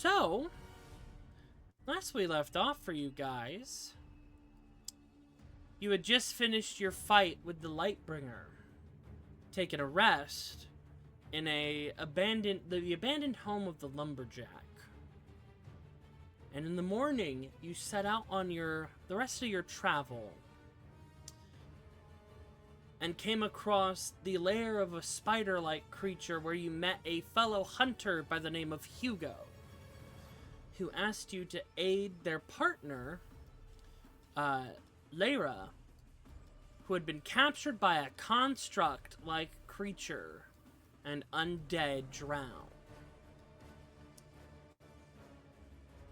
So, last we left off for you guys, you had just finished your fight with the Lightbringer, taken a rest in the abandoned home of the lumberjack. And in the morning, you set out on the rest of your travel and came across the lair of a spider-like creature where you met a fellow hunter by the name of Hugo, who asked you to aid their partner, Lyra, who had been captured by a construct-like creature and undead drow.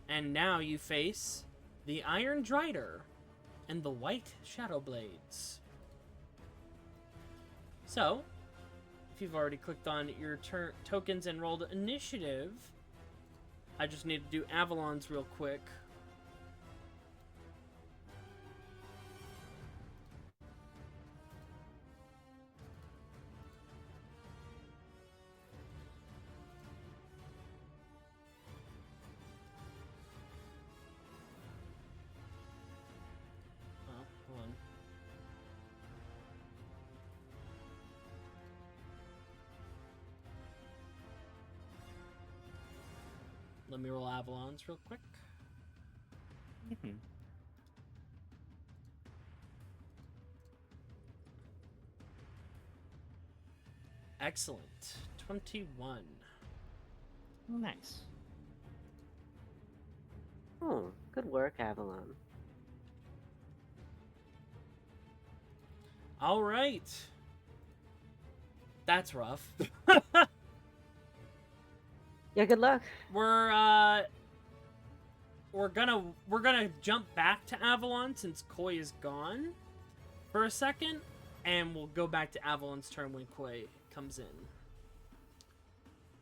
And now you face the Iron Drider and the White Shadowblades. So, if you've already clicked on your tokens and rolled initiative, I just need to do Avalon's real quick. Oh, hold on. Let me roll Avalon's real quick. Mm-hmm. Excellent. 21. Nice. Oh, good work, Avalon. All right. That's rough. Yeah, good luck. We're gonna jump back to Avalon since Koi is gone for a second, and we'll go back to Avalon's turn when Koi comes in.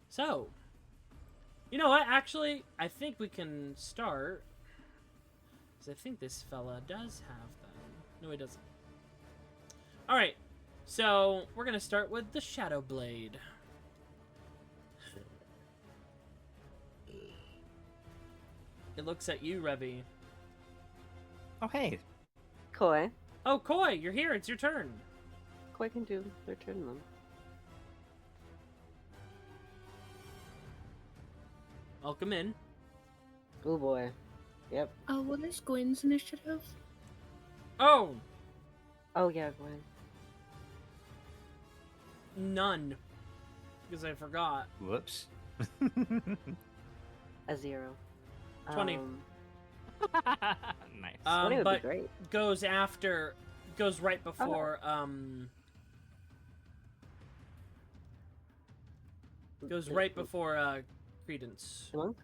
So, you know what? Actually, I think we can start, because I think this fella does have them. No, he doesn't. All right, so we're gonna start with the Shadow Blade. It looks at you, Revy. Oh, hey. Koi. Oh, Koi, you're here. It's your turn. Koi can do their turn then. Welcome in. Oh boy. Yep. What is Gwen's initiative? Oh, Oh yeah, Gwen. none. Because I forgot. Whoops. A 0. 20. Nice. 20 would But be great. goes right before, goes right before, Credence. Monk?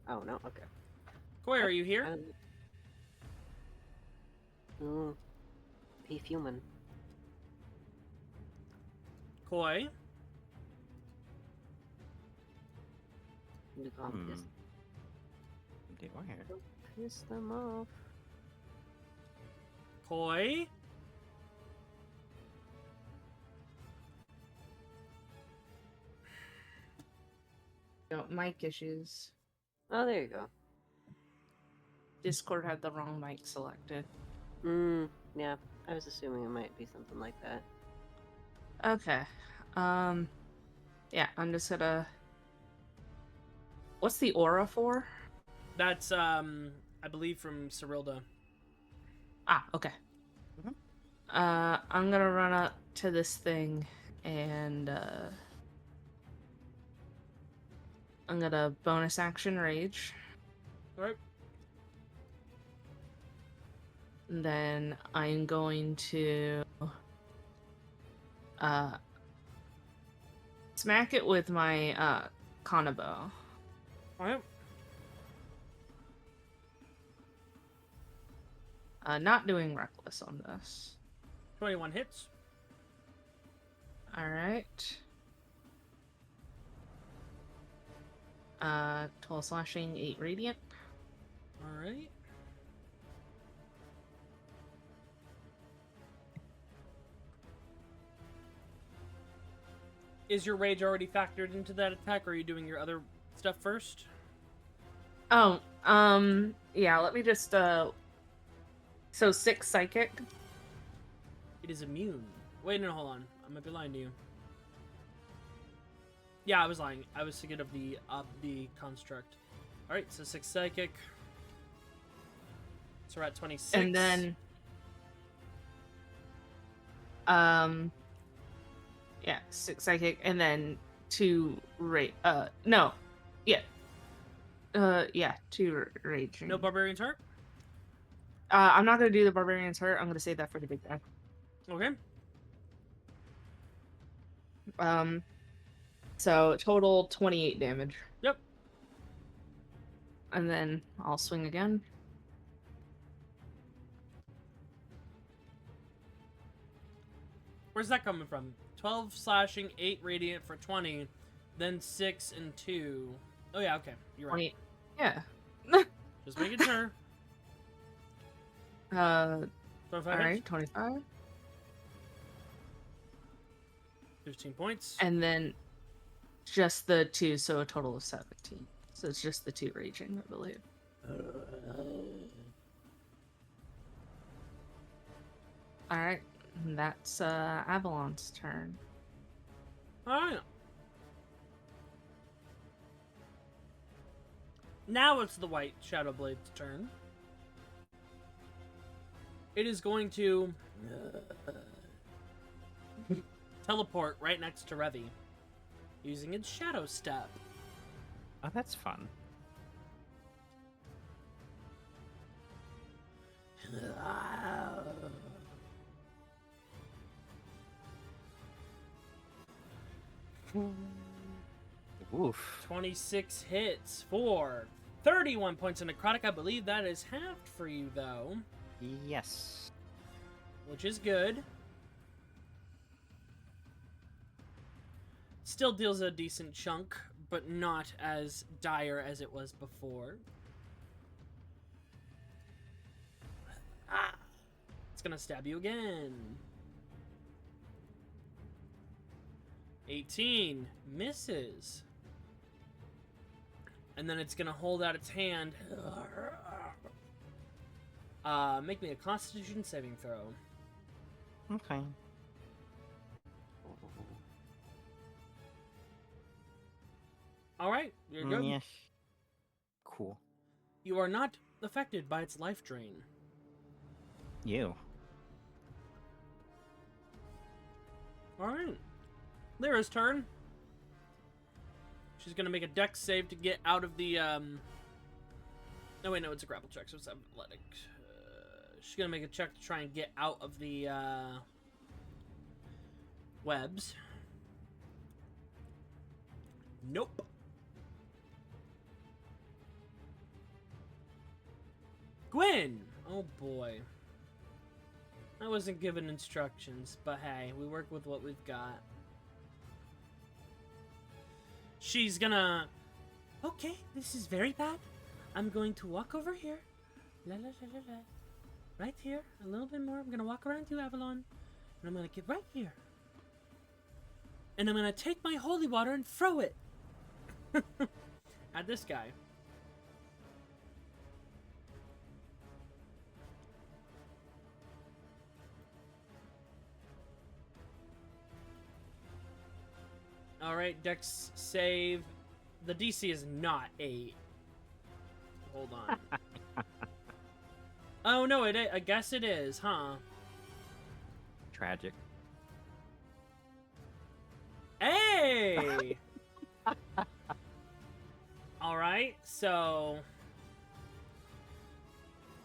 Oh no, okay. Koi, are you here? He's human. Koi? You can't piss, They were here. piss them off. Koi? No, mic issues. Oh, there you go. Discord had the wrong mic selected. Yeah. I was assuming it might be something like that. Okay. Yeah, I'm just gonna... What's the aura for? That's, I believe from Cyrilda. Ah, okay. Mhm. I'm gonna run up to this thing and, I'm gonna bonus action rage. Alright. Then I'm going to smack it with my Kanabo. Alright. Not doing reckless on this. 21 hits. Alright. 12 slashing, 8 radiant. Alright. Is your rage already factored into that attack, or are you doing your other stuff first? Oh, yeah, let me just, so 6 psychic. It is immune. Wait, no, hold on. I might be lying to you. Yeah, I was lying. I was thinking of the construct. Alright, so 6 psychic. So we're at 26. And then, yeah, 6 psychic, and then 2 no. Yeah. Yeah, 2 raging. No barbarian's hurt? I'm not gonna do the barbarian's hurt. I'm gonna save that for the big guy. Okay. So total 28 damage. Yep. And then I'll swing again. Where's that coming from? 12 slashing, 8 radiant for 20, then 6 and 2. Oh yeah, okay. You're right. 20. Yeah. Just making sure. 25 Alright, hits, 25. 15 points. And then just the 2, so a total of 17. So it's just the 2 raging, I believe. Alright, that's Avalon's turn. Alright. Now it's the white Shadow Blade's turn. It is going to teleport right next to Revi, using its Shadow Step. Oh, that's fun. Oof. 26 hits for 31 points of necrotic. I believe that is halved for you, though, Yes. which is good. Still deals a decent chunk, but not as dire as it was before. It's gonna stab you again. 18 misses. And then it's gonna hold out its hand. Make me a Constitution saving throw. Okay. Alright, you're good. Yes. Cool. You are not affected by its life drain. You. Alright. Lyra's turn. She's gonna make a dex save to get out of the, No, wait, no, it's a grapple check, so it's athletic. She's gonna make a check to try and get out of the, webs. Nope. Gwyn! Oh boy. I wasn't given instructions, but hey, we work with what we've got. She's gonna... Okay, this is very bad. I'm going to walk over here. La la la la la. Right here, a little bit more. I'm gonna walk around you, Avalon. And I'm gonna get right here. And I'm gonna take my holy water and throw it at this guy. Alright, Dex save. The DC is not 8. Hold on. Oh no, I guess it is, huh? Tragic. Hey! Alright, so...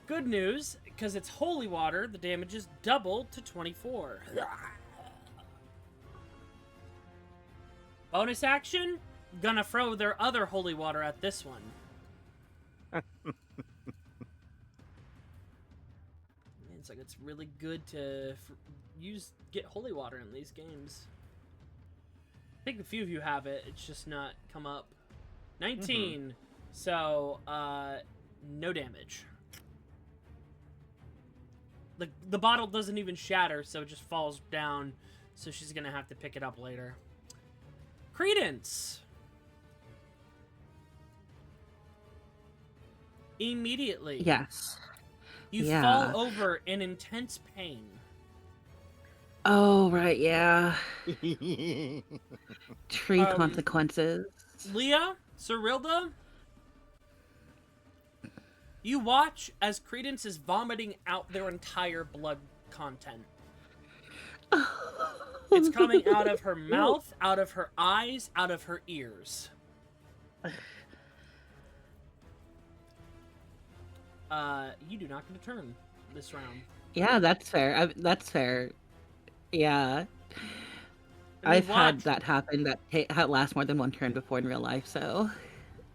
Good news, because it's holy water, the damage is doubled to 24. Bonus action, gonna throw their other holy water at this one. It's like it's really good to get holy water in these games. I think a few of you have it, it's just not come up. 19, so, no damage. The bottle doesn't even shatter, so it just falls down, so she's gonna have to pick it up later. Credence! Immediately, Yes. you Yeah. fall over in intense pain. Oh, right, yeah. Tree Um, consequences. Leah, Cyrilda, you watch as Credence is vomiting out their entire blood content. It's coming out of her mouth, out of her eyes, out of her ears. You do not get a turn this round. Yeah, that's fair. That's fair. Yeah. And you I've had watch that happen that last more than one turn before in real life, so.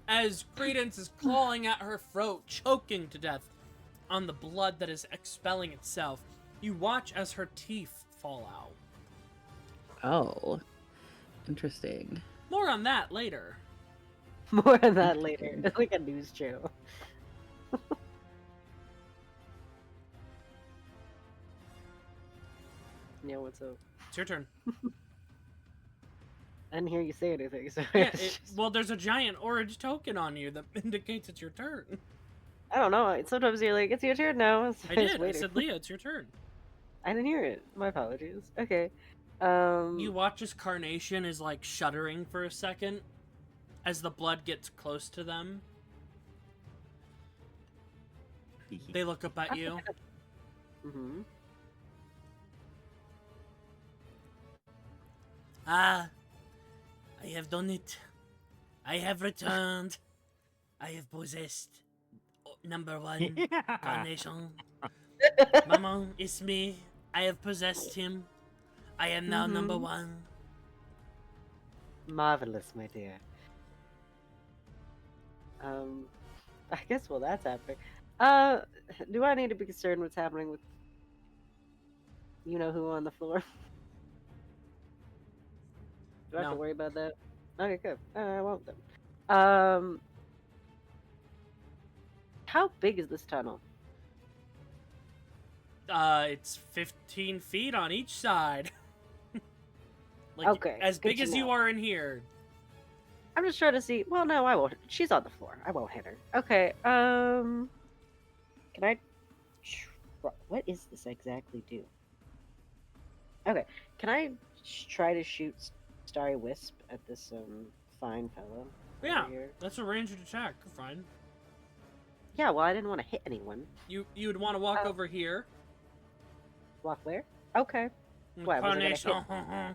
as Credence is clawing at her throat, choking to death on the blood that is expelling itself. You watch as her teeth fall out. Oh. Interesting. More on that later. More on that later. It's like a news channel. Yeah, what's up? It's your turn. I didn't hear you say anything, so Yeah, it's well, there's a giant orange token on you that indicates it's your turn. I don't know. Sometimes you're like, it's your turn now. So I just did. I waiting. said, Leah, it's your turn. I didn't hear it. My apologies. Okay. You watch as Carnation is like shuddering for a second as the blood gets close to them. They look up at you. Mm-hmm. Ah, I have done it. I have returned. I have possessed number one, Carnation. Maman, it's me. I have possessed him. I am now number one. Marvelous, my dear. I guess while that's happening, do I need to be concerned what's happening with you know who on the floor? Do I have to No. worry about that? Okay, good. I won't then. How big is this tunnel? It's 15 feet on each side. Like, Okay, as good big to as you know. are in here. I'm just trying to see. Well, no, I won't. She's on the floor. I won't hit her. Okay. Can I? What is this exactly do? Okay. Can I try to shoot Starry Wisp at this fine fellow? Yeah, over here? that's a ranged attack. Fine. Yeah. Well, I didn't want to hit anyone. You would want to walk Oh. over here. Walk where? Okay. Why, was I gonna hit- Carnation.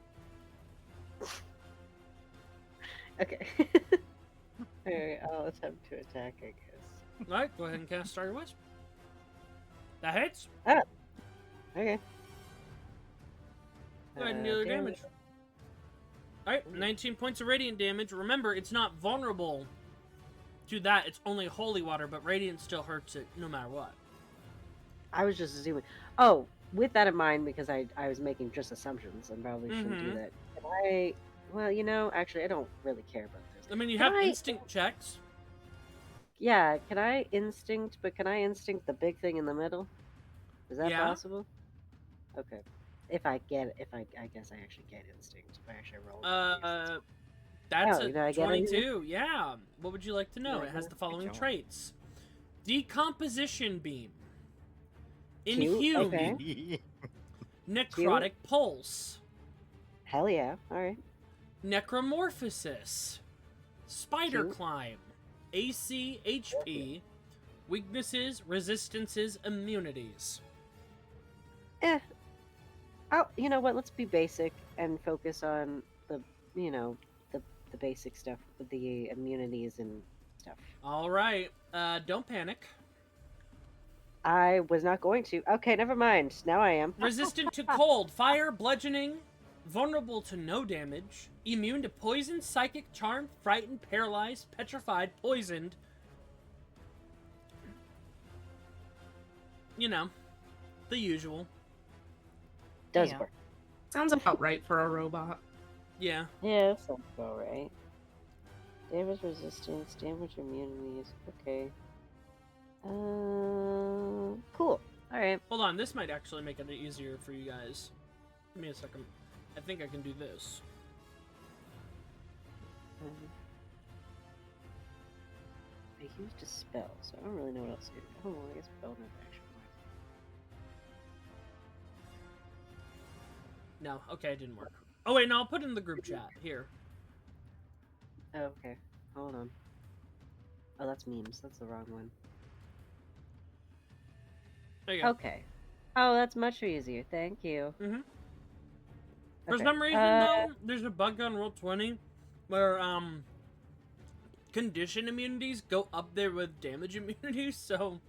Okay. Alright, I'll attempt to attack, I guess. Alright, go ahead and cast Starry Wisp. That hits. Okay. Go ahead and deal your damage. Alright, 19 points of radiant damage. Remember, it's not vulnerable to that. It's only holy water, but radiant still hurts it no matter what. I was just assuming. Oh, with that in mind, because I was making just assumptions and probably shouldn't do that. Can I? Well, you know, actually, I don't really care about this. I mean, you Can have I- instinct checks. Yeah, can I instinct? But can I instinct the big thing in the middle? Is that Yeah. possible? Okay. If I guess I actually get instinct. If I actually roll. That's Oh, a did I get anything? 22. Yeah. What would you like to know? Did I It has get the following job. traits: Decomposition Beam, Cute, Inhume, okay. Necrotic Pulse, Hell yeah! All right. Necromorphosis, Spider Cute. Climb, AC, HP, weaknesses, resistances, immunities. Oh, you know what? Let's be basic and focus on the the basic stuff with the immunities and stuff. All right. Don't panic. I was not going to. Okay, never mind. Now I am. Resistant to cold, fire, bludgeoning, vulnerable to no damage, immune to poison, psychic, charmed, frightened, paralyzed, petrified, poisoned. You know, the usual. Does Yeah. work. Sounds about right for a robot. Yeah. Yeah, that sounds about right. Damage resistance, damage immunities. Okay. Cool. All right. Hold on, this might actually make it easier for you guys. Give me a second. I think I can do this. I used a spell, so I don't really know what else to do. Oh, I guess bonus action. No, okay, it didn't work. Oh wait, no, I'll put it in the group chat here. Oh, okay. Hold on. Oh, that's memes. That's the wrong one. There you go. Okay. Oh, that's much easier. Thank you. Mm-hmm. For Okay, some reason, though, there's a bug on Roll20 where condition immunities go up there with damage immunities. So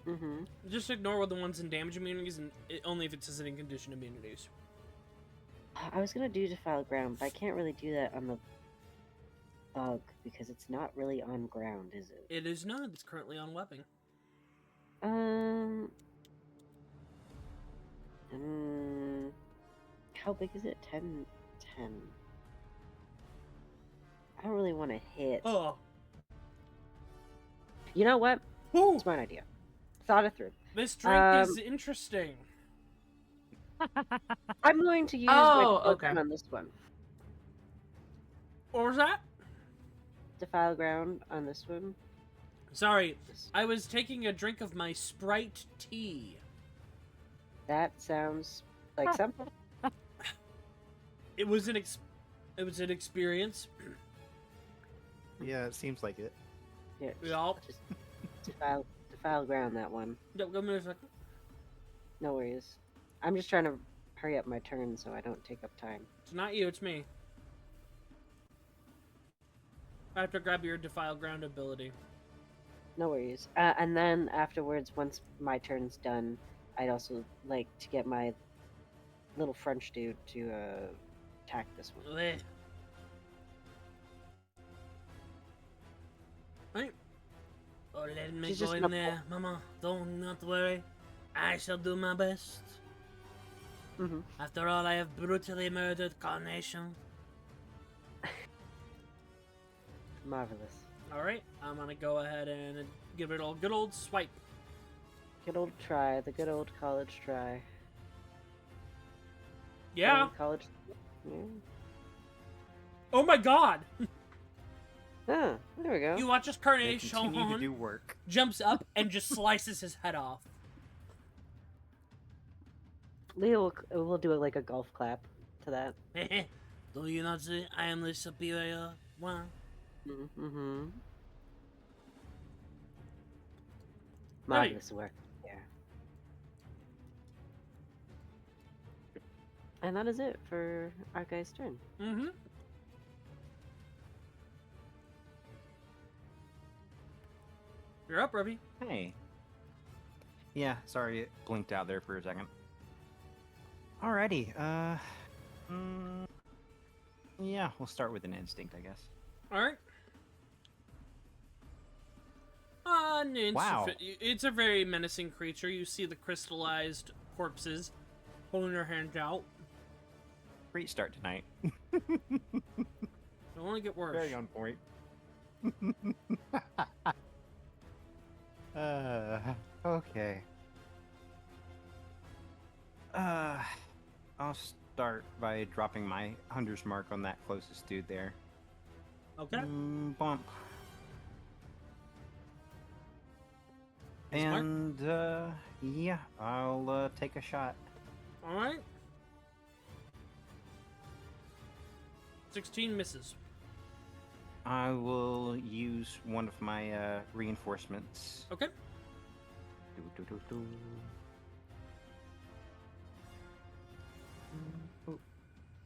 Mm-hmm. just ignore the ones in damage immunities, and only if it says it in condition immunities. I was gonna do Defile Ground, but I can't really do that on the bug because it's not really on ground, is it? It is not. It's currently on webbing. How big is it? 10. I don't really want to hit. Oh. You know what? Whew. Smart idea. Thought it through. This drink is interesting. I'm going to use Oh, my okay. token on this one. What was that? Defile Ground on this one. Sorry, I was taking a drink of my Sprite tea. That sounds like something. It was an experience. Yeah, it seems like it. Yeah, Yup. just defile Ground that one. Yep, give me a second. No worries. I'm just trying to hurry up my turn so I don't take up time. It's not you, it's me. I have to grab your Defile Ground ability. No worries. And then afterwards, once my turn's done, I'd also like to get my little French dude to attack this one. Blech. Right. Oh, let me She's go just in gonna there, Mama. Don't not worry. I shall do my best. Mm-hmm. After all, I have brutally murdered Carnation. Marvelous. Alright, I'm gonna go ahead and give it a good old swipe. Good old try. The good old college try. Yeah. Old college. Yeah. Oh my god! Ah, there we go. You watch as They Carnation continue to do work. jumps up and just slices his head off. Leo will do like a golf clap to that. Do you not see I am the superior one? Mm-hmm. Right. Marvelous work. Yeah. And that is it for our guy's turn. Mm-hmm. You're up, Ruby. Hey. Yeah, sorry it blinked out there for a second. Alrighty, yeah, we'll start with an instinct, I guess. Alright. Wow. It's a very menacing creature. You see the crystallized corpses holding their hands out. Great start tonight. It'll only get worse. Very on point. Okay. I'll start by dropping my hunter's mark on that closest dude there. Okay. Bump. Smart. And, yeah, I'll, take a shot. Alright. 16 misses. I will use one of my, reinforcements. Okay.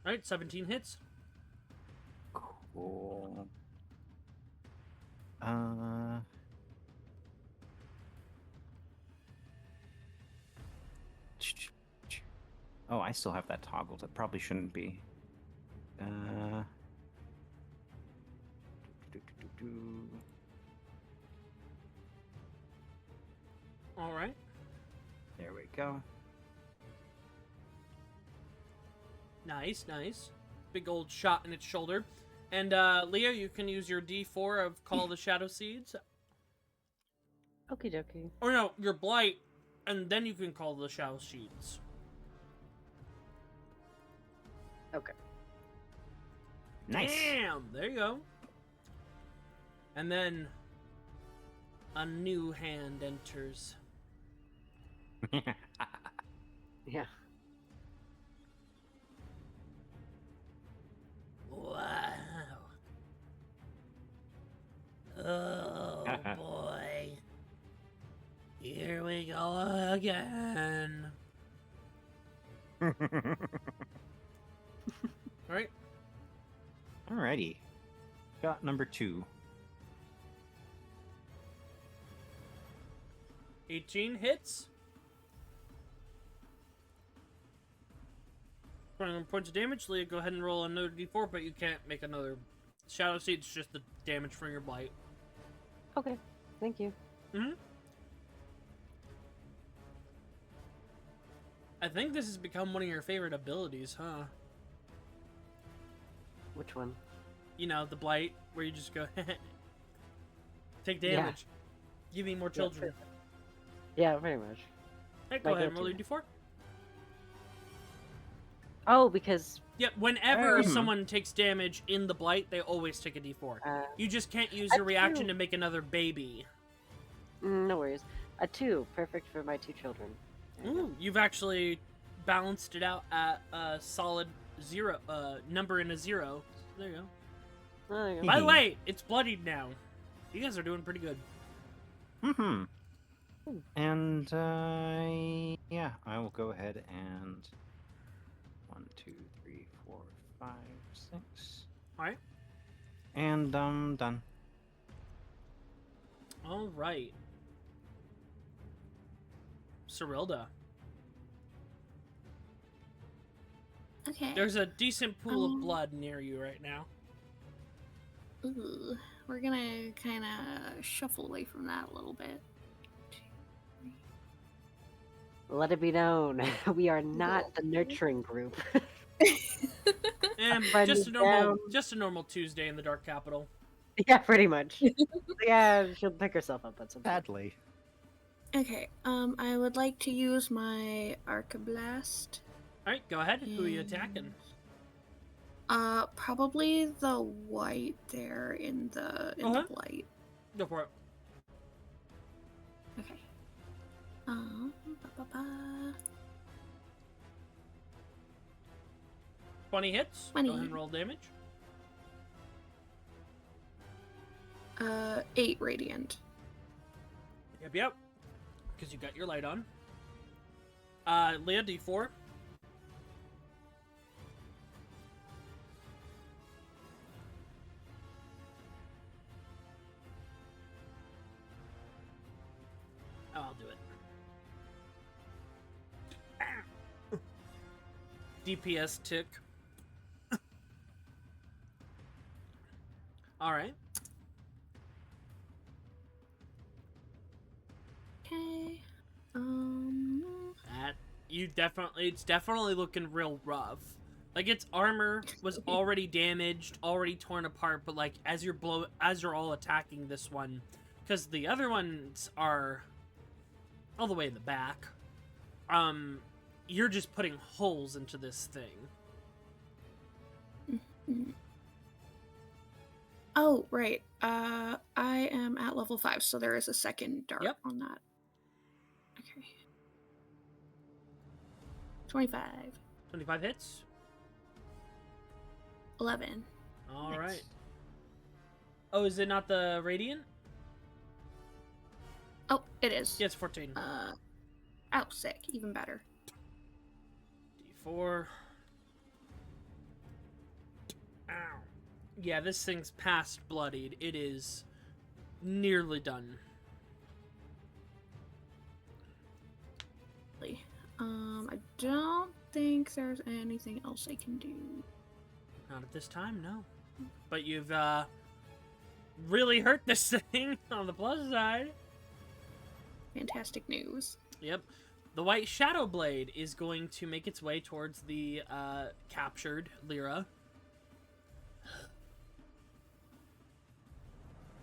Alright, 17 hits. Cool. Oh, I still have that toggled. That probably shouldn't be. Alright. There we go. Nice, nice. Big old shot in its shoulder. And, Leo, you can use your D4 of Call the Shadow Seeds. Okie dokie. Or no, your Blight, and then you can call the Shadow Seeds. Okay. Nice. Damn! There you go. And then, a new hand enters. Yeah. Wow. Oh boy. Here we go again. Alright. Alrighty. Got number 2. 18 hits. 21 points of damage. Leah, go ahead and roll another d4, but you can't make another Shadow Seed. It's just the damage from your blight. Okay. Thank you. I think this has become one of your favorite abilities, huh? Which one? You know, the blight, where you just go, take damage. Give me more children. Yeah, pretty much. Hey, go My ahead and roll go-to. your d4. Oh, because Yep, whenever Mhm. someone takes damage in the blight, they always take a d4. You just can't use a your reaction 2. to make another baby. No worries. A 2, perfect for my 2 children. There you Ooh, you've actually balanced it out at a solid 0, number in a 0. There you go. go. Oh, there you go. By the way, it's bloodied now. You guys are doing pretty good. Mm-hmm. And, yeah, I will go ahead and 1, 2, 3, 4, 5, 6. Alright. And, done. Alright. Cyrilda. Okay. There's a decent pool of blood near you right now. Ooh, we're gonna kind of shuffle away from that a little bit. Let it be known, we are not the nurturing group. And Friend just is a normal, down. just a normal Tuesday in the Dark Capital. Yeah, pretty much. Yeah, she'll pick herself up at some point. Badly. Okay. I would like to use my Arcablast. All right, go ahead. Who are you attacking? Probably the white there in the blight. Go for it. Okay. Ba, ba, ba. 20 hits. 20. Go ahead and roll damage. 8 radiant. Yep. Because you got your light on. Leah, D4. Oh, I'll do it. DPS tick. Alright. Okay. That it's definitely looking real rough. Like its armor was already damaged, already torn apart, but like as you're all attacking this one, because the other ones are all the way in the back, you're just putting holes into this thing. Oh, right. I am at level 5, so there is a second dart on that. Okay. 25. 25 hits. 11. All right. Oh, is it not the radiant? Oh, it is. Yeah, it's 14. Oh, sick. Even better. D4. Ow. Yeah, this thing's past bloodied. It is nearly done. I don't think there's anything else I can do. Not at this time, no. But you've really hurt this thing on the plus side. Fantastic news. Yep. The white shadow blade is going to make its way towards the captured Lyra.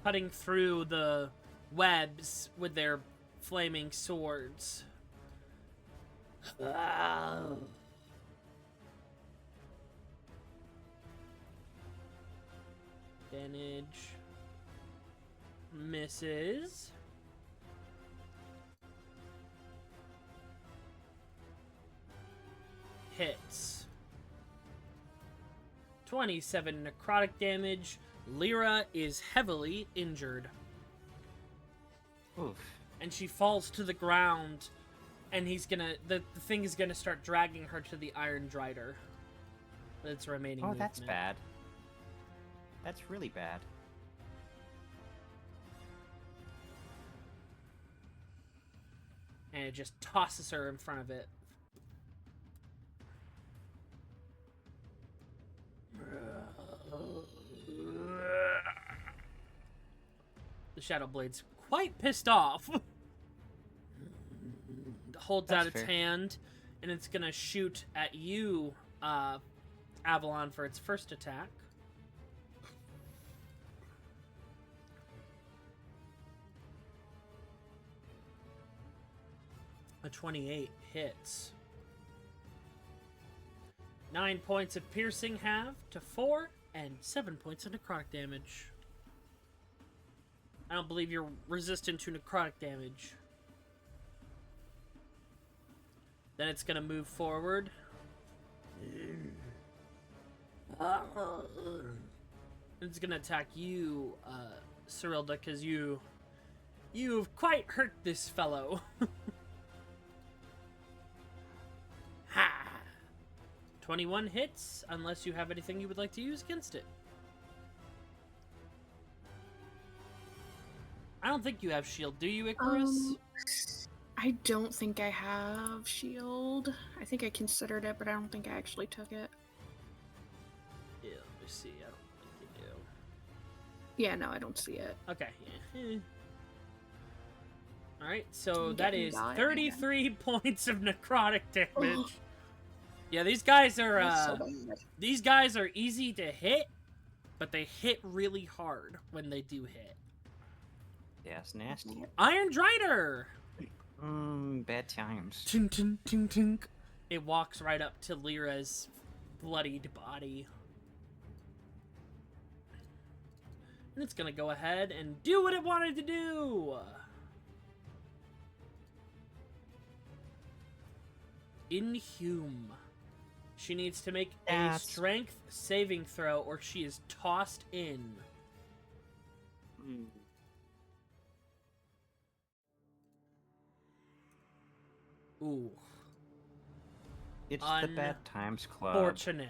Cutting through the webs with their flaming swords. Advantage. Misses. hits. 27 necrotic damage. Lyra is heavily injured. Oof. And she falls to the ground, and he's gonna... The thing is gonna start dragging her to the Iron Drider. Its remaining movement. That's bad. That's really bad. And it just tosses her in front of it. The Shadow Blade's quite pissed off. Holds out That's its fair. hand, and it's gonna shoot at you, Avalon, for its first attack. A 28 hits. 9 points of piercing half to 4, and 7 points of necrotic damage. I don't believe you're resistant to necrotic damage. Then it's gonna move forward. It's gonna attack you, Cyrilda, because you've quite hurt this fellow. Ha! 21 hits, unless you have anything you would like to use against it. I don't think you have shield, do you, Icarus? I don't think I have shield. I think I considered it, but I don't think I actually took it. Yeah, let me see. I don't think you do. Yeah, no, I don't see it. Okay, yeah. Alright, so I'm that getting is dying 33 points of necrotic damage. Ugh. Yeah, these guys are That's so bad. these guys are easy to hit, but they hit really hard when they do hit. Yeah, it's nasty. Iron Drider! Bad times. Tink, tink, tink, tink. It walks right up to Lyra's bloodied body. And it's gonna go ahead and do what it wanted to do! Inhume. She needs to make a That's- strength saving throw or she is tossed in. Ooh. It's the Bad Times Club. Fortunate.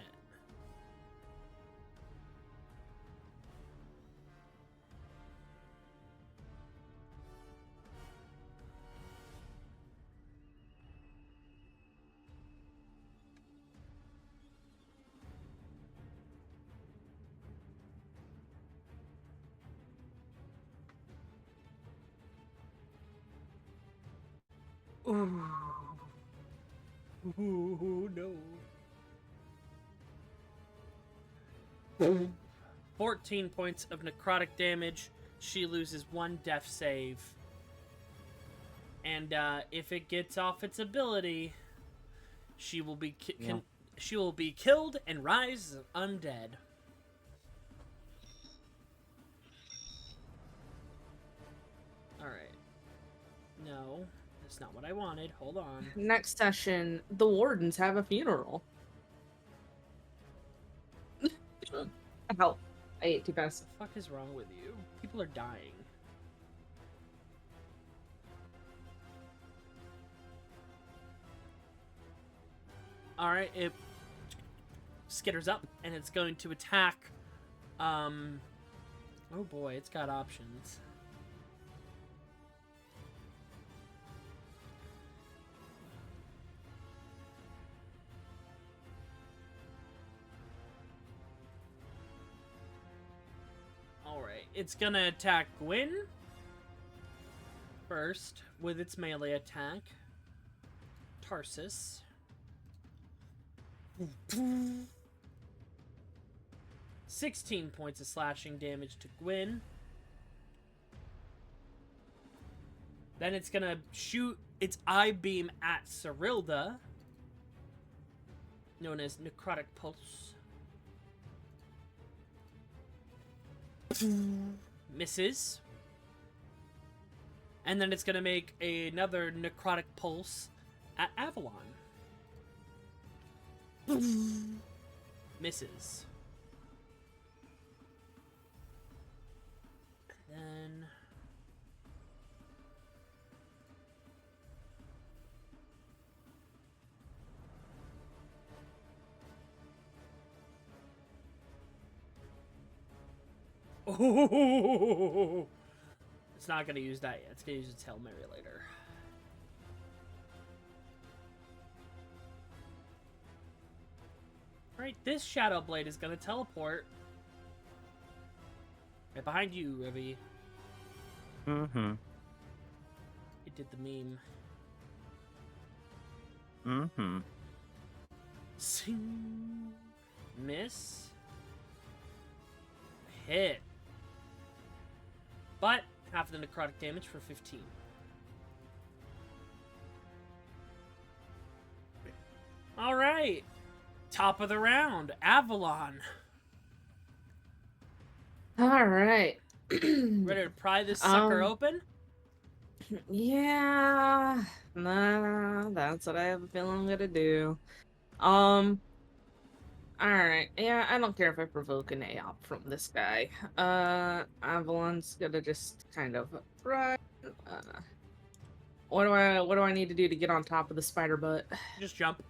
Ooh. Ooh, no. 14 points of necrotic damage. She loses 1 death save. And if it gets off its ability, she will be she will be killed and rise as an undead. All right. No, that's not what I wanted. Hold on. Next session, the wardens have a funeral. Ow. I ate too fast. What the fuck is wrong with you? People are dying. Alright, it skitters up and it's going to attack. Oh boy, it's got options. Alright, it's gonna attack Gwyn first with its melee attack. Tarsus. 16 points of slashing damage to Gwyn. Then it's gonna shoot its eye beam at Cyrilda, known as Necrotic Pulse. Misses. And then it's gonna make another Necrotic Pulse at Avalon. Misses. And then oh, it's not gonna use that yet. It's gonna use its Hail Mary later. Alright, this Shadow Blade is gonna teleport right behind you, Rivy. Mm-hmm. It did the meme. Mm-hmm. Sing. Miss. Hit. But half of the necrotic damage for 15. Alright. Top of the round. Avalon. All right. Ready to pry this sucker open? Yeah. Nah, that's what I have a feeling I'm gonna do. Alright. Yeah, I don't care if I provoke an AOP from this guy. Avalon's gonna just kind of run. What do I need to do to get on top of the spider butt? Just jump.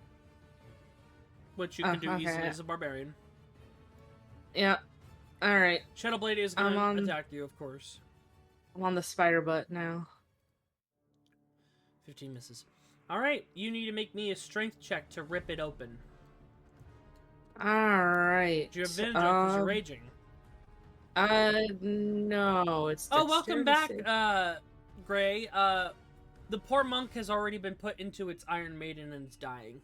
Which you can do easily as a barbarian. Yeah. Alright. Shadowblade is going to attack you, of course. I'm on the spider butt now. 15 misses. Alright, you need to make me a strength check to rip it open. Alright. Do you have advantage on because you're raging? No, it's Oh, welcome back, dexterity. Gray. The poor monk has already been put into its Iron Maiden and is dying.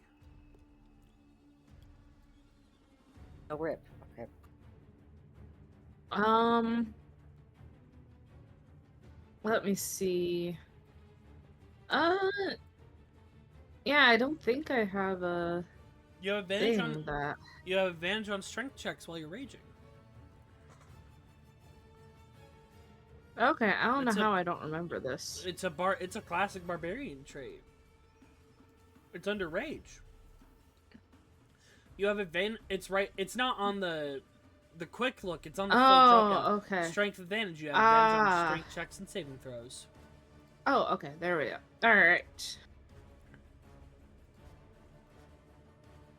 A rip. Okay. Let me see. Yeah, I don't think I have a You have advantage thing on that. you have advantage on strength checks while you're raging. Okay, I don't It's know a- how I don't remember this. It's a classic barbarian trait. It's under rage. You have advantage. It's right. It's not on the quick look. It's on the full Oh, token. okay. Strength advantage. You have advantage on Ah. strength checks and saving throws. Oh, okay, there we go. Alright.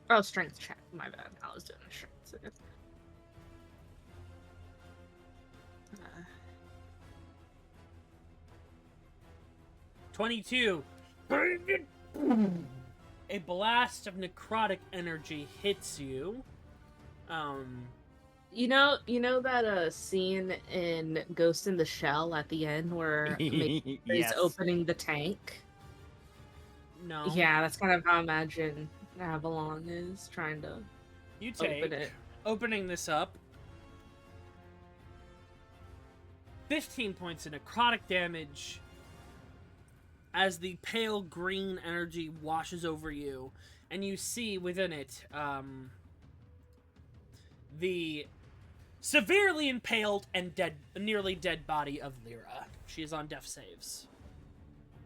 Oh, strength check. My bad. I was doing a strength check. 22. A blast of necrotic energy hits you. You know that scene in Ghost in the Shell at the end where he's Yes. opening the tank? No. Yeah, that's kind of how I imagine Avalon is trying to You take open it. opening this up. 15 points of necrotic damage as the pale green energy washes over you, and you see within it the severely impaled and nearly dead body of Lyra. She is on death saves.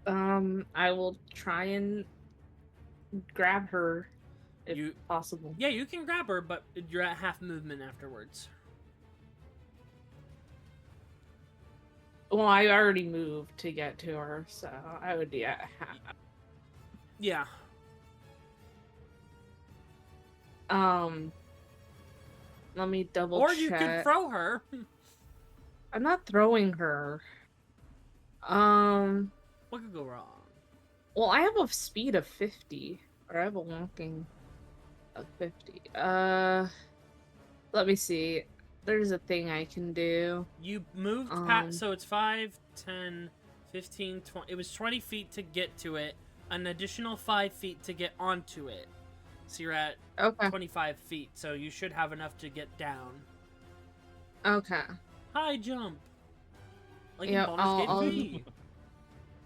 I will try and grab her if You- possible. Yeah, you can grab her, but you're at half movement afterwards. Well, I already moved to get to her, so I would be at half. Yeah. Let me double Or check. you could throw her. I'm not throwing her. What could go wrong? Well, I have a speed of 50, or I have a walking of 50. Let me see. There's a thing I can do. You moved past, so it's 5, 10, 15, 20. It was 20 feet to get to it. An additional 5 feet to get onto it. So you're at Okay. 25 feet, so you should have enough to get down. Okay. High jump! Like Yeah, in Baldur's I'll- Gate 3.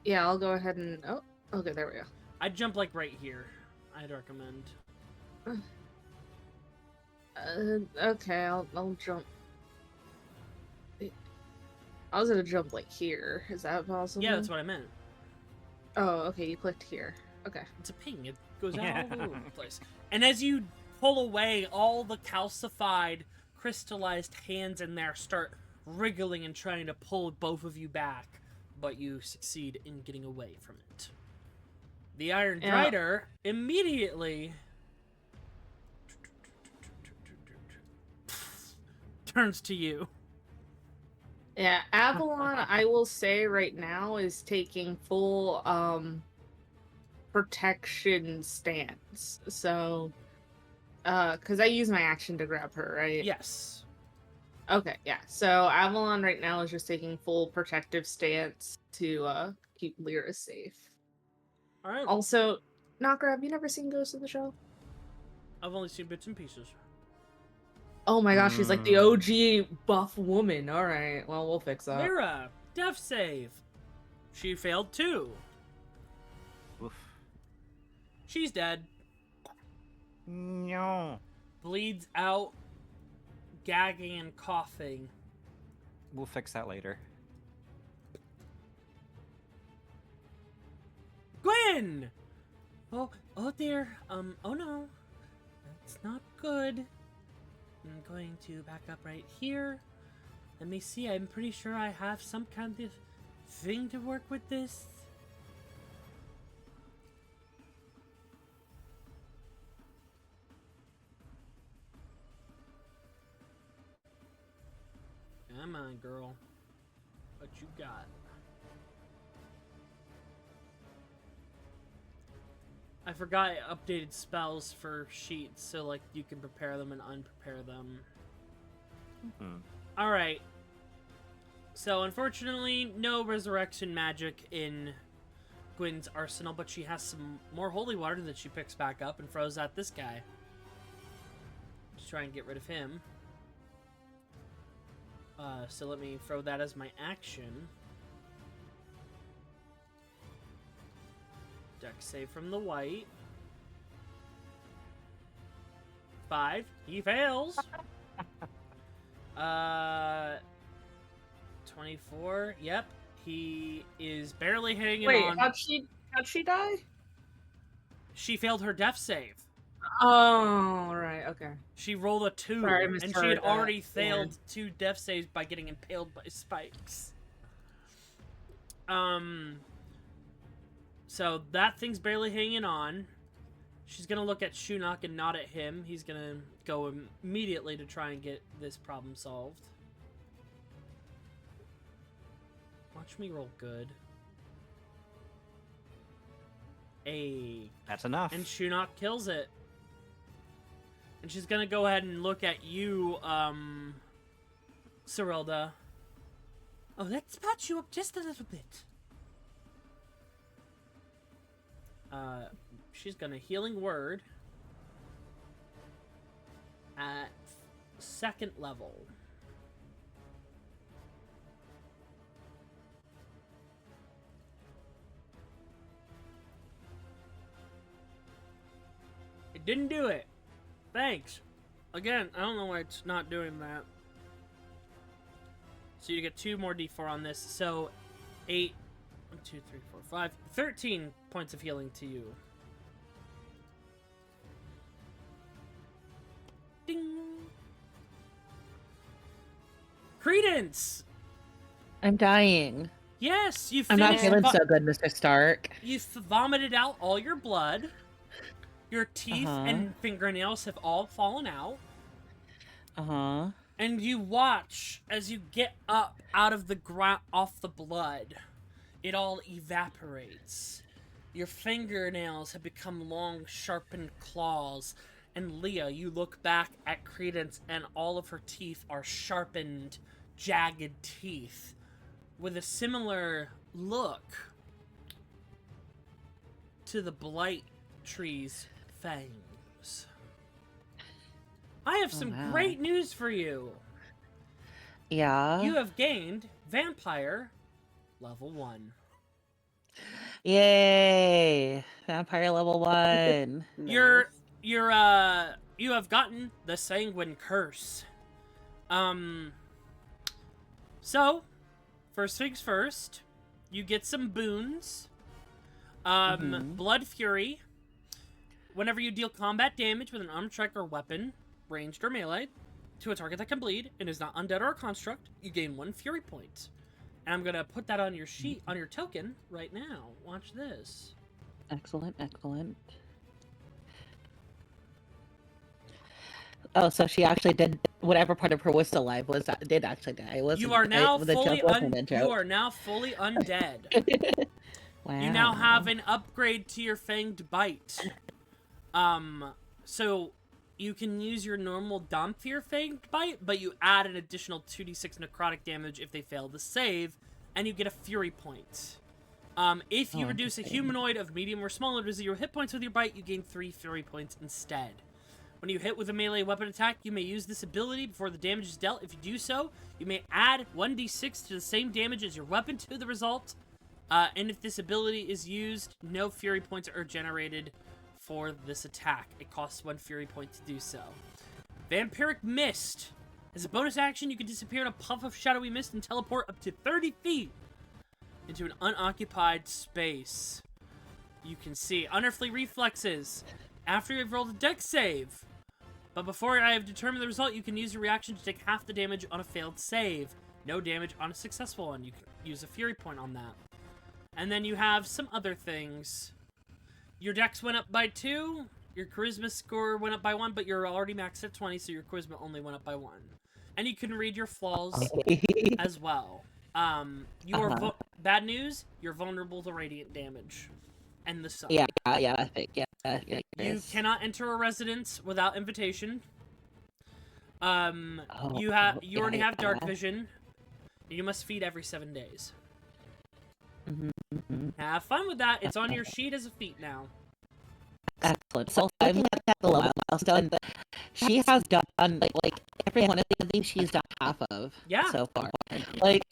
Yeah, I'll go ahead and... Oh, okay, there we go. I'd jump like right here. I'd recommend. Okay, I'll jump. I was gonna jump like here. Is that possible? Yeah, that's what I meant. Oh, okay, you clicked here. Okay. It's a ping. It goes out all over the place. And as you pull away, all the calcified, crystallized hands in there start wriggling and trying to pull both of you back, but you succeed in getting away from it. The Iron Yeah. Drider immediately turns to you. Yeah, Avalon, I will say right now, is taking full protection stance. So, because I use my action to grab her, right? Yes. Okay, yeah. So Avalon right now is just taking full protective stance to keep Lyra safe. All right. Also, Knocker, have you never seen Ghost of the Shell? I've only seen bits and pieces. Oh my gosh, she's like the OG buff woman. All right, well, we'll fix that. Lyra, death save. She failed too. Oof. She's dead. No. Bleeds out, gagging and coughing. We'll fix that later. Gwen! Oh dear. Oh no. That's not good. I'm going to back up right here. Let me see, I'm pretty sure I have some kind of thing to work with this. Come on, girl. What you got? I forgot I updated spells for sheets, so like you can prepare them and unprepare them. Alright. So unfortunately, no resurrection magic in Gwen's arsenal, but she has some more holy water that she picks back up and throws at this guy. Just try and get rid of him. So let me throw that as my action. Dex save from the white. 5. He fails. 24. Yep. He is barely hanging Wait, on. how'd she die? She failed her death save. Oh, right, okay. She rolled a 2, Sorry, I and she misheard had that. already Yeah. failed 2 death saves by getting impaled by spikes. So that thing's barely hanging on. She's gonna look at Shinnok and nod at him. He's gonna go immediately to try and get this problem solved. Watch me roll good. That's enough. And Shinnok kills it. And she's gonna go ahead and look at you, Cyrilda. Oh, let's patch you up just a little bit. She's gonna healing word at 2nd level. It didn't do it. Thanks. Again, I don't know why it's not doing that. So you get 2 more d4 on this. So 8, 1, 2, 3, 4, 5, 13 points of healing to you. Ding. Credence. I'm dying. Yes, you I'm finished. not feeling so good, Mr. Stark. You vomited out all your blood. Your teeth and fingernails have all fallen out. And you watch as you get up out of the ground, off the blood. It all evaporates. Your fingernails have become long, sharpened claws. And Leah, you look back at Credence, and all of her teeth are sharpened, jagged teeth with a similar look to the blight tree's fangs. I have some wow. great news for you. Yeah. You have gained Vampire level 1. Yay! Vampire level 1. You have gotten the Sanguine Curse. So, first things first, you get some boons. Blood Fury, whenever you deal combat damage with an armed strike or weapon, ranged or melee, to a target that can bleed and is not undead or a construct, you gain 1 fury point. And I'm gonna put that on your sheet, on your token, right now. Watch this. Excellent, excellent. Oh, so she actually did whatever part of her was still alive did actually die. It wasn't, You are now the fully joke wasn't a joke. you are now fully undead. Wow. You now have an upgrade to your fanged bite. So you can use your normal dump for your fanged bite, but you add an additional 2d6 necrotic damage if they fail to save, and you get a fury point. If you reduce a humanoid of medium or smaller to 0 hit points with your bite, you gain 3 fury points instead. When you hit with a melee weapon attack, you may use this ability before the damage is dealt. If you do so, you may add 1d6 to the same damage as your weapon to the result. And if this ability is used, no fury points are generated for this attack. It costs 1 fury point to do so. Vampiric Mist. As a bonus action, you can disappear in a puff of shadowy mist and teleport up to 30 feet into an unoccupied space. You can see Unearthly Reflexes. After you've rolled a dex save. But before I have determined the result, you can use your reaction to take half the damage on a failed save. No damage on a successful one. You can use a fury point on that. And then you have some other things. Your dex went up by 2. Your charisma score went up by 1, but you're already maxed at 20, so your charisma only went up by 1. And you can read your flaws as well. You are bad news, you're vulnerable to radiant damage. And the sun. Yeah, I think, yeah. You cannot enter a residence without invitation. You already have dark vision. You must feed every 7 days. Have fun with that. It's on your sheet as a feat now. Excellent. So I'm looking at the level milestone. She has done like every one of these she's done half of so far. Like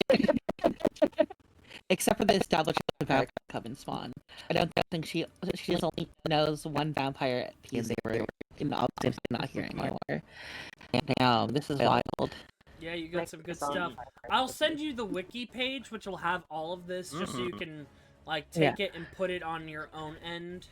except for the establishment of Vampire Coven Spawn. I don't think she only knows one vampire piece they were in the opposite not here anymore. Damn, this is wild. Yeah, you got some good stuff. I'll send you the wiki page, which will have all of this, just so you can like take it and put it on your own end.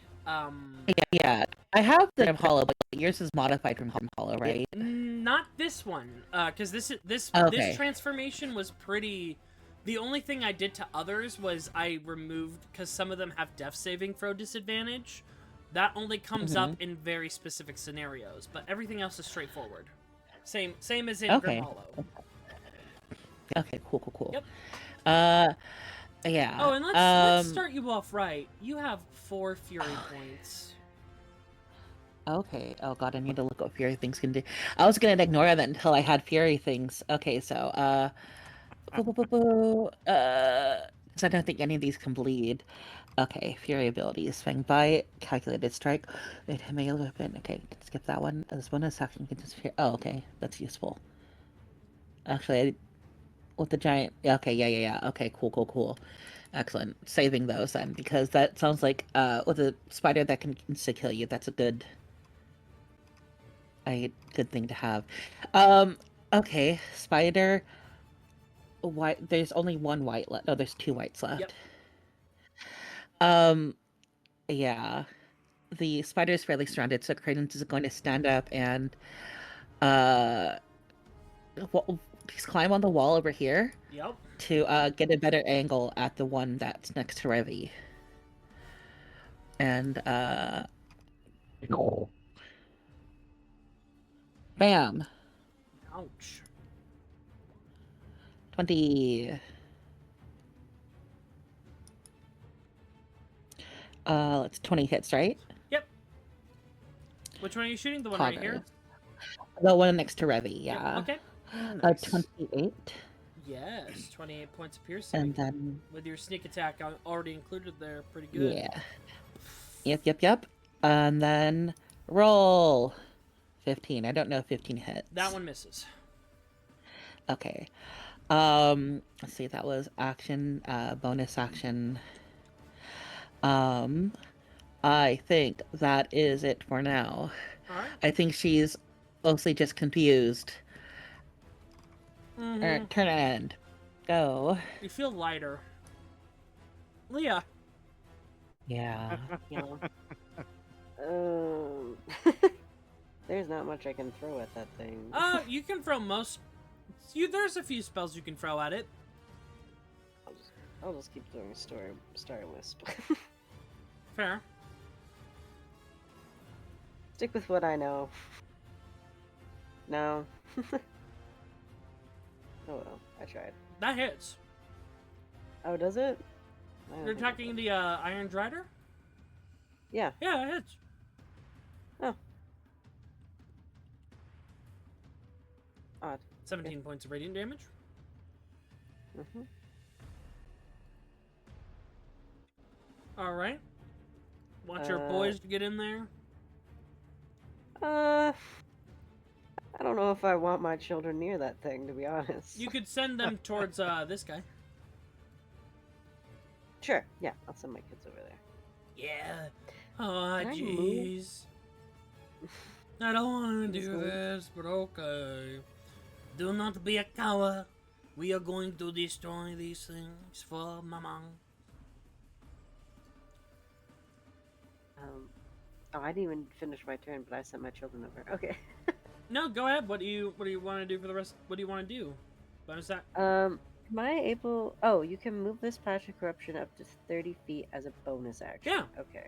Yeah. I have the Grim Hollow, but yours is modified from Grim Hollow, right? Not this one, because this transformation was pretty. The only thing I did to others was I removed, because some of them have death saving throw disadvantage. That only comes up in very specific scenarios, but everything else is straightforward. Same as in Grim Hollow. Okay, cool. Yep. Yeah. Oh, and let's start you off right. You have 4 fury points. Okay. Oh god, I need to look what fury things can do. I was gonna ignore that until I had fury things. Okay, so because I don't think any of these can bleed. Okay, fury abilities: Fang Bite, Calculated Strike, melee weapon. Okay, skip that one. As bonus action, can disappear. Oh, okay, that's useful. Actually, with the giant. Okay, yeah. Okay, cool. Excellent. Saving those then, because that sounds like with a spider that can insta kill you. That's a good thing to have. Okay, spider. White. There's only 1 white left. Oh, there's 2 whites left. Yep. Yeah. The spider is fairly surrounded, so Credence is going to stand up and just climb on the wall over here. Yep. To get a better angle at the one that's next to Revy. And bam. Ouch. 20. It's 20 hits, right? Yep. Which one are you shooting? The one right here? The one next to Revy, yeah. Yep. Okay. Nice. 28. Yes, 28 points of piercing. And then with your sneak attack already included there, pretty good. Yeah. Yep. And then roll 15. I don't know if 15 hits. That one misses. Okay. Let's see. That was action, bonus action. I think that is it for now. All right. I think she's mostly just confused. Turn and go. You feel lighter. Leah. Yeah. Um, there's not much I can throw at that thing. You can throw most. There's a few spells you can throw at it. I'll just keep throwing Star Wisp. Fair. Stick with what I know. No. Oh well, I tried. That hits. Oh, does it? I don't You're think it attacking does. the Iron Drider? Yeah. Yeah, it hits. Oh. Odd. 17 points of radiant damage. Mm-hmm. Alright. Want your boys to get in there? I don't know if I want my children near that thing, to be honest. You could send them towards this guy. Sure. Yeah, I'll send my kids over there. Yeah. Oh, Can I jeez. I don't want to Just do move. this, but okay. Do not be a coward. We are going to destroy these things for Mama. Oh, I didn't even finish my turn, but I sent my children over. Okay. No, go ahead. What do you want to do for the rest? What do you want to do? Bonus that. Am I able? Oh, you can move this patch of corruption up to 30 feet as a bonus action. Yeah. Okay.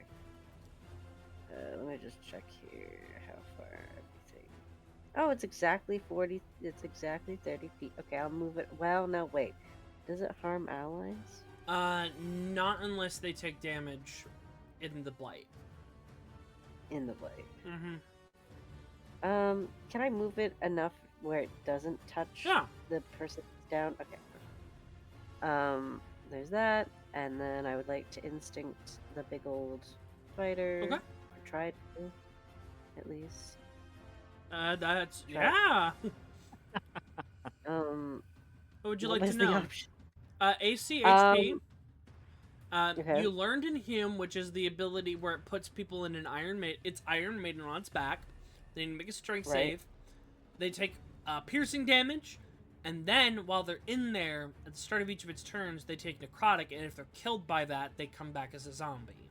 Let me just check here. How far everything? Oh, it's exactly 40. It's exactly 30 feet. Okay, I'll move it. Well, no, wait. Does it harm allies? Not unless they take damage in the blight. In the blade. Mm-hmm. Can I move it enough where it doesn't touch Yeah. the person that's down? Okay. There's that, and then I would like to instinct the big old spider. Okay. Or try to, at least. That's Try- yeah. What What would you what like was to the know? option? AC HP. Okay. You learned in Hume, which is the ability where it puts people in an It's Iron Maiden on its back. They make a strength Right. save. They take piercing damage, and then while they're in there, at the start of each of its turns, they take necrotic, and if they're killed by that, they come back as a zombie.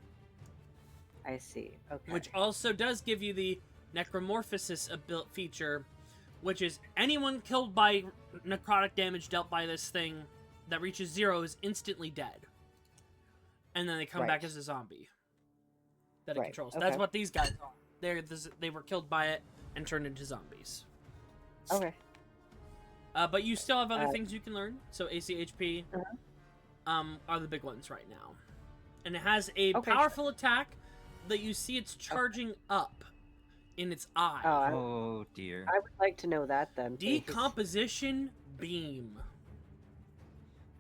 I see. Okay. Which also does give you the necromorphosis feature, which is anyone killed by necrotic damage dealt by this thing that reaches 0 is instantly dead. And then they come back Right. as a zombie that it Right, controls. okay. That's what these guys are. They were killed by it and turned into zombies. Okay. But you still have other Uh, things you can learn. So ACHP are the big ones right now. And it has a Okay, powerful attack that you see it's charging up in its eye. Oh dear. I would like to know that then. please. Decomposition beam.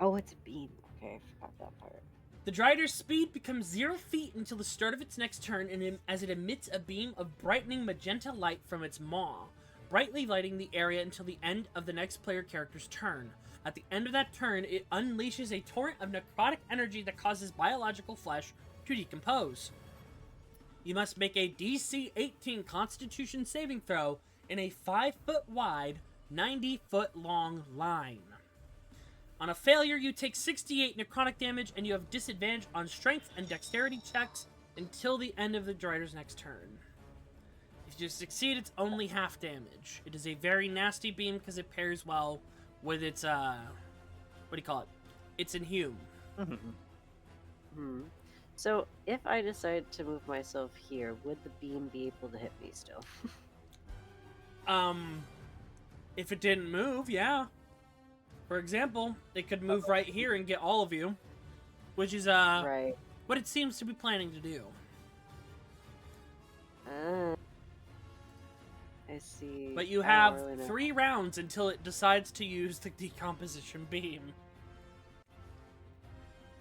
Oh, it's a beam. Okay, I forgot that part. The Drider's speed becomes 0 feet until the start of its next turn, and as it emits a beam of brightening magenta light from its maw, brightly lighting the area until the end of the next player character's turn. At the end of that turn, it unleashes a torrent of necrotic energy that causes biological flesh to decompose. You must make a DC 18 Constitution saving throw in a 5-foot wide, 90-foot long line. On a failure, you take 68 necrotic damage, and you have disadvantage on strength and dexterity checks until the end of the Drider's next turn. If you succeed, it's only half damage. It is a very nasty beam because it pairs well with its, what do you call it? It's inhume. So, if I decide to move myself here, would the beam be able to hit me still? If it didn't move, yeah. For example, it could move right here and get all of you, which is, Right. what it seems to be planning to do. I see. But you I have don't really know. 3 rounds until it decides to use the decomposition beam.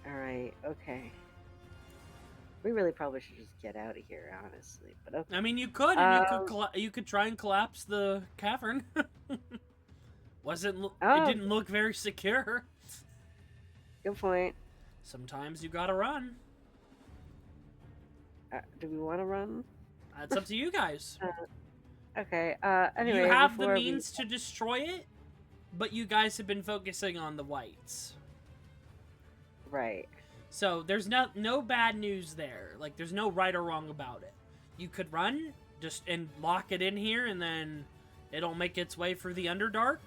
Alright, okay. We really probably should just get out of here, honestly. But okay. I mean, you could, and you could try and collapse the cavern. It didn't look very secure. Good point. Sometimes you gotta run. Do we want to run? It's up to you guys. Okay. Anyway, you have the before we- means to destroy it, but you guys have been focusing on the whites. Right. So there's no bad news there. Like, there's no right or wrong about it. You could run just and lock it in here, and then it'll make its way through the Underdark.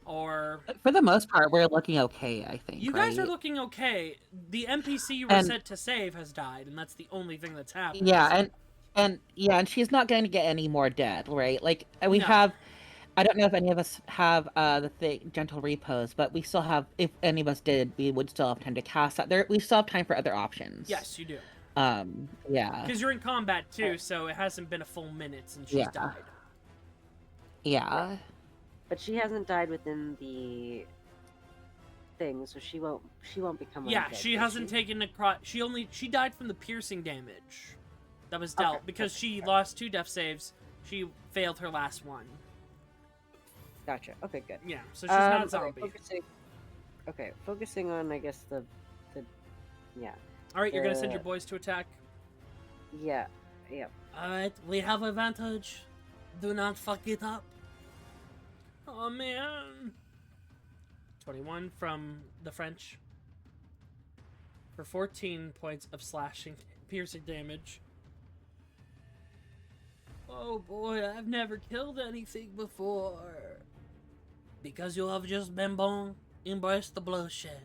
Or For the most part, we're looking okay, I think. you guys are right? looking okay. The NPC you were And- set to save has died, and that's the only thing that's happened. Yeah, and she's not going to get any more dead, right? Like we No. have. I don't know if any of us have the thing, gentle repose, but we still have. If any of us did, we would still have time to cast that. There, we still have time for other options. Yes, you do. Yeah. Because you're in combat too, so it hasn't been a full minute since she's Yeah. died. Yeah. But she hasn't died within the thing, so she won't become Yeah, undead, she will hasn't taken the she died from the piercing damage that was dealt Okay, because she okay. lost 2 death saves. She failed her last one. Gotcha. Okay, good. Yeah, so she's not a Okay, zombie. focusing on, I guess, the yeah. All right, you're gonna send the- your boys to attack. Yeah. All right, we have advantage. Do not fuck it up. Oh man. 21 from the French for 14 points of slashing, piercing damage. Oh boy, I've never killed anything before. Because you have just been born, embrace the bloodshed.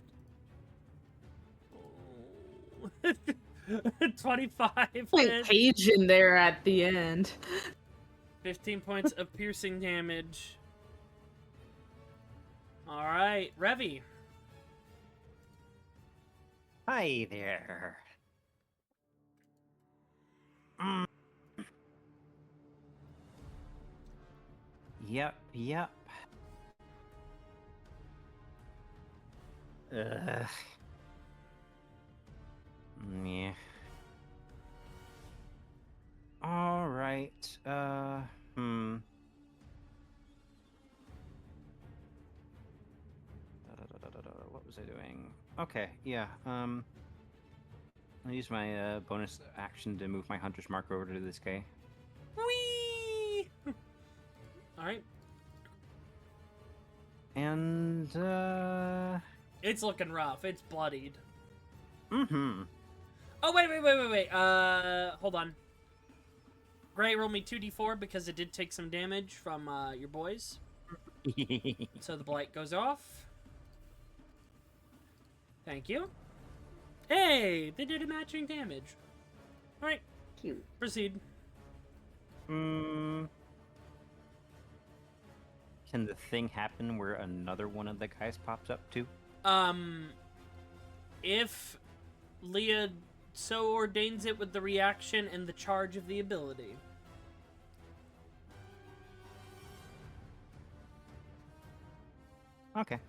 Oh. 25 Like hits, Paige in there at the end. 15 points of piercing damage. Alright, Revy. Hi there. Mm. Yep. Ugh. Yeah. All right. What was I doing? Okay. Yeah. I'll use my bonus action to move my hunter's mark over to this guy. Whee! Alright. And It's looking rough. It's bloodied. mm-hmm. Oh, wait. Hold on. Gray, roll me 2d4 because it did take some damage from your boys. So the blight goes off. Thank you. Hey, they did a matching damage. Alright, Cute. proceed. Can the thing happen where another one of the guys pops up too? If Leah so ordains it with the reaction and the charge of the ability. Okay.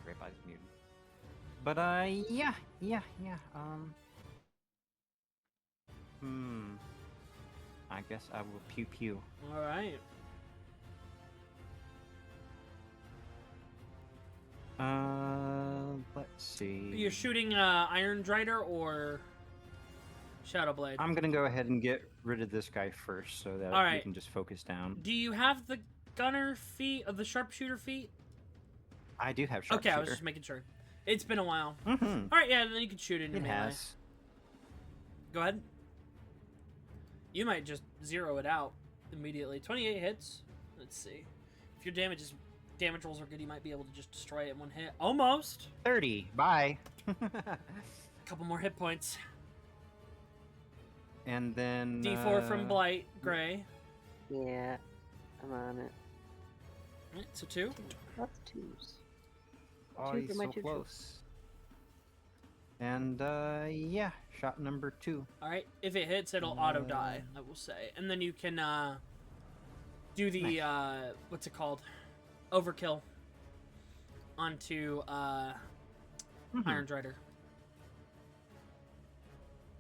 Great body's muted. But yeah. I guess I will pew pew. Alright. Let's see. You're shooting Iron Drider or Shadowblade? I'm gonna go ahead and get rid of this guy first, so that we Alright. can just focus down. Do you have the gunner feat of the sharpshooter feat? I do have sharpshooter. Okay, I was just making sure. It's been a while. Mm-hmm. Alright, yeah, then you can shoot it in It melee. has. Go ahead. You might just zero it out immediately. 28 hits. Let's see. If your damage rolls are good, you might be able to just destroy it in one hit. Almost. 30. Bye. Couple more hit points. And then D4 from Blight, Gray. Yeah, I'm on it. Alright, so 2. Lots of twos. Oh, Two he's for my so two close. And yeah, shot number 2. Alright, if it hits, it'll auto die, I will say. And then you can do the what's it called? Overkill onto Iron Drider.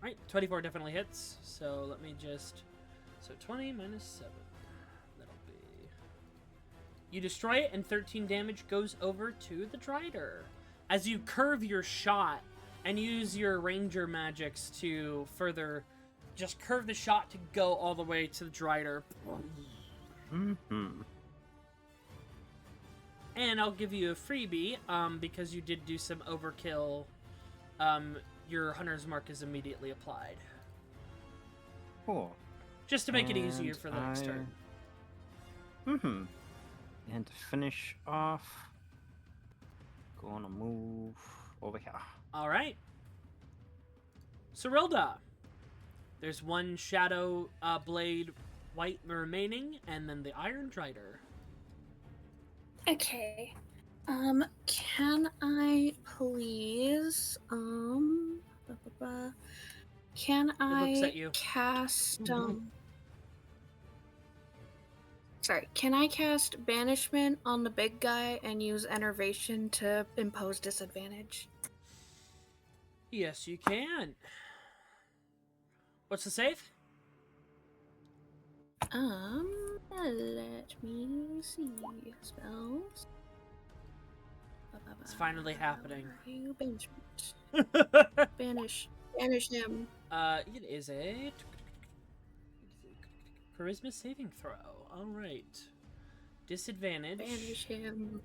Alright, 24 definitely hits. So let me just 20 minus 7. That'll be. You destroy it and 13 damage goes over to the Drider. As you curve your shot and use your ranger magics to further just curve the shot to go all the way to the Drider. Mm-hmm. And I'll give you a freebie, because you did do some overkill. Your hunter's mark is immediately applied. Cool. Just to make it easier And for the next turn. Mm-hmm. And to finish off, gonna move over here. All right. Cyrilda. There's one Shadow Blade White remaining, and then the Iron Drider. Okay. Can I please, can looks I at you. cast, sorry, can I cast Banishment on the big guy and use Enervation to impose disadvantage? Yes, you can. What's the save? Let me see. Spells. It's finally happening. Banishment. Banish him. It is a charisma saving throw. All right. Disadvantage. Banish him.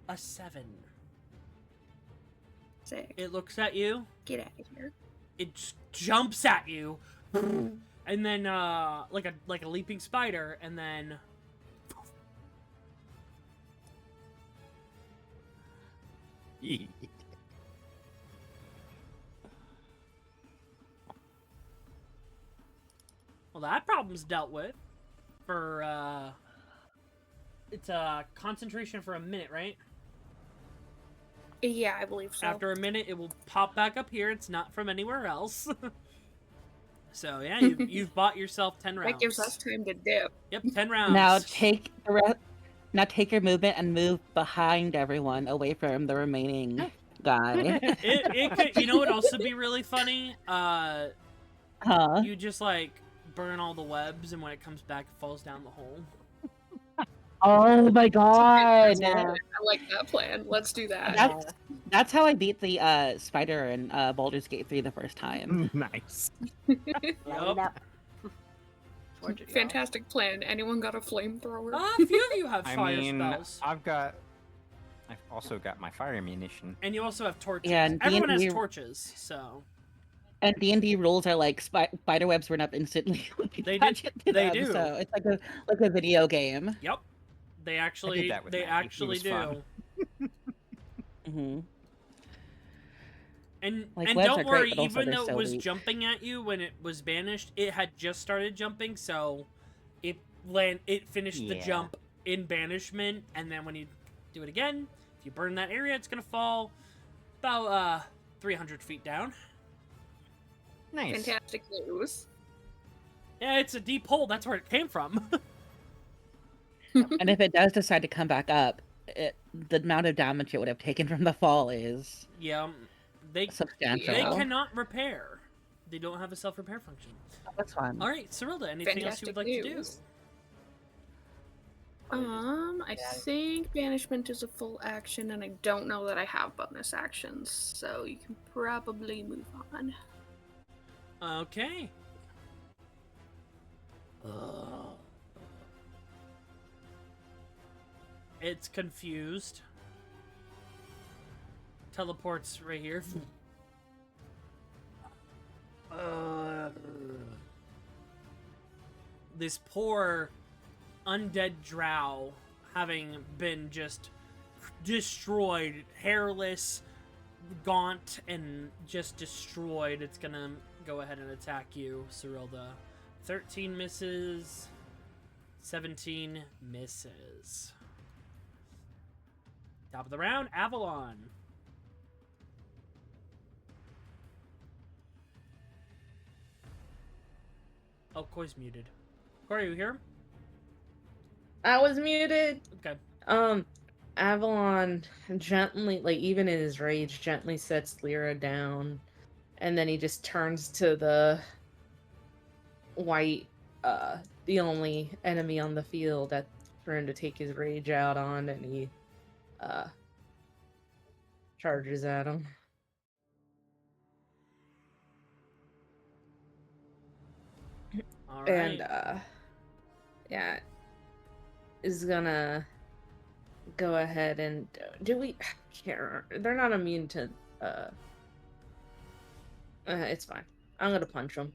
A 7. Sick. It looks at you. Get out of here. It just jumps at you, and then like a leaping spider, and then well, that problem's dealt with. For it's a concentration for a minute, right? Yeah, I believe so. After a minute, it will pop back up here. It's not from anywhere else. So yeah, you've bought yourself 10 rounds. That gives us time to dip. Yep, 10 rounds. Now take your movement and move behind everyone, away from the remaining guy. It could, you know, what also be really funny. Huh? You just like burn all the webs, and when it comes back, it falls down the hole. Oh my god! I like that plan. Let's do that. That's how I beat the spider in Baldur's Gate 3 the first time. Nice. Yup. Fantastic plan. Anyone got a flamethrower? A few of you have I fire mean, spells. I've also got my fire ammunition. And you also have torches. Yeah, and Everyone has D&D torches, so... And D&D rules are like spider webs burn up instantly. when you They touch did- it to they them, do. So it's like a video game. Yep. They actually, that with they Maggie. It actually was do. fun. hmm And Like, and webs don't are great, worry, but also even they're though it so was weak. jumping at you when it was banished, it had just started jumping, so it finished the Yeah. jump in banishment, and then when you do it again, if you burn that area, it's gonna fall about 300 feet down. Nice. Fantastic news. Yeah, it's a deep hole. That's where it came from. And if it does decide to come back up, the amount of damage it would have taken from the fall is Yeah, they substantial. they cannot repair. They don't have a self-repair function. That's fine. All right, Cyrilda, anything else you would like to do? Fantastic I think banishment is a full action, and I don't know that I have bonus actions, so you can probably move on. Okay. It's confused. Teleports right here. This poor undead drow, having been just destroyed, hairless, gaunt, and just destroyed, it's gonna go ahead and attack you, Cyrilda. 13 misses. 17 misses. Top of the round, Avalon. Oh, Koi's muted. Koi, are you here? I was muted. Okay. Avalon gently, like even in his rage, gently sets Lyra down, and then he just turns to the white, the only enemy on the field that for him to take his rage out on, and he charges at him. All right. And yeah, is gonna go ahead and do we? I can't remember. They're not immune to It's fine. I'm gonna punch him.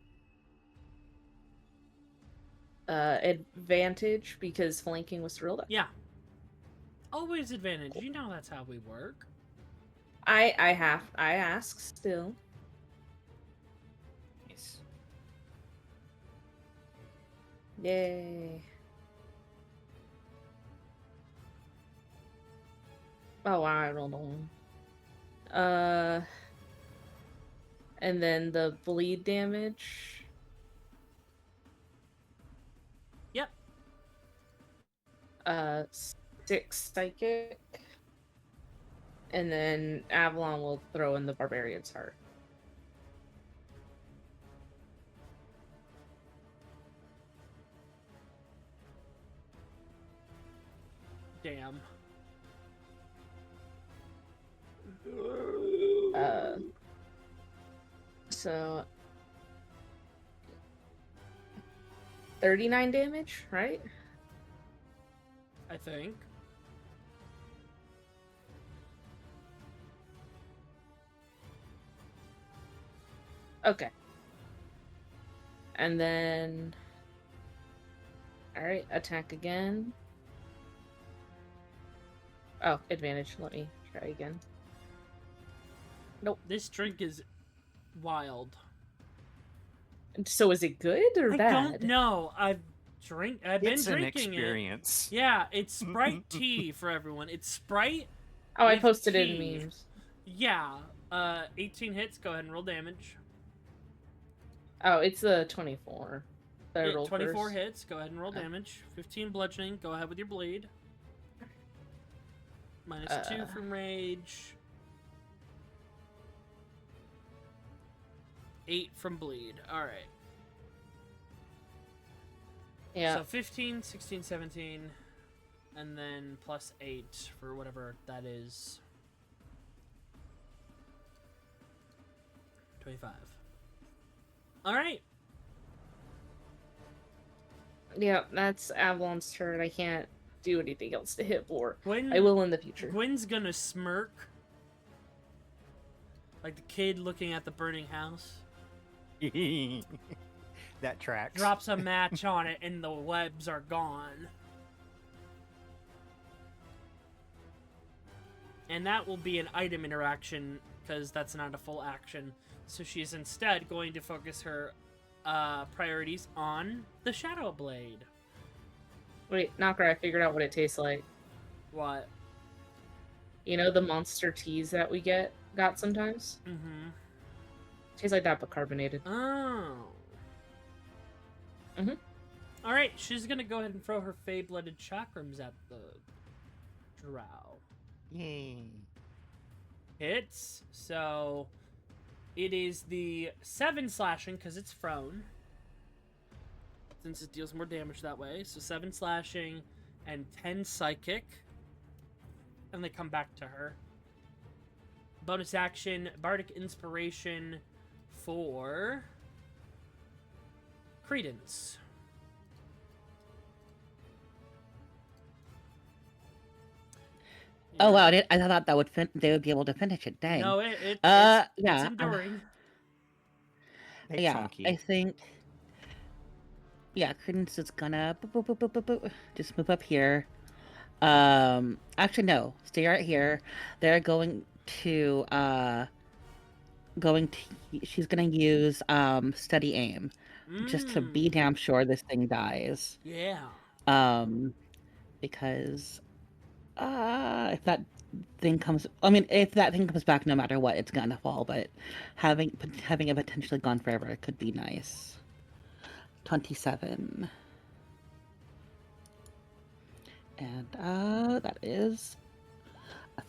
Advantage because flanking was rolled up. Yeah. Always advantage. You know that's how we work. I ask still. Nice. Yay. Oh wow, I rolled a 1. And then the bleed damage. Yep. 6 psychic. And then Avalon will throw in the Barbarian's Heart. Damn. So 39 damage, right? I think. Okay. And then alright, attack again. Oh, advantage. Let me try again. Nope. This drink is wild. So is it good or I bad? don't know. I've been It's an drinking experience. it. Yeah, it's Sprite tea for everyone. It's Sprite. Oh, I with posted it tea. in memes. Yeah. 18 hits. Go ahead and roll damage. Oh, it's the 24. That I Yeah, rolled 24 first. hits. Go ahead and roll damage. 15 bludgeoning. Go ahead with your bleed. Minus 2 from rage. 8 from bleed. Alright. Yeah. So 15, 16, 17. And then plus 8 for whatever that is. 25. Alright. Yeah, that's Avalon's turn. I can't do anything else to hit Blor. Gwen, I will in the future. Gwen's gonna smirk. Like the kid looking at the burning house. That tracks. Drops a match on it and the webs are gone. And that will be an item interaction because that's not a full action. So she's instead going to focus her priorities on the Shadow Blade. Wait, Knocker, I figured out what it tastes like. What? You know the monster teas that we got sometimes? Mm-hmm. Tastes like that, but carbonated. Oh. Mm-hmm. Alright, she's gonna go ahead and throw her Fey-blooded chakrams at the drow. Yay. Hits, so it is the 7 slashing because it's thrown. Since it deals more damage that way. So 7 slashing and 10 psychic. And they come back to her. Bonus action, Bardic Inspiration for Credence. Oh wow! I thought that would they would be able to finish it. Dang. No, it's yeah, enduring. Hey, yeah. chunky. I think. Yeah, Credence is gonna just move up here. Actually no, stay right here. They're going to she's gonna use steady aim just to be damn sure this thing dies. Yeah. Because if that thing comes, I mean, if that thing comes back, no matter what, it's gonna fall. But having it potentially gone forever could be nice. 27. And that is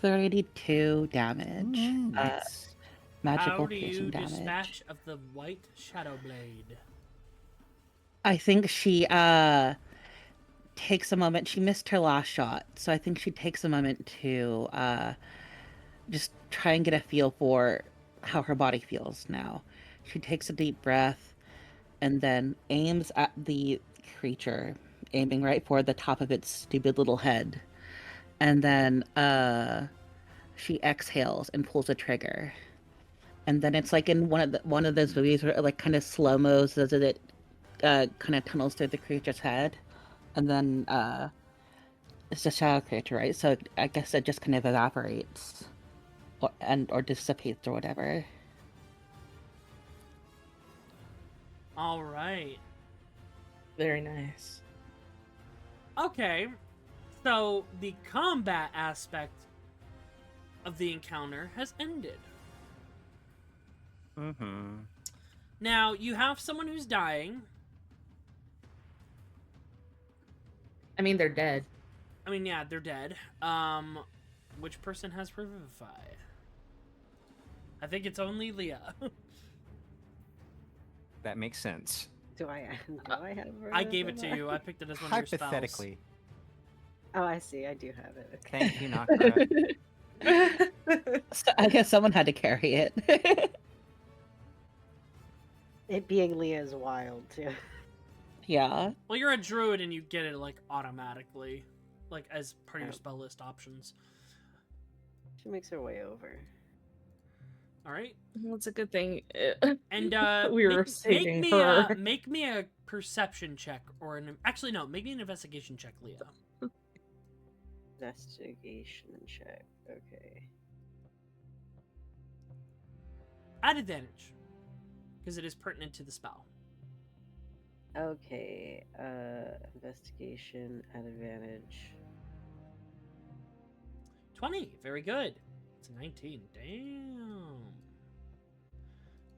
32 damage. Nice. Magical How do you piercing damage. dispatch of the white shadow blade? I think she takes a moment. She missed her last shot, so I think she takes a moment to just try and get a feel for how her body feels now. She takes a deep breath and then aims at the creature, aiming right for the top of its stupid little head. And then she exhales and pulls a trigger. and then it's like in one of those movies where it like kind of slow mos as it kind of tunnels through the creature's head, and then it's a shadow creature, right? So I guess it just kind of evaporates, or dissipates or whatever. All right. Very nice. Okay. So the combat aspect of the encounter has ended. Mm-hmm. Now, you have someone who's dying. I mean, they're dead. I mean, yeah, they're dead. Which person has Revivify? I think it's only Leah. That makes sense. Do I have? I gave it to you. I picked it as one of your spells. Hypothetically. Oh, I see. I do have it. Okay. Thank you, Nakara. So I guess someone had to carry it. It being Leah is wild too. Yeah. Well, you're a druid and you get it like automatically, like as part of your Oh. spell list options. She makes her way over. All right, That's a good thing. and we were saving her. make me a perception check or actually no, make me an investigation check, Leah. Investigation check. Okay. At advantage, because it is pertinent to the spell. Okay. Investigation at advantage. 20, very good. It's a 19. Damn.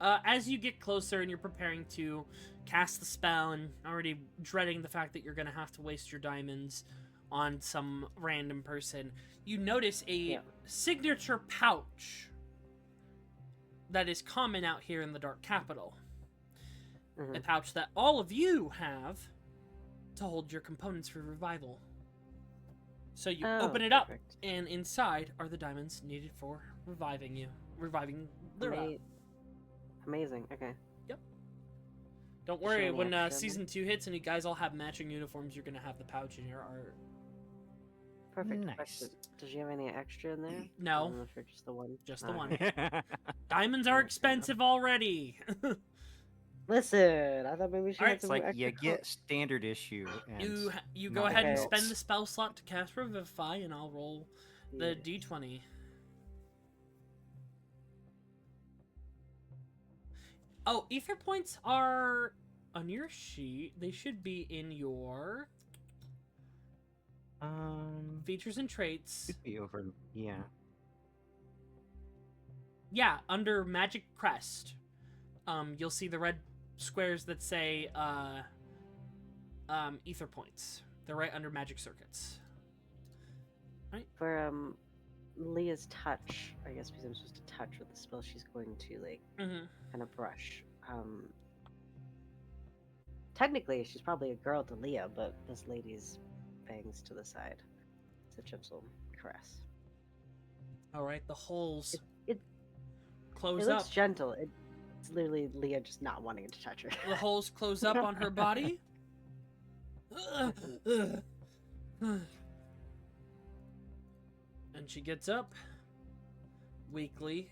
As you get closer and you're preparing to cast the spell and already dreading the fact that you're going to have to waste your diamonds on some random person, you notice a signature pouch that is common out here in the Dark Capital. Mhm. A pouch that all of you have to hold your components for revival. So you open it up, perfect. and inside are the diamonds needed for reviving Lyra. Amazing. Okay. Don't Is worry, there any when extra in season 2 hits and you guys all have matching uniforms, you're gonna have the pouch in your art. Perfect. Nice. Question. Does she have any extra in there? No. For just the one. Just the one. Okay. Diamonds are expensive already. Listen, I thought maybe she Alright, had It's some like extra. you get standard issue. And you go not ahead and Okay. spend the spell slot to cast Revivify, and I'll roll the d20. Oh, ether points are on your sheet. They should be in your features and traits. Should be over. Yeah. Yeah, under Magic Crest. You'll see the red squares that say ether points. They're right under magic circuits. For Leah's touch, I guess because I'm supposed to touch with the spell, she's going to like kind of brush. Technically, she's probably a girl to Leah, but this lady's bangs to the side. It's a gentle caress. All right, the holes It close looks up. gentle. It's literally Leah just not wanting to touch her. The holes close up on her body. And she gets up weakly.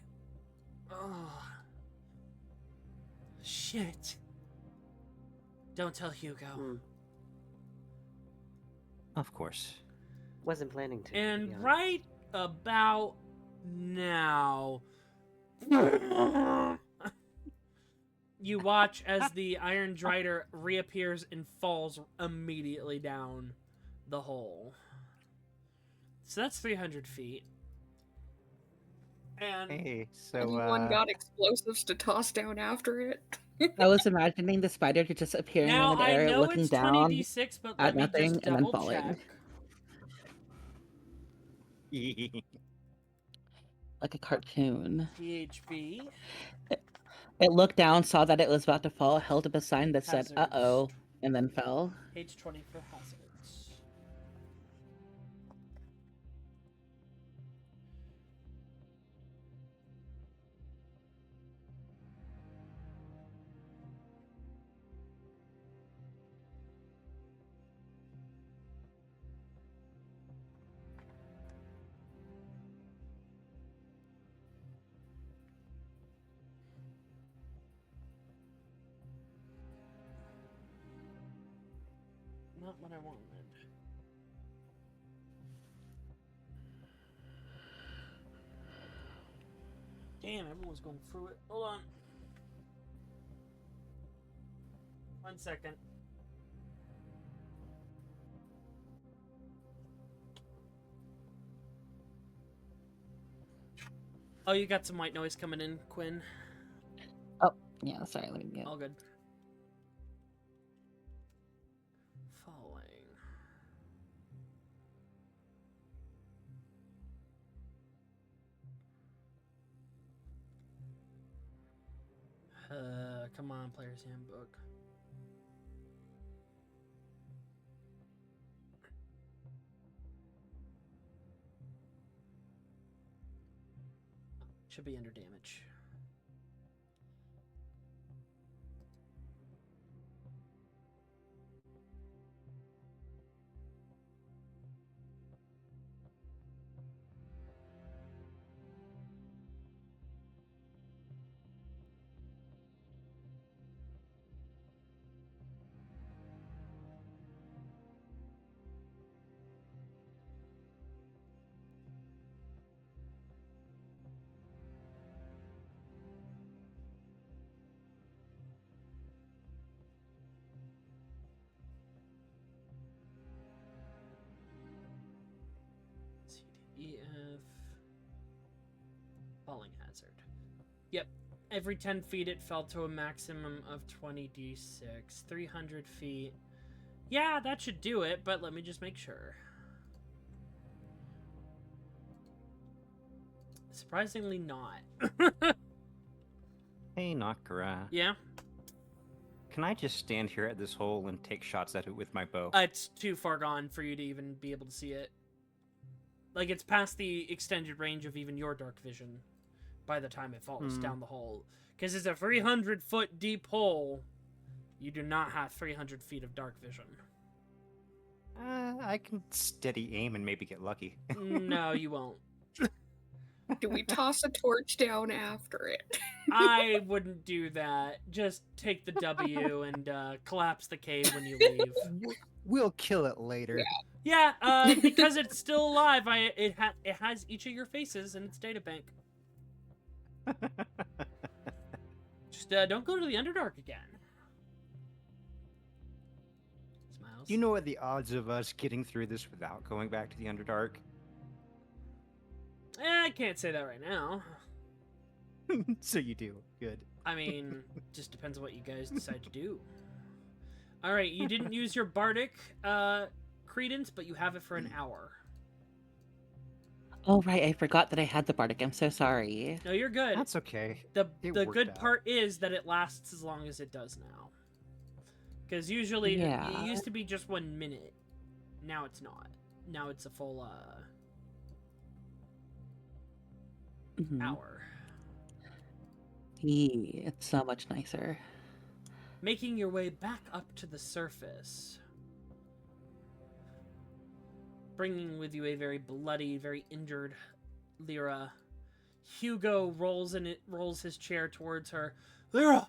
Oh. Shit. Don't tell Hugo. Hmm. Of course. Wasn't planning to. And be honest. right about now, you watch as the Iron Drider reappears and falls immediately down the hole. So that's 300 feet. And Hey, so Anyone got explosives to toss down after it? I was imagining the spider just appearing now in the I air, know looking it's down 20d6, but let at me nothing just and then double falling. check. like a cartoon. THB. It looked down, saw that it was about to fall, held up a sign that said, Hazards. "Uh-oh," and then fell. Page 20 for hazards. not what I wanted. Damn, everyone's going through it. Hold on. 1 second. Oh, you got some white noise coming in, Quinn. Yeah, sorry, let me mute. All good. Following. Come on, Player's Handbook. Should be under damage. CDEF. Falling hazard. Yep. Every 10 feet it fell to a maximum of 20d6. 300 feet. Yeah, that should do it, but let me just make sure. Surprisingly not. Hey, Nakara. Yeah? Can I just stand here at this hole and take shots at it with my bow? It's too far gone for you to even be able to see it. Like, it's past the extended range of even your dark vision by the time it falls down the hole. Because it's a 300-foot deep hole. You do not have 300 feet of dark vision. I can steady aim and maybe get lucky. No, you won't. Do we toss a torch down after it? I wouldn't do that. Just take the W and collapse the cave when you leave. We'll kill it later. Yeah, because it's still alive. It has each of your faces in its data bank. Just don't go to the Underdark again. Smiles. You know what the odds of us getting through this without going back to the Underdark? I can't say that right now. So you do. Good. I mean, just depends on what you guys decide to do. Alright, you didn't use your bardic credence, but you have it for an hour. Oh, right, I forgot that I had the bardic. I'm so sorry. No, you're good. That's okay. The It good worked out. part is that it lasts as long as it does now. Because usually Yeah. it used to be just 1 minute. Now it's not. Now it's a full Mhm. hour. It's so much nicer. Making your way back up to the surface. Bringing with you a very bloody, very injured Lyra. Hugo rolls his chair towards her. Lyra!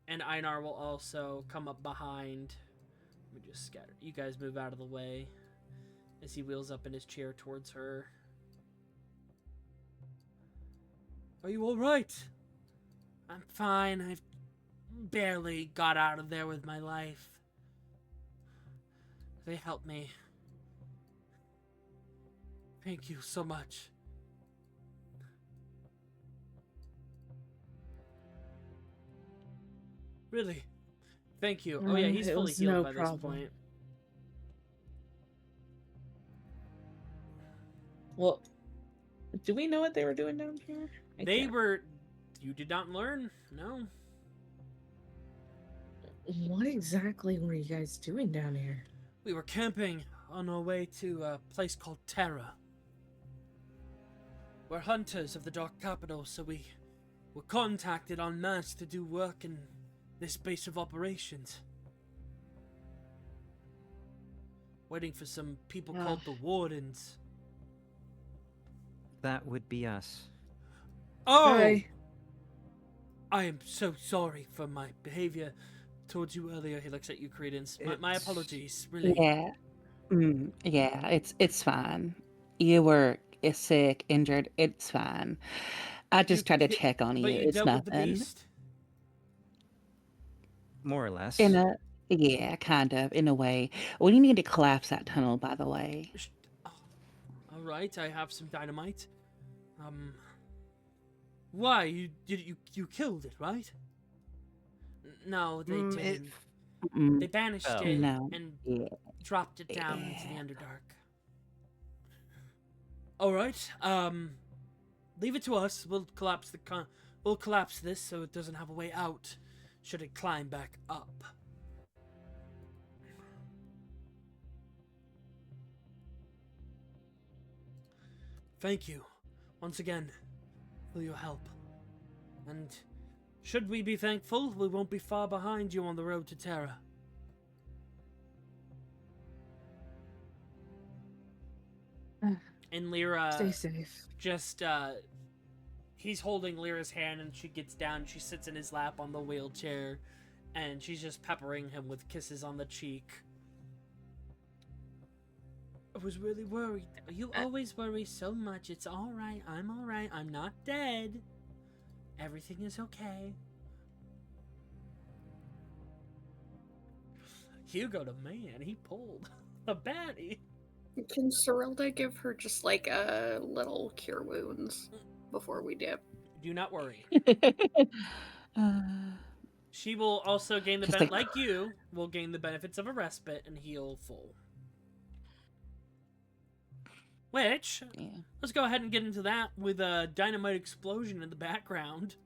And Einar will also come up behind. Let me just scatter. You guys move out of the way as he wheels up in his chair towards her. Are you alright? I'm fine. I've barely got out of there with my life. They helped me. Thank you so much. Really? Thank you. Oh yeah, he's It fully was healed no by this problem. point. Well, do we know what they were doing down here? They were... You did not learn? No. What exactly were you guys doing down here? We were camping on our way to a place called Terra. We're hunters of the Dark Capital, so we were contacted en masse to do work in this base of operations. Waiting for some people called the Wardens. That would be us. Oh! Hi. I am so sorry for my behavior. told you earlier. He looks at you, Credence. My It's- apologies, really. Yeah. Yeah, it's fine. You were sick, injured. It's fine. I just tried to ki- check on But you. you It's dealt with the nothing. beast? More or less. In a Yeah, kind of in a way. We need to collapse that tunnel, by the way. Oh, all right, I have some dynamite. Why? You killed it, right? No, they Mm, it didn't. Mm, They banished fell. it no. and Yeah. dropped it down into the Yeah. Underdark. All right. Leave it to us. We'll collapse this so it doesn't have a way out. Should it climb back up? Thank you, once again, for your help. And should we be thankful, we won't be far behind you on the road to Terra. And Lyra Stay safe. just he's holding Lyra's hand and she gets down, she sits in his lap on the wheelchair, and she's just peppering him with kisses on the cheek. I was really worried. You always worry so much. It's alright, I'm not dead. Everything is okay. Hugo the man, he pulled a baddie. Can Cyrilda give her just like a little cure wounds before we dip? Do not worry. Uh, She will also gain the Just benefit, like- like you, will gain the benefits of a respite and heal full. Which, yeah. let's go ahead and get into that with a dynamite explosion in the background.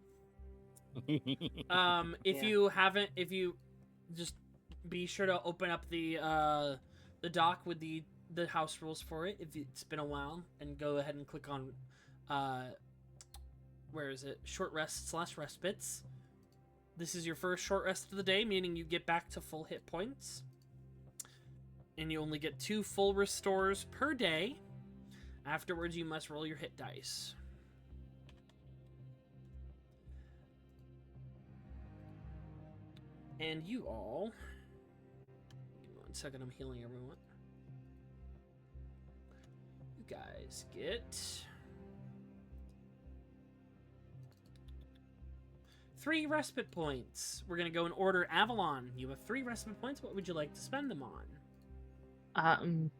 If Yeah. if you just be sure to open up the doc with the house rules for it if it's been a while, and go ahead and click on where is it? Short rest / respites. This is your first short rest of the day, meaning you get back to full hit points. And you only get 2 full restores per day. Afterwards, you must roll your hit dice. And you all... Give me 1 second, I'm healing everyone. You guys get... 3 respite points. We're going to go in order. Avalon, you have 3 respite points. What would you like to spend them on?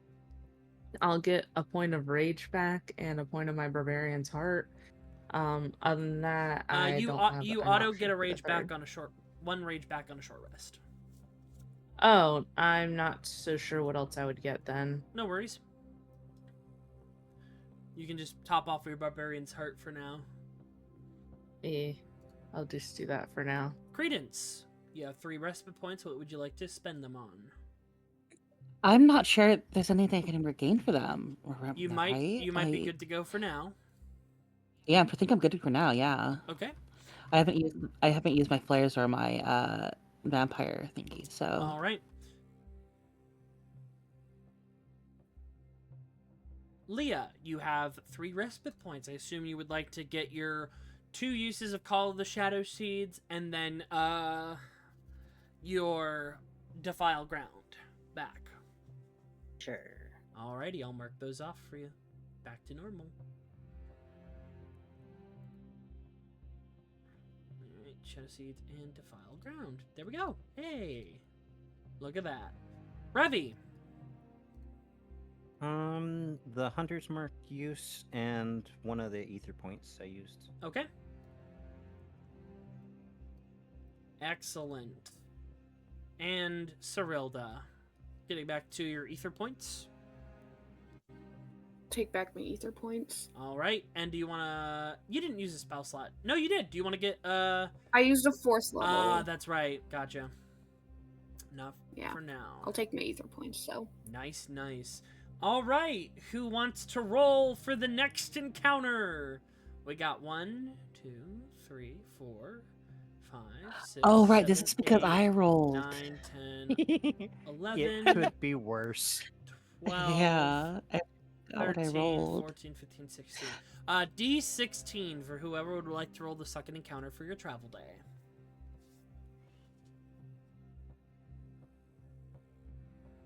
I'll get a point of rage back and a point of my barbarian's heart. Other than that, I You don't have you an auto option get a for the rage back third. on a short... 1 rage back on a short rest. Oh, I'm not so sure what else I would get then. No worries. You can just top off your barbarian's heart for now. I'll just do that for now. Credence, you have 3 respite points. What would you like to spend them on? I'm not sure if there's anything I can regain for them. You right? might be Like, good to go for now. Yeah, I think I'm good for now. Yeah, Okay. I haven't used my flares or my vampire thingy. So All right. Leah, you have 3 respite points. I assume you would like to get your 2 uses of Call of the Shadow Seeds and then your Defile Ground back. Sure. Alrighty, I'll mark those off for you. Back to normal. Alright, Shadow Seeds and Defile Ground. There we go. Hey! Look at that. Revy! The Hunter's Mark use and one of the ether points I used. Okay. Excellent. And Cyrilda, getting back to your ether points. Take back my ether points. All right. And do you want to... You didn't use a spell slot. No, you did. Do you want to get... I used a 4th level. Ah, that's right. Gotcha. Not Yeah. for now. I'll take my ether points, so. Nice, nice. All right. Who wants to roll for the next encounter? We got 1, 2, 3, 4, 5, 6. Oh, right, this 7, is because 8, I rolled. 9, 10, It 11, could be worse. 12, Yeah, I forgot what I 13, rolled. 14, 15, 16. D16 for whoever would like to roll the second encounter for your travel day.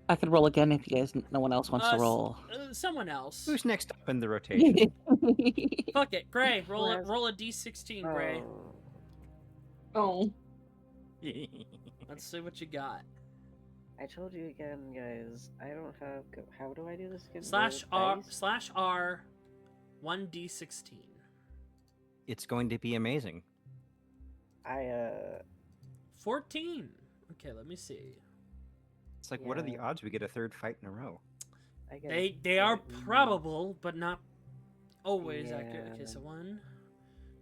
I could roll again if you guys, no one else wants to roll. Someone else. Who's next up in the rotation? Fuck it, Gray. Roll Where's- a d16, Gray. Oh. Oh. Let's see what you got. I told you again, guys. I don't have. How do I do this again? /R 1d16. It's going to be amazing. 14. Okay, let me see. It's like, what are the Yeah. odds we get a third fight in a row? I get They are 14. probable, but not always accurate. Yeah, Okay, so then- 1,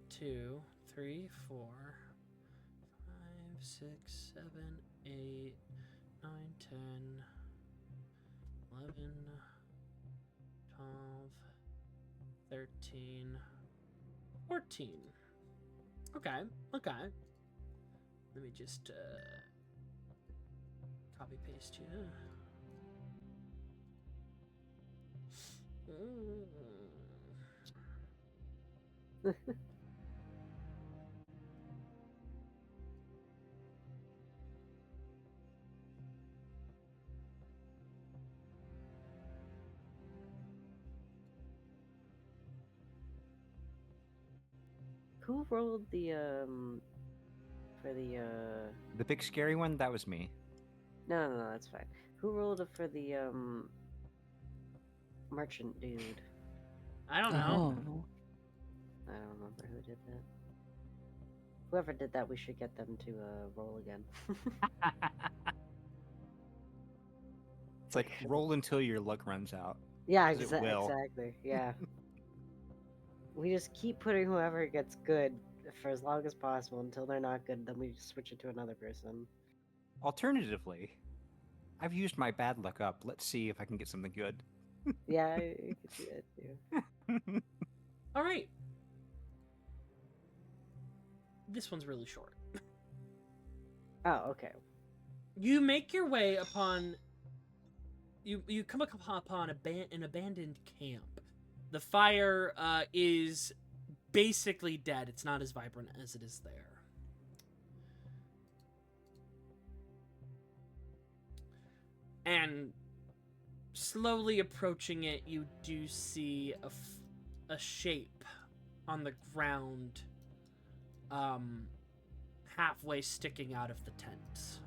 2, 3, 4, 5, 6, 7, 8, 9, 10, 11, 12, 13, 14. Okay, okay. Let me just copy paste you. Who rolled the for the The big scary one, that was me. No, that's fine. Who rolled it for the merchant dude? I don't know. Oh. I don't remember who did that. Whoever did that, we should get them to roll again. It's like, roll until your luck runs out. Yeah, 'Cause it will. exactly. Yeah. We just keep putting whoever gets good for as long as possible until they're not good, then we just switch it to another person. Alternatively, I've used my bad luck up. Let's see if I can get something good. Yeah, you could do that too. All right. This one's really short. Oh, okay. You make your way upon. You come upon an abandoned camp. The fire is basically dead. It's not as vibrant as it is there. And slowly approaching it, you do see a shape on the ground, halfway sticking out of the tent.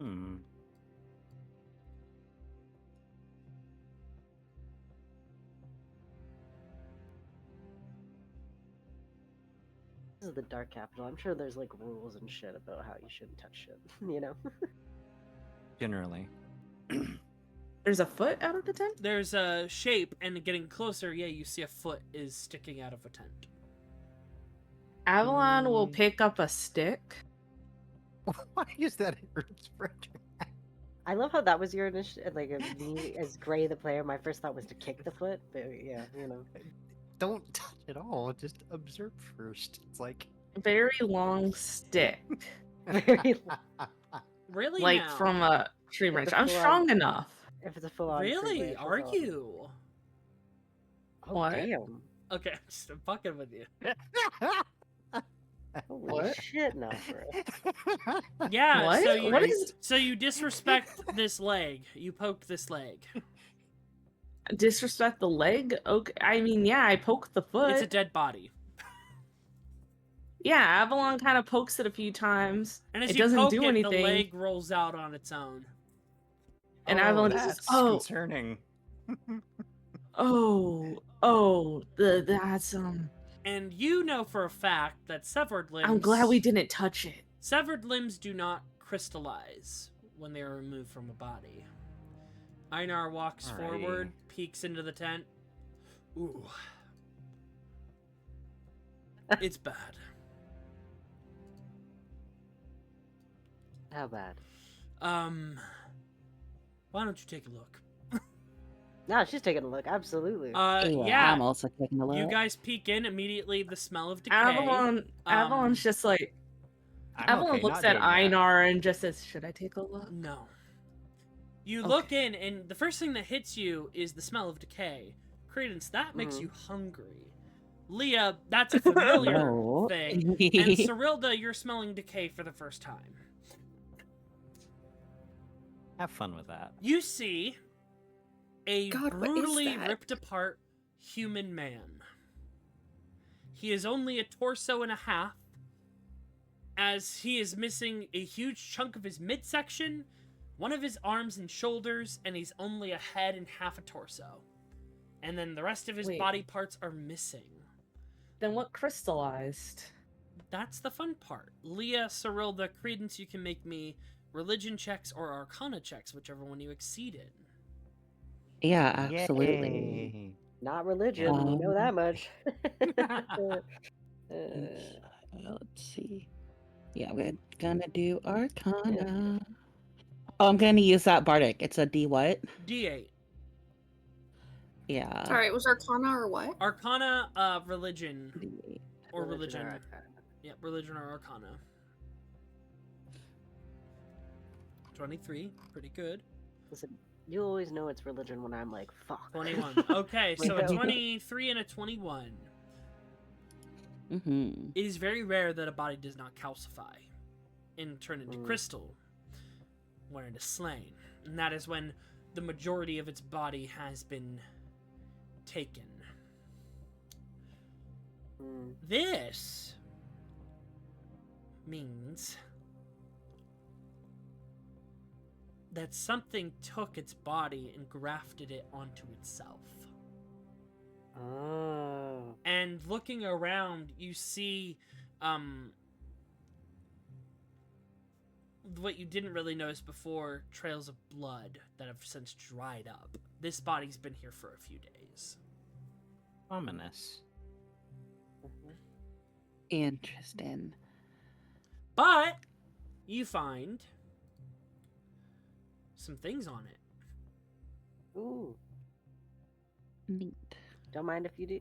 Hmm. This is the Dark Capital. I'm sure there's like rules and shit about how you shouldn't touch shit, you know? Generally. There's a foot out of the tent? There's a shape, and getting closer, yeah, you see a foot is sticking out of a tent. Avalon will pick up a stick. Why is that her expression? I love how that was your initial, like, me as Gray the player, my first thought was to kick the foot, but yeah, you know. Don't touch it all. Just observe first. It's like. Very long stick. Very long. Really? Like now? from a tree If branch. it's I'm full strong on- enough. If it's a full-on Really? tree branch, Are that's awesome. you? Oh, What? damn. Okay, I'm just fucking with you. Holy What? shit, no, bro. Yeah. What? So you What is so you disrespect this leg. You poke this leg. disrespect the leg? Okay, I mean, yeah, I poke the foot. It's a dead body. Yeah, Avalon kind of pokes it a few times. And as It you doesn't poke do it, anything. the leg rolls out on its own. And Avalon just That's says, "Oh, concerning. that's And you know for a fact that severed limbs. I'm glad we didn't touch it." Severed limbs do not crystallize when they are removed from a body. Einar walks Alrighty. forward, peeks into the tent. Ooh. It's bad. How bad? Why don't you take a look? No, she's taking a look. Absolutely. Yeah. I'm also taking a look. You guys peek in, immediately the smell of decay. Avalon's just like, I'm Avalon okay, looks not at doing that. Einar and just says, "Should I take a look?" No. You Okay. look in, and the first thing that hits you is the smell of decay. Credence, that makes Mhm. you hungry. Leah, that's a familiar No. thing. And Cyrilda, you're smelling decay for the first time. Have fun with that. You see a God, what is brutally that? ripped apart human man. He is only a torso and a half, as he is missing a huge chunk of his midsection, one of his arms and shoulders, and he's only a head and half a torso. And then the rest of his Wait. body parts are missing. Then what crystallized? That's the fun part. Leah, Cyrilda, Credence, you can make me religion checks or arcana checks, whichever one you exceeded. Yeah, absolutely. Yay. Not religion, we know that much. Let's see. Yeah, we're gonna do Arcana. Oh, I'm gonna use that Bardic. It's a D what? D8. Yeah. Sorry, it was Arcana or what? Arcana, religion. D8. Or religion. or arcana. Yep, religion or arcana. 23, pretty good. Listen, you always know it's religion when I'm like, fuck. 21. Okay, so a Yeah. 23 and a 21. Mm-hmm. It is very rare that a body does not calcify and turn into crystal when it is slain. And that is when the majority of its body has been taken. Mm. This means that something took its body and grafted it onto itself. Oh. And looking around, you see what you didn't really notice before, trails of blood that have since dried up. This body's been here for a few days. Ominous. Interesting. But you find some things on it. Ooh. Neat. Don't mind if you do.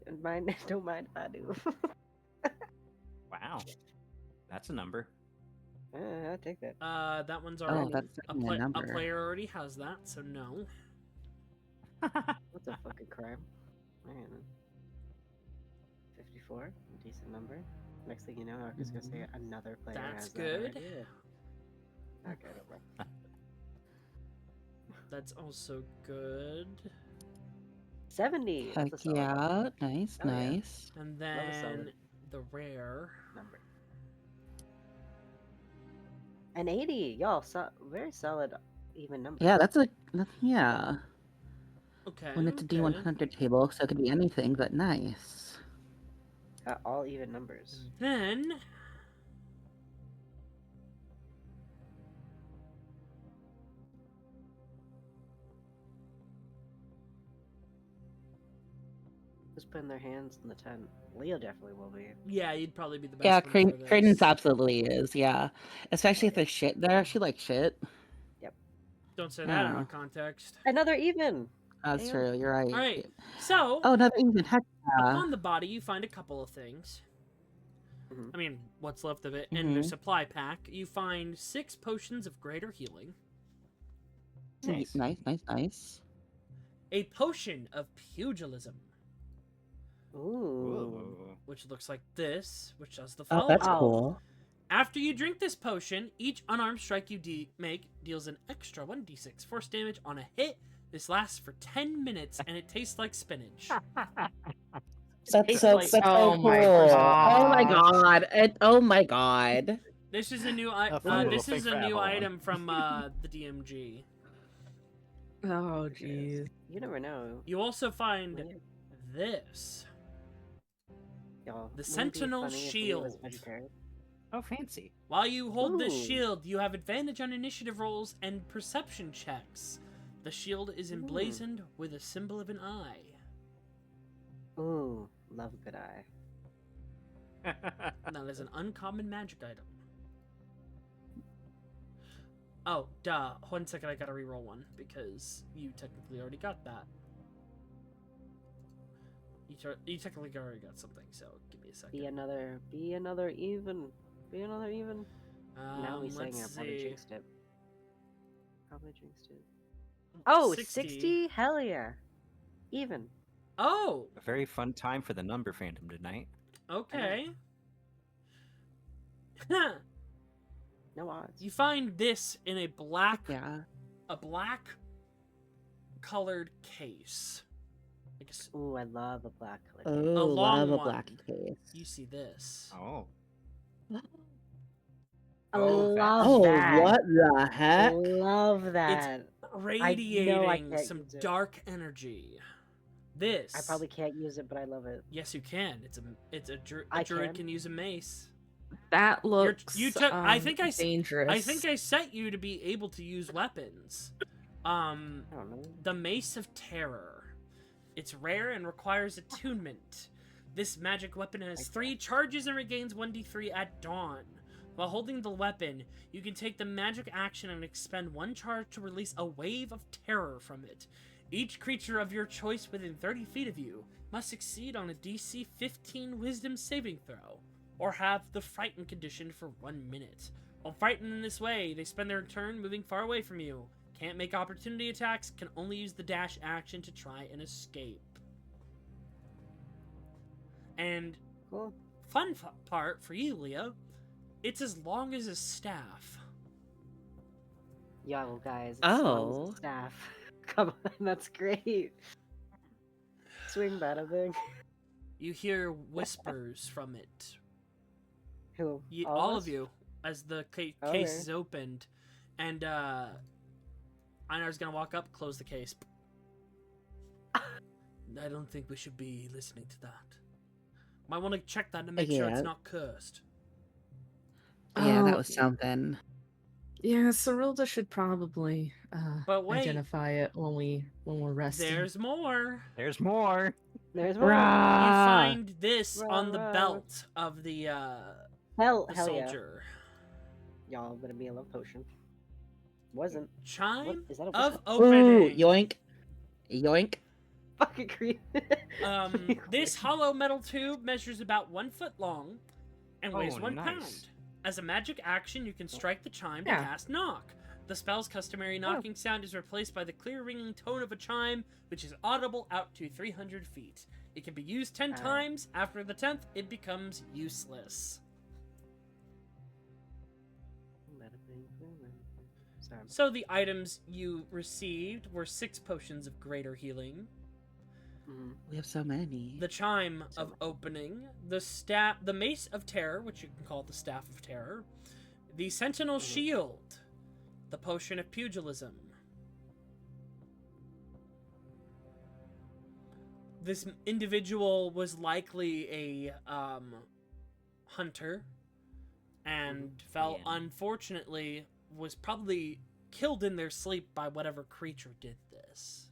Don't mind if I do. Wow. That's a number. I'll take that. That one's Oh, already that's a, definitely a a number. player already has that, so no. What's a fucking crime? Man. 54. Decent number. Next thing you know, I was gonna say another player That's has good. that already. Okay, over. That's also good. 70. Heck That's a solid yeah. Nice, Oh, yeah. nice. And Love a solid. then the rare. number. An 80. Y'all, very solid even number. Yeah, yeah. Okay. When it's a okay. D100 table, so it could be anything, but nice. Got all even numbers. Then Who's putting their hands in the tent? Leo definitely will be. yeah, you'd probably be the best. Yeah, one for this. Creighton's absolutely is, yeah. Especially if there's shit there. She likes shit. Don't say that out Yeah. of context. Another even. That's Damn. true, you're right. All right. So Oh, another even. Heck yeah. upon the body, you find a couple of things. Mhm. I mean, what's left of it in the Mhm. supply pack. You find 6 potions of greater healing, Nice. Nice. a potion of pugilism, Ooh. Ooh. which looks like this, which does the Oh, following. that's Oh. cool. After you drink this potion, each unarmed strike you make deals an extra 1d6 force damage on a hit. This lasts for 10 minutes, and it tastes like spinach. That's so like- cool. Oh my Oh my god. Oh my god. This is a new A fun little this thing is for a new Avalon. item from the DMG. Oh jeez. You never know. You also find Weird. this. Y'all, The wouldn't it be Sentinel funny if Leo was Shield. vegetarian? Oh, fancy. While you hold this Ooh. shield, you have advantage on initiative rolls and perception checks. The shield is emblazoned with a symbol of an eye. Ooh, love a good eye. That is an uncommon magic item. Oh, duh. 1 second, I gotta reroll one, because you technically already got that. You technically already got something, so give me a second. Be another even. Be another even. Now he's saying I let's probably see. jinxed it. Probably jinxed it. Oh, 60. 60? Hell yeah. Even. Oh, A very fun time for the number fandom tonight. okay. No odds. You find this in a black Yeah. a black colored case. Like Ooh, I love a black color. Oh, long love a one. black case. you see this. Oh. I Oh, love Oh, that. what the heck? Love that. Radiating can't some use it. dark energy. This. I probably can't use it, but I love it. Yes, you can. A I druid can? can use a mace. That looks You took. I think dangerous. I think I set you to be able to use weapons. I don't know. The Mace of Terror. It's rare and requires attunement. This magic weapon has 3 charges and regains 1d3 at dawn. While holding the weapon, you can take the magic action and expend 1 charge to release a wave of terror from it. Each creature of your choice within 30 feet of you must succeed on a DC 15 Wisdom saving throw, or have the Frighten condition for 1 minute. While frightened in this way, they spend their turn moving far away from you. Can't make opportunity attacks, can only use the dash action to try and escape. And Cool. fun part for you, Leah, it's as long as a staff. Yo, guys. It's as long as Oh. a staff. Come on, that's great. Swing bada thing. You hear whispers from it. Who? All us? of you, as the case Okay. is opened, and Einar's gonna walk up, close the case. I don't think we should be listening to that. Might want to check that to make sure it's Yeah. not cursed. Yeah, that Oh, was something. Yeah, Cyrilda should probably But wait. identify it when we're resting. There's more. There's more. There's more. You Rah! find this Rah, on the rah. belt of the Hell yeah. soldier. Y'all gonna be a love potion. Wasn't. Chime What? Is that a of whistle? Ooh, opening. yoink. Yoink. Fucking creep. This hollow metal tube measures about 1 foot long and weighs Oh, 1 nice. pound. As a magic action, you can strike the chime to Yeah. cast knock. The spell's customary knocking sound is replaced by the clear ringing tone of a chime, which is audible out to 300 feet. It can be used 10 times. After the 10th, it becomes useless. Sorry. So the items you received were 6 potions of greater healing, Mhm. We have so many. the chime of opening, the mace of terror, which you can call the staff of terror, the sentinel shield, the potion of pugilism. This individual was likely a hunter, and fell unfortunately was probably killed in their sleep by whatever creature did this.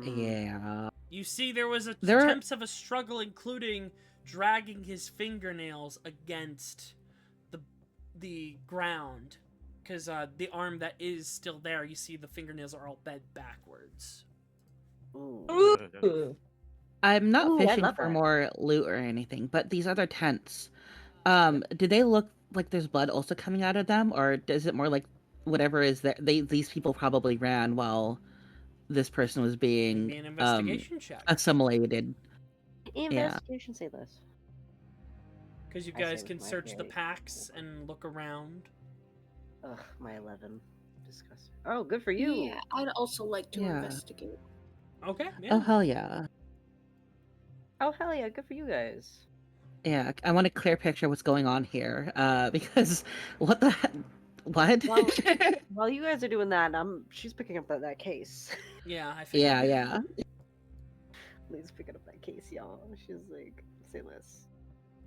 Yeah. You see, there was There are- attempts of a struggle, including dragging his fingernails against the ground, because the arm that is still there, you see the fingernails are all bent backwards. Ooh. Ooh. I'm not Ooh, I fishing love for that. more loot or anything, but these other tents, do they look like there's blood also coming out of them, or is it more like whatever is there? These people probably ran while this person was being Be an investigation check, assimilated. Investigation, say less. because you I say guys with can my search the very- packs and look around. Ugh, my 11. Disgusting. Oh, good for you. Yeah, I'd also like to Yeah. investigate. Okay, Oh yeah. hell yeah. Oh, hell yeah, good for you guys. Yeah, I want a clear picture of what's going on here. Because what the what? Well, while you guys are doing that, she's picking up that case. Yeah, I figured. yeah. Lee's picking up that case, y'all. She's like, say less.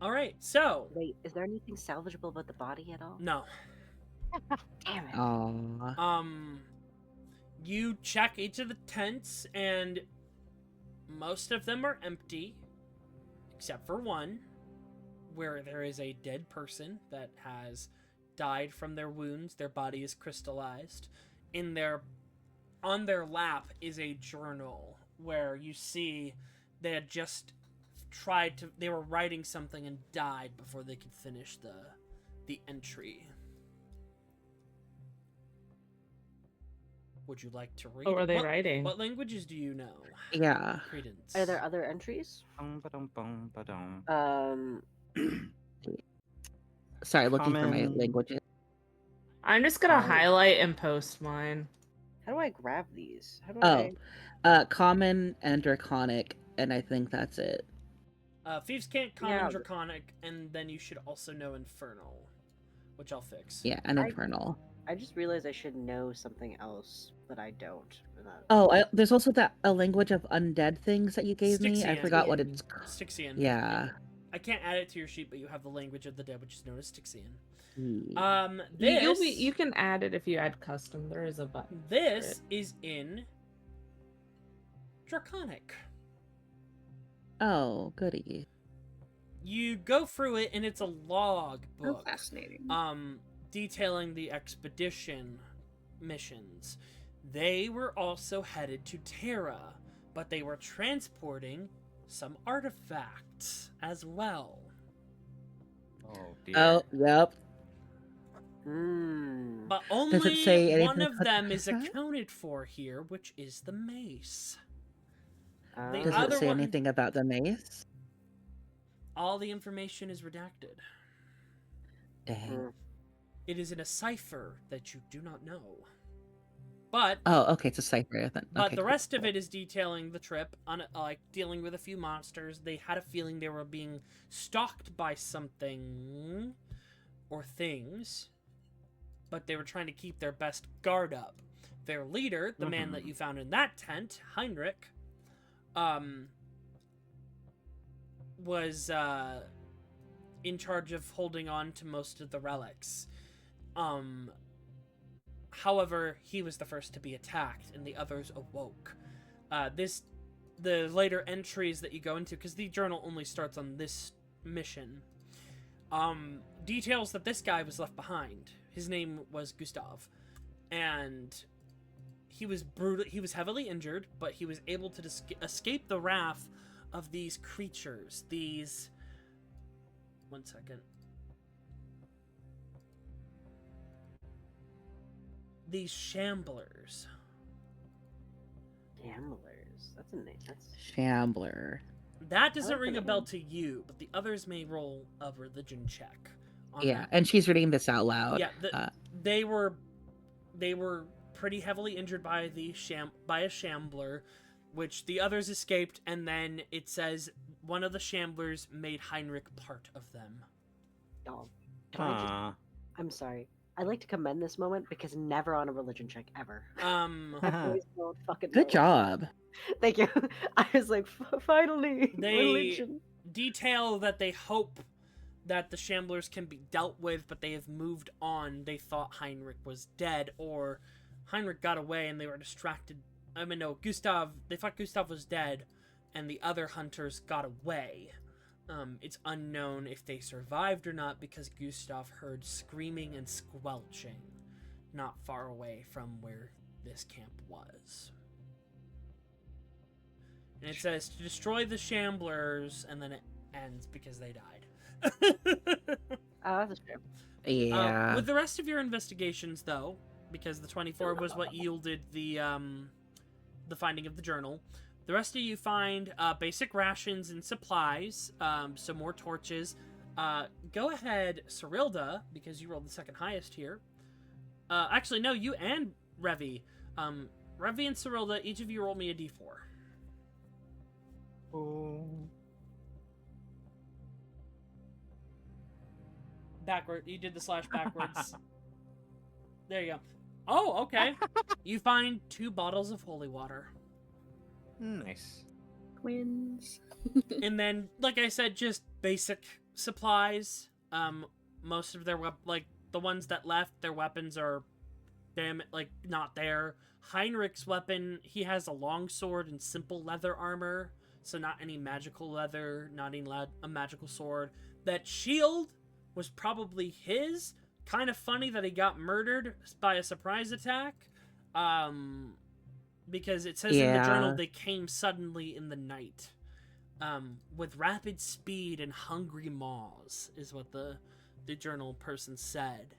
All right, so Wait, is there anything salvageable about the body at all? no. Damn it. Aw. You check each of the tents, and most of them are empty, except for one, where there is a dead person that has died from their wounds. Their body is crystallized. On their lap is a journal where you see they had just they were writing something and died before they could finish the entry. Would you like to read? What were they writing? What languages do you know? Yeah. Credence. Are there other entries? Ba-dum-ba-dum-ba-dum. Sorry, looking for my Common. languages. I'm just gonna Oh. highlight and post mine. How do I grab these? How do Oh, I? common and draconic, and I think that's it. Thieves can't common Yeah. draconic, and then you should also know infernal, which I'll fix. Yeah, and I- infernal. I just realized I should know something else, but I don't. Oh, there's also a language of undead things that you gave me. I Styxian. forgot what it's. Styxian. Yeah. I can't add it to your sheet, but you have the language of the dead, which is known as Styxian. Yeah. This You can add it if you add custom. There is a button. for this it. is in draconic. Oh, goody. You go through it, and it's a log Oh, book. fascinating. Detailing the expedition missions. They were also headed to Terra, but they were transporting some artifacts as well. Oh dear. Oh, yep. Hmm. But Does it say only one anything of about them is that? accounted for here, which is the mace. The Does other it say one- anything about the mace? All the information is redacted. Dang. It is in a cipher that you do not know. But Oh, okay, it's a cipher then. But Okay, the cool. rest of it is detailing the trip, on like dealing with a few monsters. They had a feeling they were being stalked by something or things, but they were trying to keep their best guard up. Their leader, the man that you found in that tent, Heinrich, was in charge of holding on to most of the relics. However, he was the first to be attacked, and the others awoke. The later entries that you go into, because the journal only starts on this mission, details that this guy was left behind. His name was Gustav, and he was heavily injured, but he was able to escape the wrath of these creatures. One second. These shamblers. Gamblers. That's a name. That's Shambler. That doesn't like the ring a name. bell to you, but the others may roll a religion check. On Yeah, that. and she's reading this out loud. Yeah, they were pretty heavily injured by a shambler, which the others escaped, and then it says one of the shamblers made Heinrich part of them. dog. Can I just? Huh. I'm sorry. I'd like to commend this moment because never on a religion check ever. Um, I've always known fucking Good no. job. Thank you. I was like, finally, They- religion. detail that they hope that the shamblers can be dealt with, but they have moved on. They thought Heinrich was dead, or Heinrich got away and they were distracted. I mean, no, they thought Gustav was dead, and the other hunters got away. It's unknown if they survived or not, because Gustav heard screaming and squelching not far away from where this camp was. And it says to destroy the shamblers, and then it ends because they died. Oh, that's a shame. Yeah. With the rest of your investigations, though, because the 24 was what yielded the finding of the journal, the rest of you find basic rations and supplies, some more torches. Go ahead, Cyrilda, because you rolled the second highest here. Actually, no, you and Revi. Revi and Cyrilda, each of you roll me a d4. Oh. Backward. You did the slash backwards. There you go. Oh, okay. You find 2 bottles of holy water. Nice. Twins. And then, like I said, just basic supplies. Most of their like the ones that left, their weapons are not there. Heinrich's weapon, he has a long sword and simple leather armor, so not any magical leather, not any a magical sword. That shield was probably his. Kind of funny that he got murdered by a surprise attack. Because it says in the journal Yeah. they came suddenly in the night. With rapid speed and hungry maws, is what the journal person said.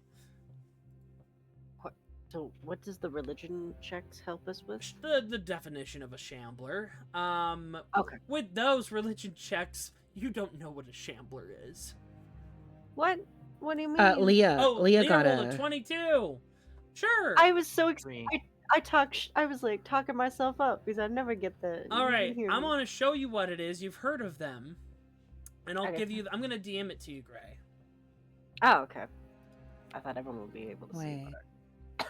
So, what does the religion checks help us with? The definition of a shambler. Okay. With those religion checks, you don't know what a shambler is. What? What do you mean? Leah. Oh, Leah got rolled a. a 22. Sure. I was so excited. I was like talking myself up because I never get the. All you right, didn't hear I'm me. going to show you what it is. You've heard of them, and I'll Okay. give you. I'm going to DM it to you, Gray. Oh, okay. I thought everyone would be able to see. Wait. Better.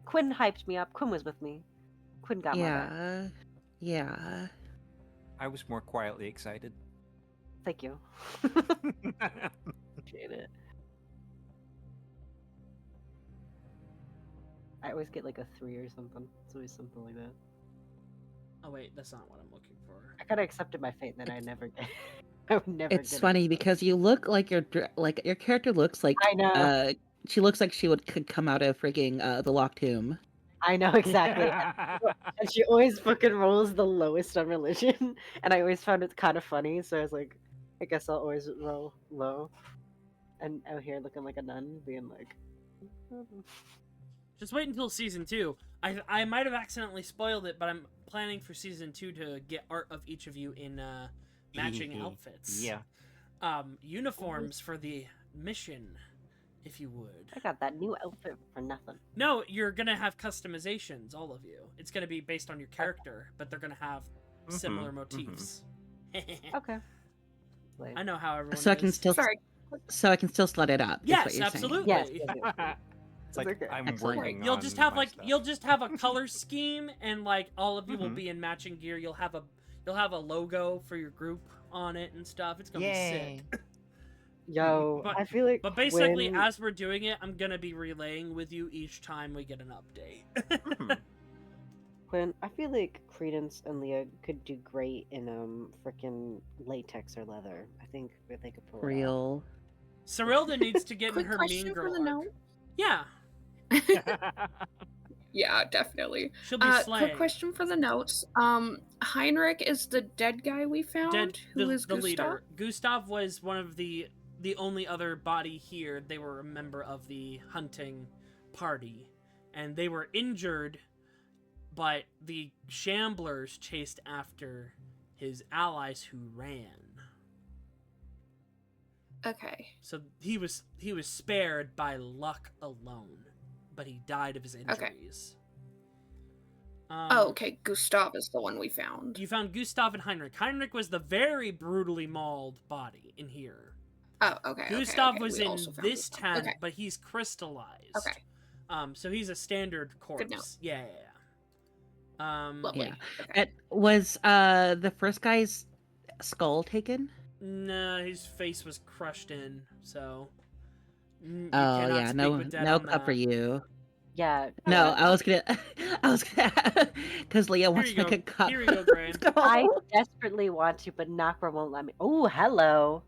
Quinn hyped me up. Quinn was with me. Quinn got my back. Yeah. Yeah. I was more quietly excited. Thank you. Appreciate it. I always get like a 3 or something. It's always something like that. Oh wait, that's not what I'm looking for. I kind of accepted my fate, and then I never get. I would never. It's get funny it. because you look like like your character looks like I know. she looks like she could come out of freaking the locked tomb. I know exactly. And she always fucking rolls the lowest on religion, and I always found it kind of funny. So I was like, I guess I'll always roll low. And out here looking like a nun, being like. Just wait until season 2. I might have accidentally spoiled it, but I'm planning for season 2 to get art of each of you in matching outfits. Yeah. Uniforms for the mission, if you would. I got that new outfit for nothing. No, you're gonna have customizations, all of you. It's gonna be based on your character, but they're gonna have similar motifs. Okay. I know how everyone So I can is. still Sorry. so I can still slut it up. is what Yes, you're saying. absolutely. Yes. yes, yes, yes. It's like okay. I'm Excellent. working You'll on just have my like stuff. you'll just have a color scheme, and like all of you will Mhm. be in matching gear. You'll have a logo for your group on it and stuff. It's gonna be Yay. sick. Yo, But- I feel like. But basically, when- as we're doing it, I'm gonna be relaying with you each time we get an update. Mhm. When I feel like Credence and Leah could do great in freaking latex or leather. I think they could pull it off. Real. Cyrilda needs to get in Quick her question mean for girl the arc. note. Yeah, Yeah, definitely. she'll be slaying. Quick question for the notes. Heinrich is the dead guy we found. Dead, Who is the Gustav? leader. Gustav was one of the only other body here. They were a member of the hunting party, and they were injured, but the Shamblers chased after his allies who ran. Okay. So he was spared by luck alone, but he died of his injuries. Oh, okay. Gustav is the one we found. You found Gustav and Heinrich. Heinrich was the very brutally mauled body in here. Oh, okay. Gustav okay. was We in also found this Gustav. tent, Okay. but he's crystallized. Okay. So he's a standard corpse. note. Yeah. Lovely. Yeah. Okay. It was the first guy's skull taken. Nah, his face was crushed in. So. You Oh cannot yeah, speak no, with dead no on cup for that. you. Yeah. No, I was gonna, because Leah wants you to make go. a cup. Here you go, Graham. I desperately want to, but Nakra won't let me. Oh, hello.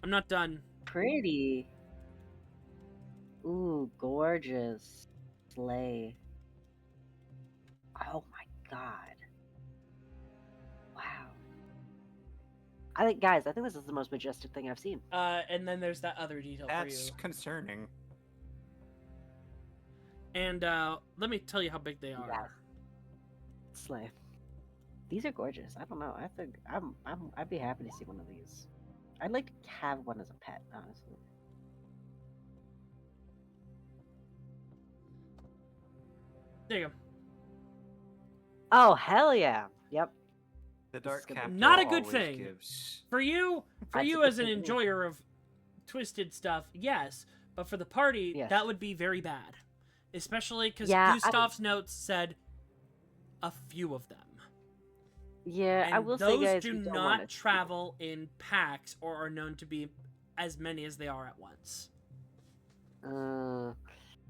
I'm not done. Pretty. Ooh, gorgeous. Slay. Oh my god. Wow. I think, guys, I think this is the most majestic thing I've seen. And then there's that other detail That's for you. concerning. And let me tell you how big they are. Yeah. Slay. These are gorgeous. I don't know. I think I'd be happy to see one of these. I'd like to have one as a pet, honestly. There you go. Oh hell yeah! Yep. The This dark is gonna be- capital Not a good always thing. gives. For you That's a as good an thing. enjoyer of twisted stuff, yes. But for the party, Yes. that would be very bad. Especially because Yeah, I- Gustav's notes said a few of them. Yeah, And I will those say, guys, do we don't not want to travel in packs or are known to be as many as they are at once.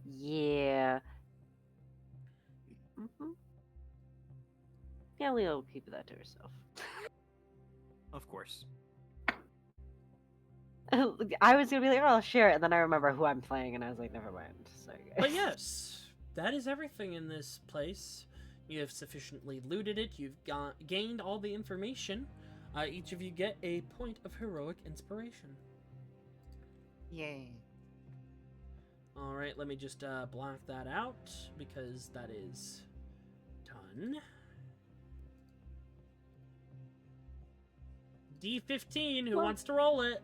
Yeah. Yeah, Leo will keep that to herself. Of course. I was gonna be like, oh, I'll share it, and then I remember who I'm playing, and I was like, never mind. So, But yes, that is everything in this place. You have sufficiently looted it. You've gained all the information. Each of you get a point of heroic inspiration. Yay. All right, let me just block that out because that is done. D15, who What? wants to roll it?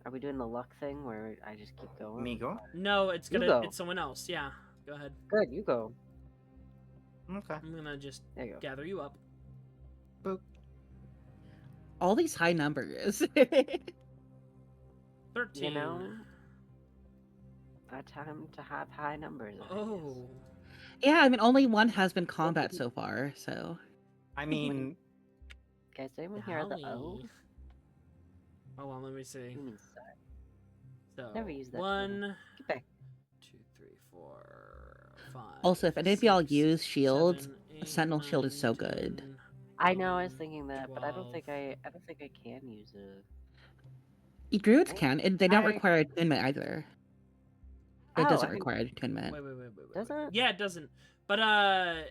Are we doing the luck thing where I just keep going? Me go? No, it's You gonna. go. It's someone else. Yeah, go ahead. Good, you go. Okay. I'm gonna just There you go. gather you up. Boop. All these high numbers. 13. You know, a time to have high numbers. I guess. Oh. Yeah, I mean, only one has been combat so far, so. I mean, Guys, does anyone hear the O? Golly. Hold on, let me see. You mean sorry. So Never used that term. 1, Get back. 2, 3, 4, 5. Also, if any of y'all 6, use shields, 7, 8, Sentinel shield 9, is so good. 10, I know. I was 11, thinking that, but I don't 12. think I don't think I can use it. Druids can. They don't I- require attunement either. It Oh, doesn't I mean, require attunement. Wait. Does it? Yeah, it doesn't. But I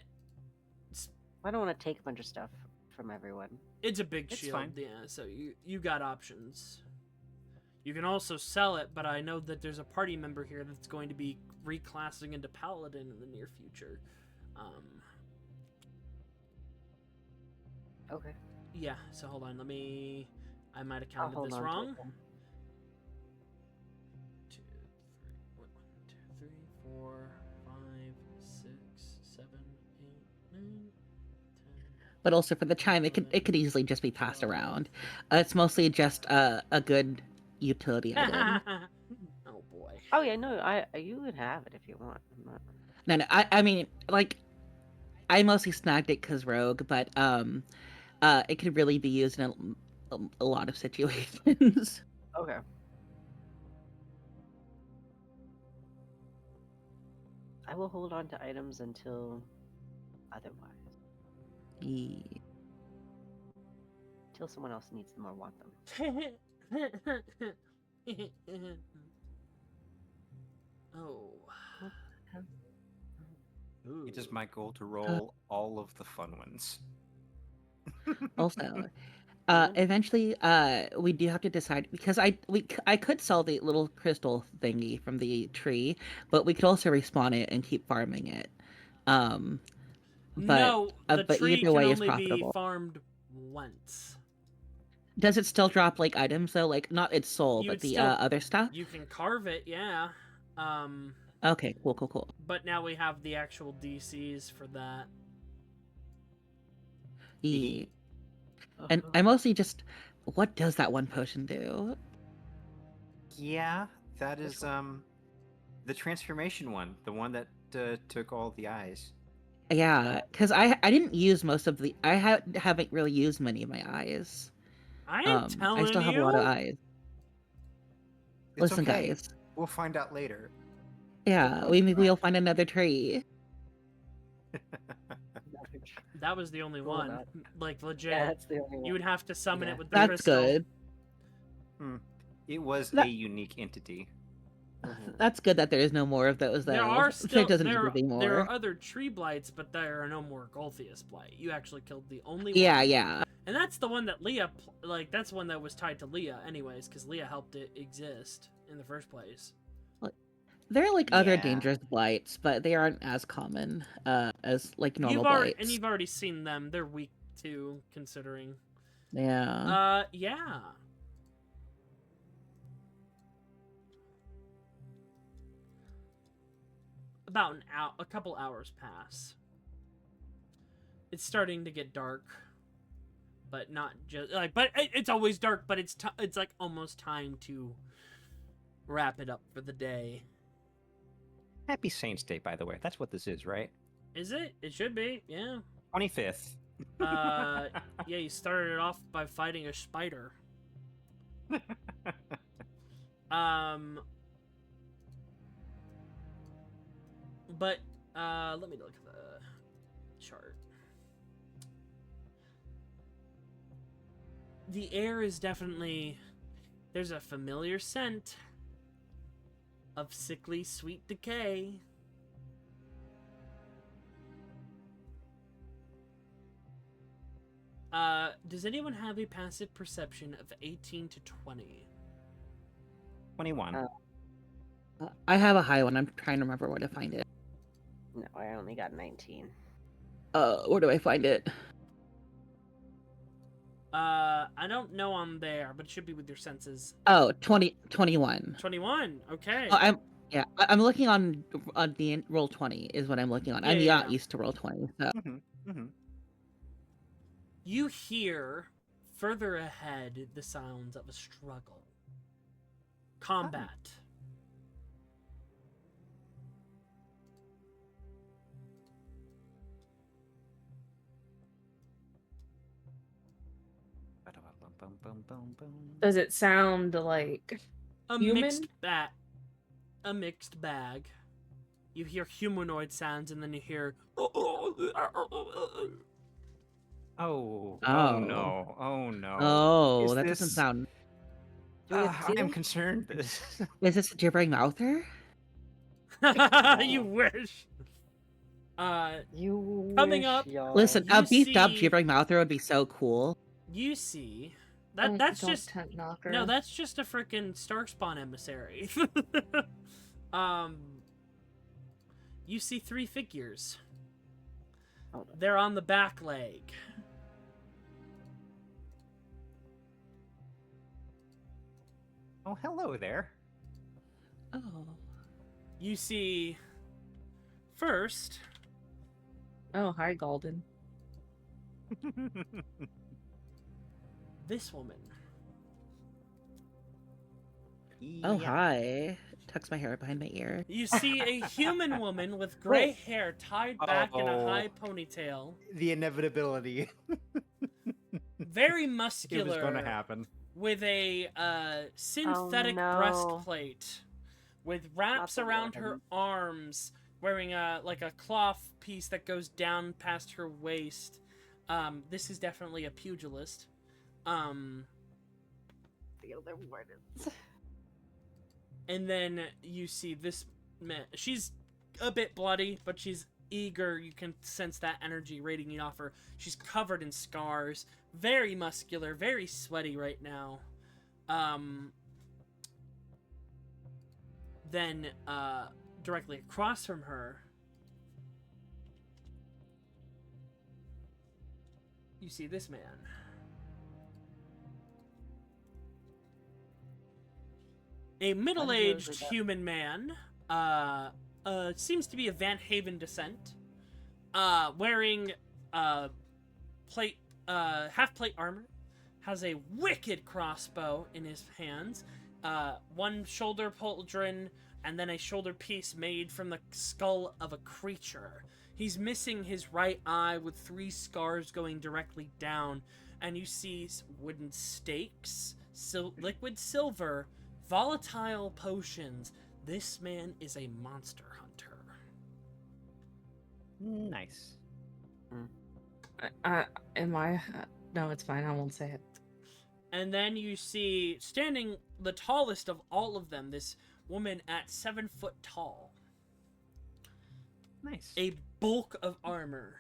don't want to take a bunch of stuff from everyone. it's a big It's shield. fine. Yeah, so you got options. You can also sell it, but I know that there's a party member here that's going to be reclassing into paladin in the near future. Okay. Yeah. So hold on. I might have I'll counted hold this on to wrong. it then. 2, 3, 4, 5, 6, 7, 8, 9, 10. But also for the chime, it could easily just be passed around. It's mostly just a good utility item. Oh boy. Oh yeah, no, you would have it if you want. I'm not... No, I mean, like, I mostly snagged it because rogue, but it could really be used in a lot of situations. Okay. I will hold on to items until otherwise. Yeah. Until someone else needs them or want them. Oh. it is my goal to roll all of the fun ones. Also, Yeah. eventually, we do have to decide because I could sell the little crystal thingy from the tree, but we could also respawn it and keep farming it. But No, the but tree either can way is only be profitable. farmed once. Does it still drop like items though? Like not its soul, You but would the still- other stuff? You can carve it, yeah. Okay, cool. But now we have the actual DCs for that. Yeah. And I mostly just, what does that one potion do? Yeah, that Which is the transformation one, the one that took all the eyes. Yeah, because I didn't use most of the, haven't really used many of my eyes. I am telling I still have a lot of eyes. It's Listen, okay. guys. We'll find out later. Yeah, we'll find another tree. That was the only Cool one. enough. Like, legit. Yeah, that's the only one. You would have to summon Yeah. it with the That's crystal. good. It was That- a unique entity. Mhm. That's good that there is no more of those, though. There are still doesn't need to be more. there are other tree blights, but there are no more Golthius blight. You actually killed the only Yeah, one. yeah. And that's the one that Leah, that's one that was tied to Leah, anyways, because Leah helped it exist in the first place. There are like other Yeah. dangerous blights, but they aren't as common as like normal blights. You've already seen them. They're weak too, considering. Yeah. Yeah. About a couple hours pass. It's starting to get dark, but not just like. But it's always dark. But it's like almost time to wrap it up for the day. Happy Saints Day, by the way. That's what this is, right? Is it? It should be. Yeah. 25th. Yeah. You started it off by fighting a spider. But let me look at the chart. The air is definitely, there's a familiar scent of sickly sweet decay. Does anyone have a passive perception of 18 to 20? 21. I have a high one. I'm trying to remember where to find it. No, I only got 19. Where do I find it? I don't know on there, but it should be with your senses. Oh, 21. 21. Okay. Oh, I'm looking on the roll 20 is what I'm looking on. I'm Yeah. not used to roll 20. So. You hear further ahead the sounds of a struggle. Combat. Does it sound like A human? mixed bag. You hear humanoid sounds, and then you hear. Oh Oh. no! Oh no! Oh, Is that this... doesn't sound. Do we have I am two? concerned. Is this a gibbering mouther? You wish. You Coming wish, up, y'all. Listen, a you beefed up see- gibbering mouther would be so cool. You see that's just tent knocker. no, that's just a freaking Starkspawn emissary. You see 3 figures. Hold on. They're on the back leg. Oh, hello there. Oh. You see first Oh, hi, Golden. this woman. Oh, Yeah. hi. Tucks my hair behind my ear. You see a human woman with gray hair tied back in a Oh. high ponytail. The inevitability. Very It was muscular. going to happen. With a synthetic no. breastplate with wraps the around her warden. arms, wearing a cloth piece that goes down past her waist. This is definitely a pugilist. The other wardens. And then you see this man. She's a bit bloody, but she's eager. You can sense that energy radiating off her. She's covered in scars, very muscular, very sweaty right now. Then directly across from her, you see this man. A middle-aged Unusually, human man, seems to be of Van Haven descent, wearing half-plate armor, has a wicked crossbow in his hands, one shoulder pauldron, and then a shoulder piece made from the skull of a creature. He's missing his right eye with 3 scars going directly down, and you see wooden stakes, liquid silver, volatile potions. This man is a monster hunter. Nice. Am I? No, it's fine. I won't say it. And then you see, standing the tallest of all of them, this woman at 7 foot tall. Nice. A bulk of armor.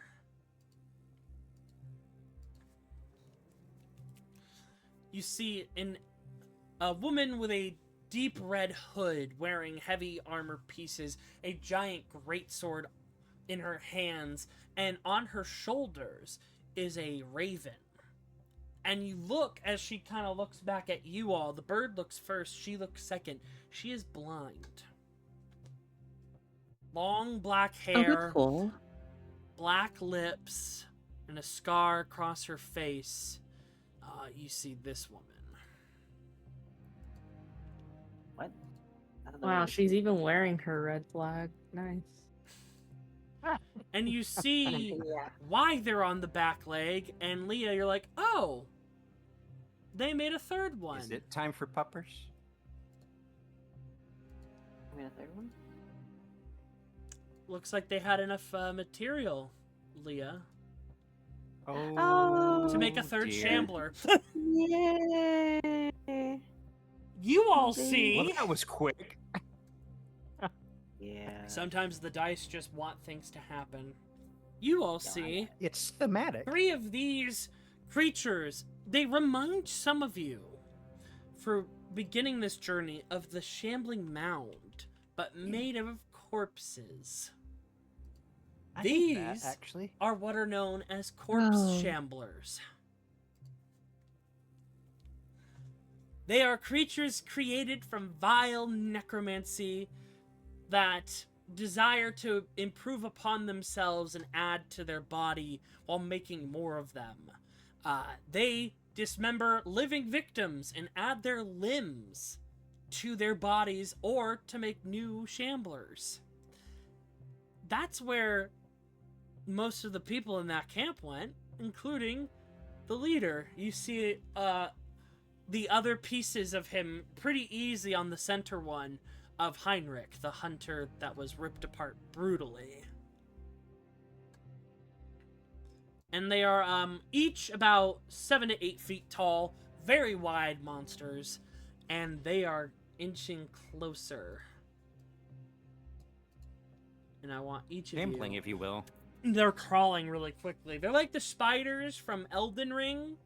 You see a woman with a deep red hood wearing heavy armor pieces, a giant greatsword in her hands, and on her shoulders is a raven. And you look, as she kind of looks back at you all, the bird looks first, she looks second. She is blind. Long black Oh, hair, that's cool. black lips, and a scar across her face. You see this woman. What? I don't know Wow, what she's even wearing her red flag. Nice. And you see Yeah. why they're on the back leg, and Leah, you're like, oh, they made a third one. Is it time for puppers? I mean, a third one? Looks like they had enough material, Leah, Oh, to make a third dear. shambler. Yay! You all Well, see. Well, that was quick. Yeah. Sometimes the dice just want things to happen. You all see It's thematic. 3 of these creatures. They remind some of you, for beginning this journey, of the shambling mound, but made of corpses. I hate These that, actually. are what are known as corpse Oh. shamblers. They are creatures created from vile necromancy that desire to improve upon themselves and add to their body while making more of them. They dismember living victims and add their limbs to their bodies or to make new shamblers. That's where most of the people in that camp went, including the leader. You see the other pieces of him pretty easy on the center one of Heinrich, the hunter that was ripped apart brutally. And they are each about 7 to 8 feet tall, very wide monsters, and they are inching closer. And I want each of Gambling, you... if you will. They're crawling really quickly. They're like the spiders from Elden Ring.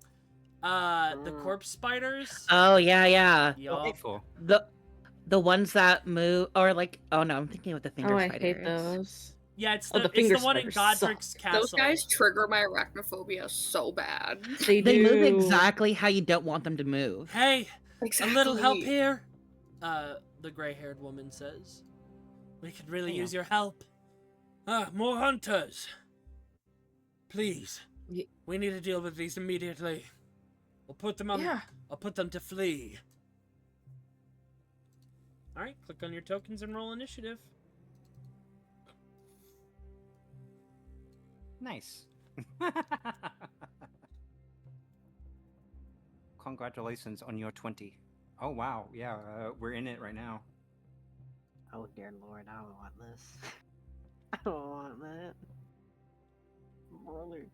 The corpse spiders. Oh yeah. Yup. Delightful. The ones that move, or like, oh no, I'm thinking of the finger Oh, I spiders. hate those. Yeah, it's Oh, the, the finger it's the one in spiders Godric's suck. castle. Those guys trigger my arachnophobia so bad. They They move do. exactly how you don't want them to move. Hey, Exactly. a little help here? The gray-haired woman says. We could really Damn. use your help. More hunters. Please. Ye- We need to deal with these immediately. We'll put them on... Yeah. I'll put them to flee. Alright, click on your tokens and roll initiative. Nice. Congratulations on your 20. Oh wow, yeah, we're in it right now. Oh dear lord, I don't want this. I don't want that. Brother.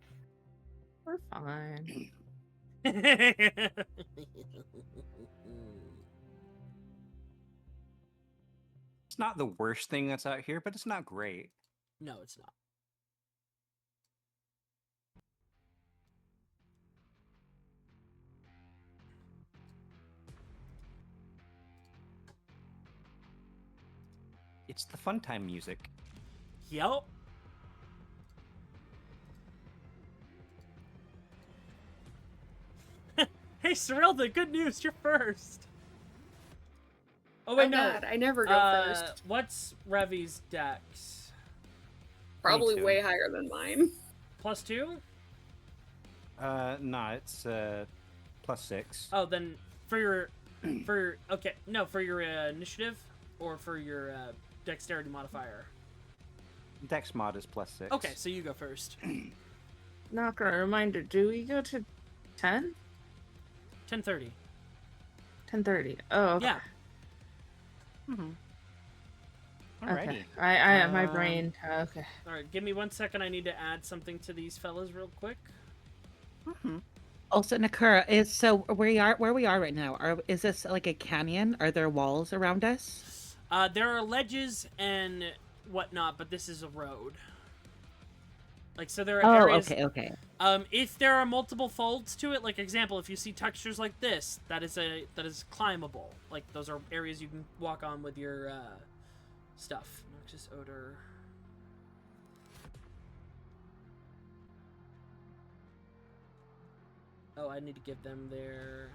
We're fine. It's not the worst thing that's out here, but it's not great. No, it's not. It's the fun time music. Yup. Hey, Cyrilda, good news, you're first. Oh, wait, Oh, no. God, I never go first. What's Revi's dex? Probably 22. way higher than mine. +2? No, it's +6. Oh, then for your, for your initiative or for your dexterity modifier. Dex mod is +6. Okay, so you go first. Knocker, a reminder, do we go to 10? 10:30. 10:30. Oh, okay. Yeah. Mm-hmm. Okay. Alrighty. I my Um, brain. Okay. All right, give me 1 second. I need to add something to these fellas real quick. Mm-hmm. Also, Nakura, is so where we are right now. Is this like a canyon? Are there walls around us? There are ledges and whatnot, but this is a road. Like, so there are areas. Okay. If there are multiple folds to it, like example, if you see textures like this, that is climbable. Like those are areas you can walk on with your stuff. Noxious odor. Oh, I need to give them their.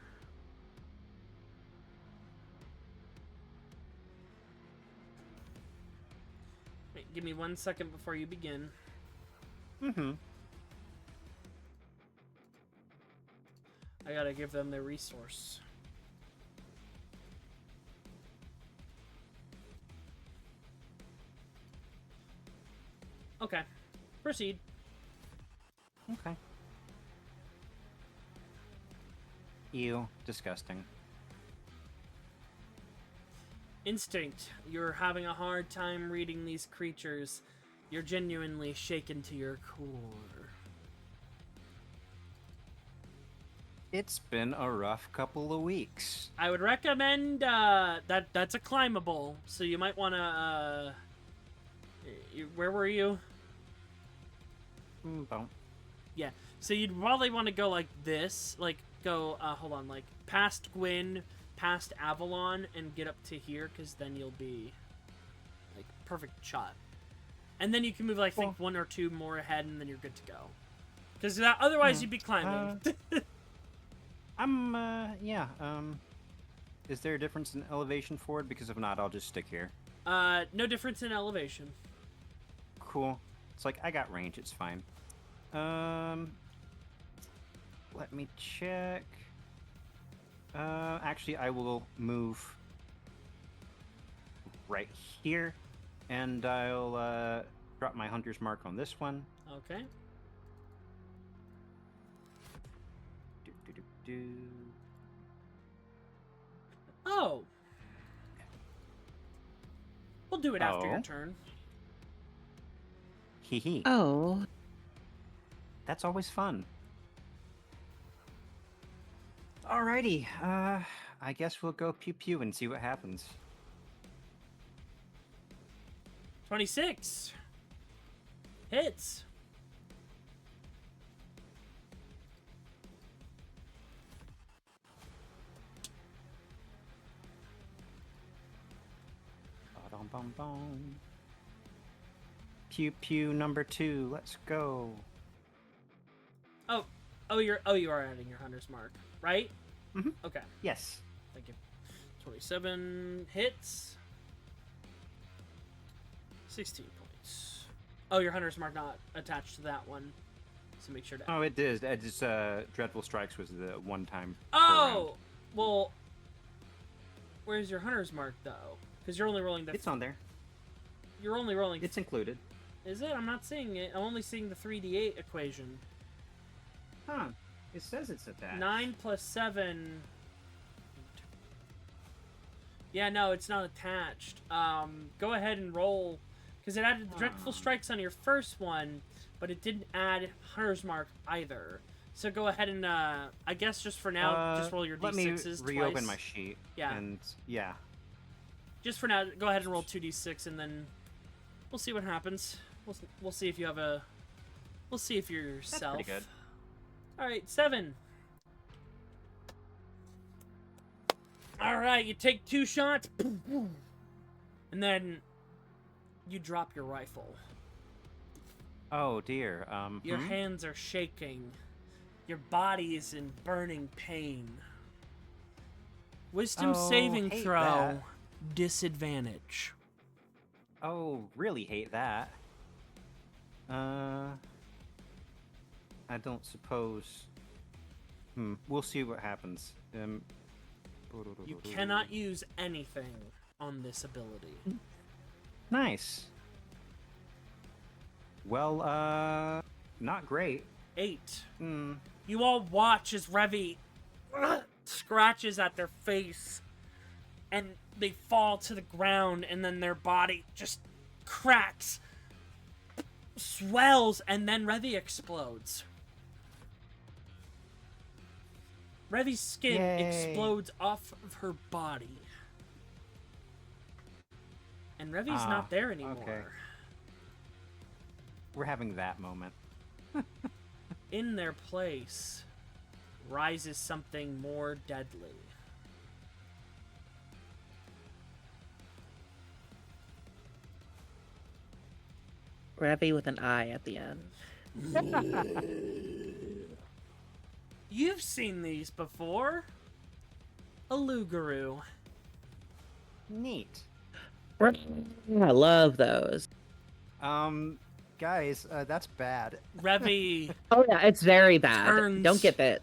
Wait, give me 1 second before you begin. Mm-hmm. I gotta give them their resource. Okay. Proceed. Okay. Ew. Disgusting. Instinct. You're having a hard time reading these creatures. You're genuinely shaken to your core. It's been a rough couple of weeks. I would recommend that's a climbable, so you might want to. Where were you? Don't. Yeah, so you'd probably want to go like this, like go. Hold on, like past Gwyn, past Avalon, and get up to here, because then you'll be like perfect shot. And then you can move, like, I think, 1 or 2 more ahead, and then you're good to go. Because otherwise, you'd be climbing. Is there a difference in elevation for it? Because if not, I'll just stick here. No difference in elevation. Cool. It's like, I got range, it's fine. Let me check. Actually, I will move right here, and I'll drop my hunter's mark on this one. Okay. Do, do, do, do. Oh. We'll do it after your Oh. turn. Hee hee. Oh. That's always fun. Alrighty, I guess we'll go pew pew and see what happens. 26. Hits. Ba-dum-bum-bum. Pew pew number 2, let's go. You are adding your hunter's mark, right? Mhm. Okay, Yes. thank you. 27 hits. 16 points. Oh, your hunter's mark not attached to that one, so make sure to. Oh, it is. It just, Dreadful Strikes was the one time. Oh, well. Where's your hunter's mark though? Because you're only rolling the. It's on there. You're only rolling. It's included. Is it? I'm not seeing it. I'm only seeing the 3d8 equation. Huh. It says it's attached. 9 plus 7. Yeah, no, it's not attached. Go ahead and roll, because it added Dreadful Strikes on your first one, but it didn't add Hunter's Mark either. So go ahead and, I guess just for now, just roll your Let d6s me reopen twice. my sheet. Yeah. And, yeah. Just for now, go ahead and roll 2d6, and then we'll see what happens. We'll see if you have a... We'll see if you're yourself. That's pretty good. Alright, 7. Alright, you take 2 shots, and then you drop your rifle. Oh, dear. Your hands are shaking. Your body is in burning pain. Wisdom saving hate throw, that. disadvantage. Oh, really hate that. I don't suppose. We'll see what happens. You cannot use anything on this ability. Nice. Well, not great. 8. Hmm. You all watch as Revi scratches at their face, and they fall to the ground, and then their body just cracks, swells, and then Revi explodes. Revi's skin Yay. explodes off of her body. And Revi's not there anymore. okay. We're having that moment. In their place rises something more deadly. Ravi with an I at the end. You've seen these before. A Lugaroo. Neat. I love those. Guys, that's bad. Revi Oh yeah, it's very bad. Turns- Don't get it.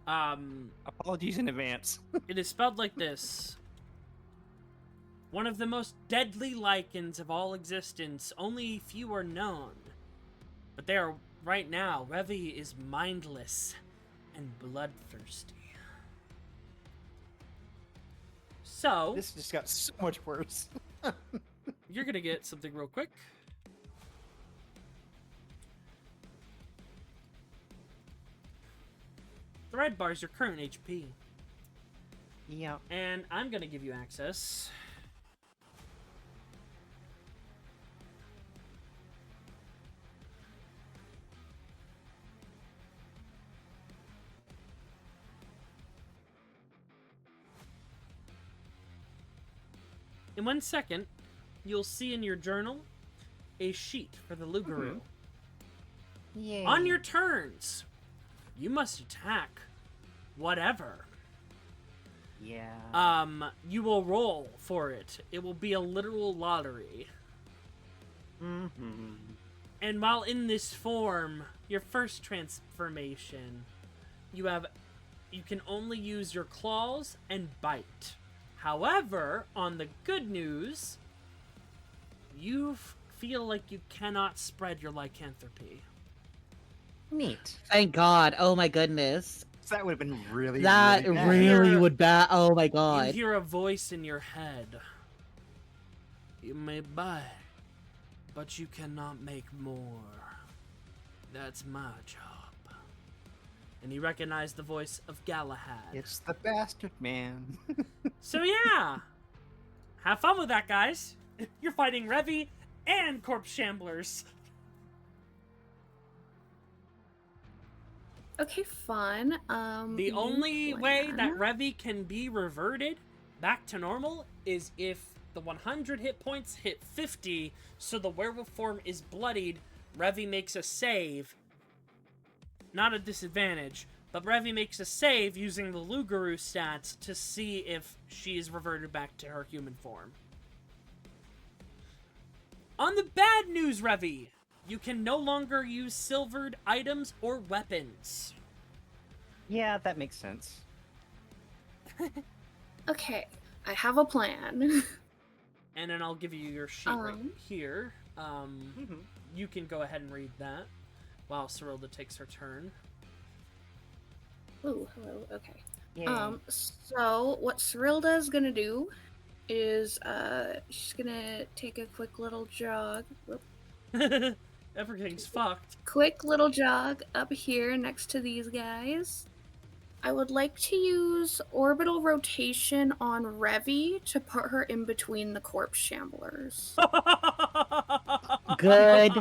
Apologies in advance. It is spelled like this. One of the most deadly lichens of all existence, only few are known. But they are, right now, Revi is mindless and bloodthirsty. So, This just got so much worse. you're gonna get something real quick. The red bar is your current HP. Yeah. And I'm gonna give you access. In 1 second, you'll see in your journal a sheet for the Lugaroo. Yay. On your turns, you must attack whatever. Yeah. You will roll for it. It will be a literal lottery. Mm-hmm. And while in this form, your first transformation, you can only use your claws and bite. However, on the good news, you feel like you cannot spread your lycanthropy. Neat. Thank God. Oh my goodness. So that would have been really, That really bad. really Here- would bat. Oh my You God. hear a voice in your head. You may buy, but you cannot make more. That's my job. And he recognized the voice of Galahad. It's the bastard man. So yeah, have fun with that, guys. You're fighting Revy and Corpse Shamblers. Okay, fun. The only way that plan. Revy can be reverted back to normal is if the 100 hit points hit 50, so the werewolf form is bloodied. Revy makes a save. Not a disadvantage, but Revy makes a save using the Luguru stats to see if she is reverted back to her human form. On the bad news, Revy, you can no longer use silvered items or weapons. Yeah, that makes sense. Okay, I have a plan. And then I'll give you your sheet right here. Mm-hmm. You can go ahead and read that while Cyrilda takes her turn. Ooh, hello. Okay. Yeah. So what Cyrilda is gonna do is she's gonna take a quick little jog. Whoop. Everything's fucked. Quick little jog up here next to these guys. I would like to use orbital rotation on Revy to put her in between the corpse shamblers. Good.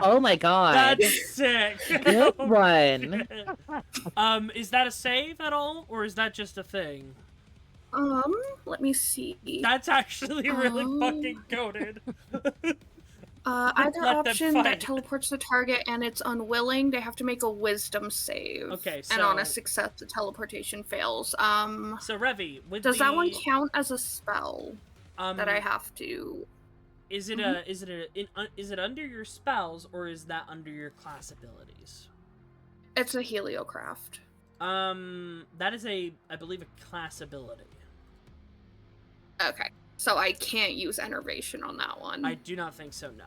Oh my God. That's sick. Good Oh, one. shit. Is that a save at all, or is that just a thing? Let me see. That's actually really fucking goated. Either Let them option fight. that teleports the target and it's unwilling, they have to make a wisdom save. Okay, And on a so- success, the teleportation fails. So Revy, with Does the, that one count as a spell that that I have to? Is it is it under your spells, or is that under your class abilities? It's a heliocraft. That is I believe a class ability. Okay, so I can't use enervation on that one. I do not think so, no.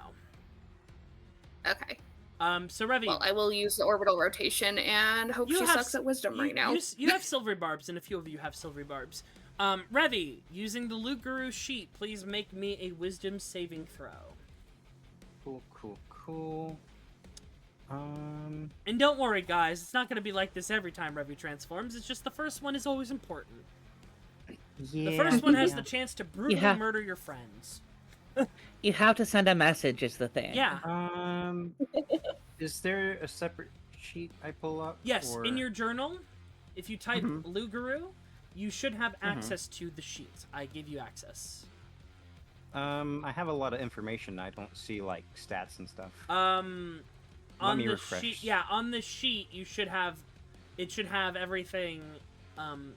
Okay. So Revy, Well, I will use the orbital rotation and hope You she have sucks at wisdom right now. You have silvery barbs, and a few of you have silvery barbs. Revy, using the Luguru sheet, please make me a wisdom saving throw. Cool. And don't worry, guys, it's not going to be like this every time Revy transforms. It's just the first one is always important. Yeah. The first one has yeah. the chance to brutally Yeah. murder your friends. You have to send a message is the thing. Yeah. Is there a separate sheet I pull up? Yes, or... in your journal, if you type Mhm. Luguru, you should have access to the sheet. I give you access. I have a lot of information. I don't see like stats and stuff. On me the refresh. sheet, yeah, on the sheet you should have, it should have everything.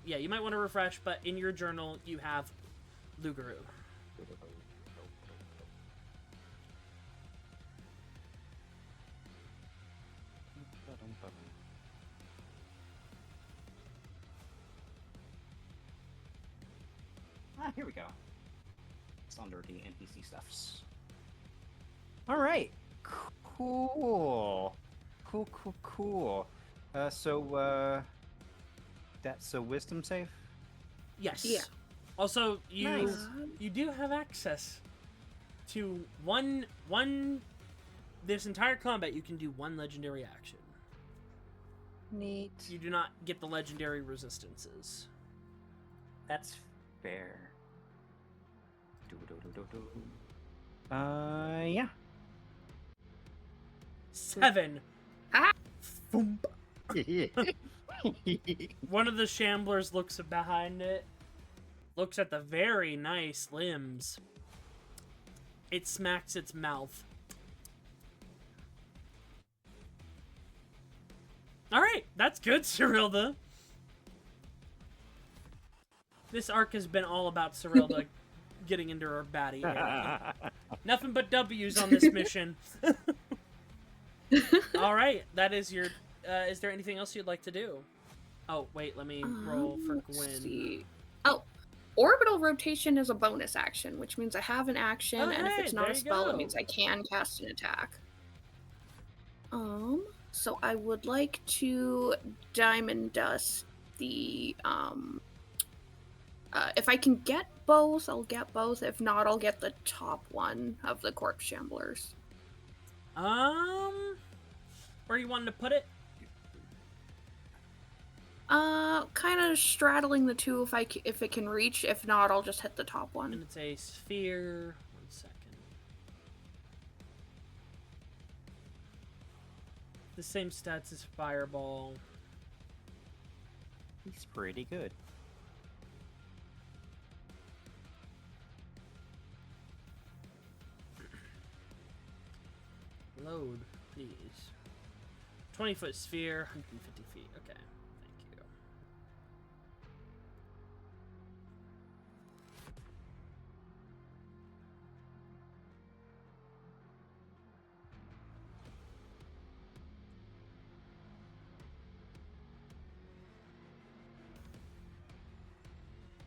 Yeah, you might want to refresh, but in your journal you have Luguru. Here we go. It's under the NPC stuffs. All right. Cool. So that's a wisdom save? Yes. Yeah. Also, you Nice. you do have access to one. This entire combat, you can do one legendary action. Neat. You do not get the legendary resistances. That's fair. Yeah. 7. Ah! Thump. One of the shamblers looks behind it, looks at the very nice limbs. It smacks its mouth. Alright, that's good, Cyrilda. This arc has been all about Cyrilda getting into her baddie area. Nothing but W's on this mission. All right, that is your. Is there anything else you'd like to do? Oh wait, let me roll for Let's Gwyn. see. Oh, orbital rotation is a bonus action, which means I have an action, and if Okay, it's not there a you spell, go. it means I can cast an attack. So I would like to diamond dust the if I can get both, I'll get both. If not, I'll get the top one of the corpse shamblers. Where you wanting to put it? Kind of straddling the two if it can reach. If not, I'll just hit the top And one. it's a sphere. 1 second. The same stats as Fireball. He's pretty good. Load, please. 20-foot sphere, 150 feet. Okay, thank you.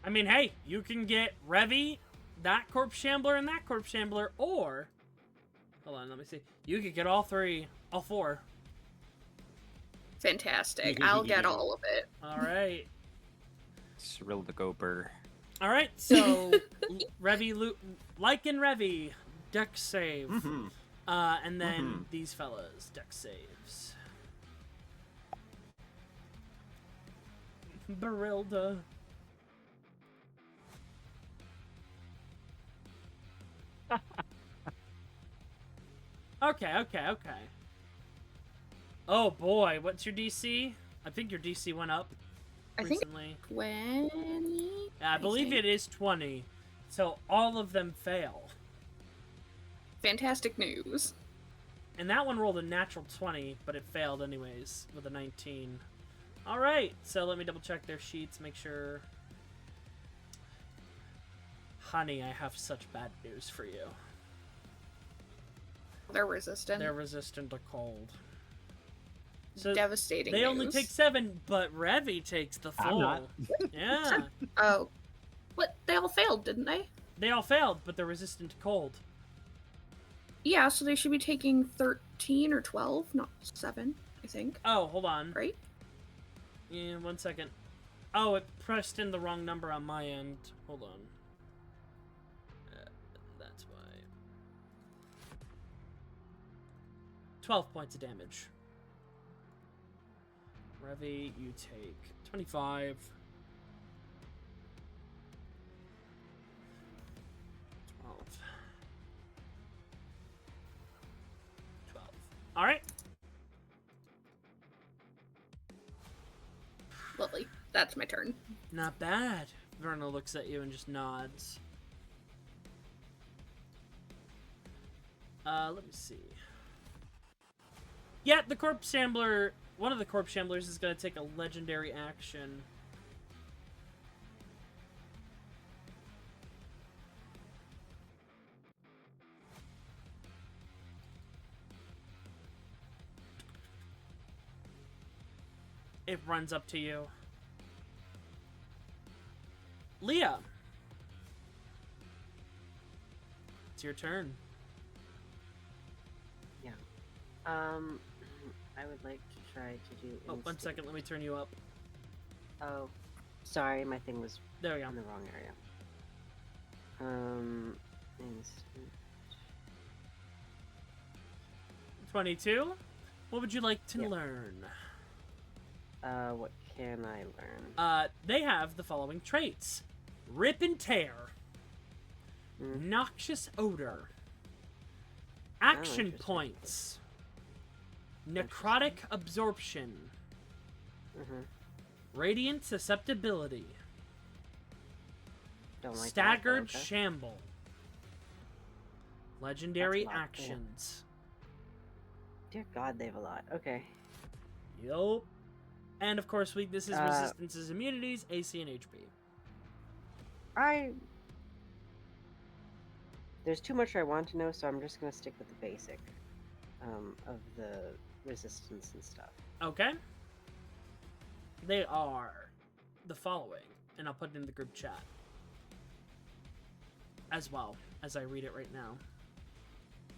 I mean, hey, you can get Revy, that corpse shambler, and that corpse shambler, or hold on, let me see. You could get all three, all four. Fantastic. I'll get all of it. All right. Cyril the Gober. All right, so Revy, like in Revy, dex save. Mm-hmm. And then these fellas, dex saves. Barilda. Okay. Oh boy, what's your DC? I think your DC went up I think recently. 20. I believe it is 20. So all of them fail. Fantastic news. And that one rolled a natural 20, but it failed anyways with a 19. Alright, so let me double check their sheets, make sure. Honey, I have such bad news for you. They're resistant. They're resistant to cold. So Devastating they news. only take 7, but Revy takes the full. I'm not. Yeah. Oh. What? They all failed, didn't they? They all failed, but they're resistant to cold. Yeah, so they should be taking 13 or 12, not 7, I think. Oh, hold on. Right? Yeah, 1 second. Oh, it pressed in the wrong number on my end. Hold on. That's why. 12 points of damage. Revy, you take 25. 12. Alright. Lovely. That's my turn. Not bad. Verna looks at you and just nods. Let me see. Yeah, the corpse shambler, one of the corpse shamblers is going to take a legendary action. It runs up to you. Leah. It's your turn. Yeah. I would like to try to do. Oh, 1 second, let me turn you up. Oh, sorry, my thing was There we go. in the wrong area. Instant. 22. What would you like to Yeah. learn? What can I learn? They have the following traits. Rip and tear. Mm. Noxious odor. Action interesting. points. Necrotic absorption. Mm-hmm. Radiant susceptibility. Don't like that, but Staggered okay. shamble. Legendary That's a lot, yeah. actions. Dear God, they have a lot. Okay. Yup. And of course, this is Uh, resistances, immunities, AC, and HP. There's too much I want to know, so I'm just gonna stick with the basic of the resistance and stuff. Okay. They are the following, and I'll put it in the group chat as well as I read it right now.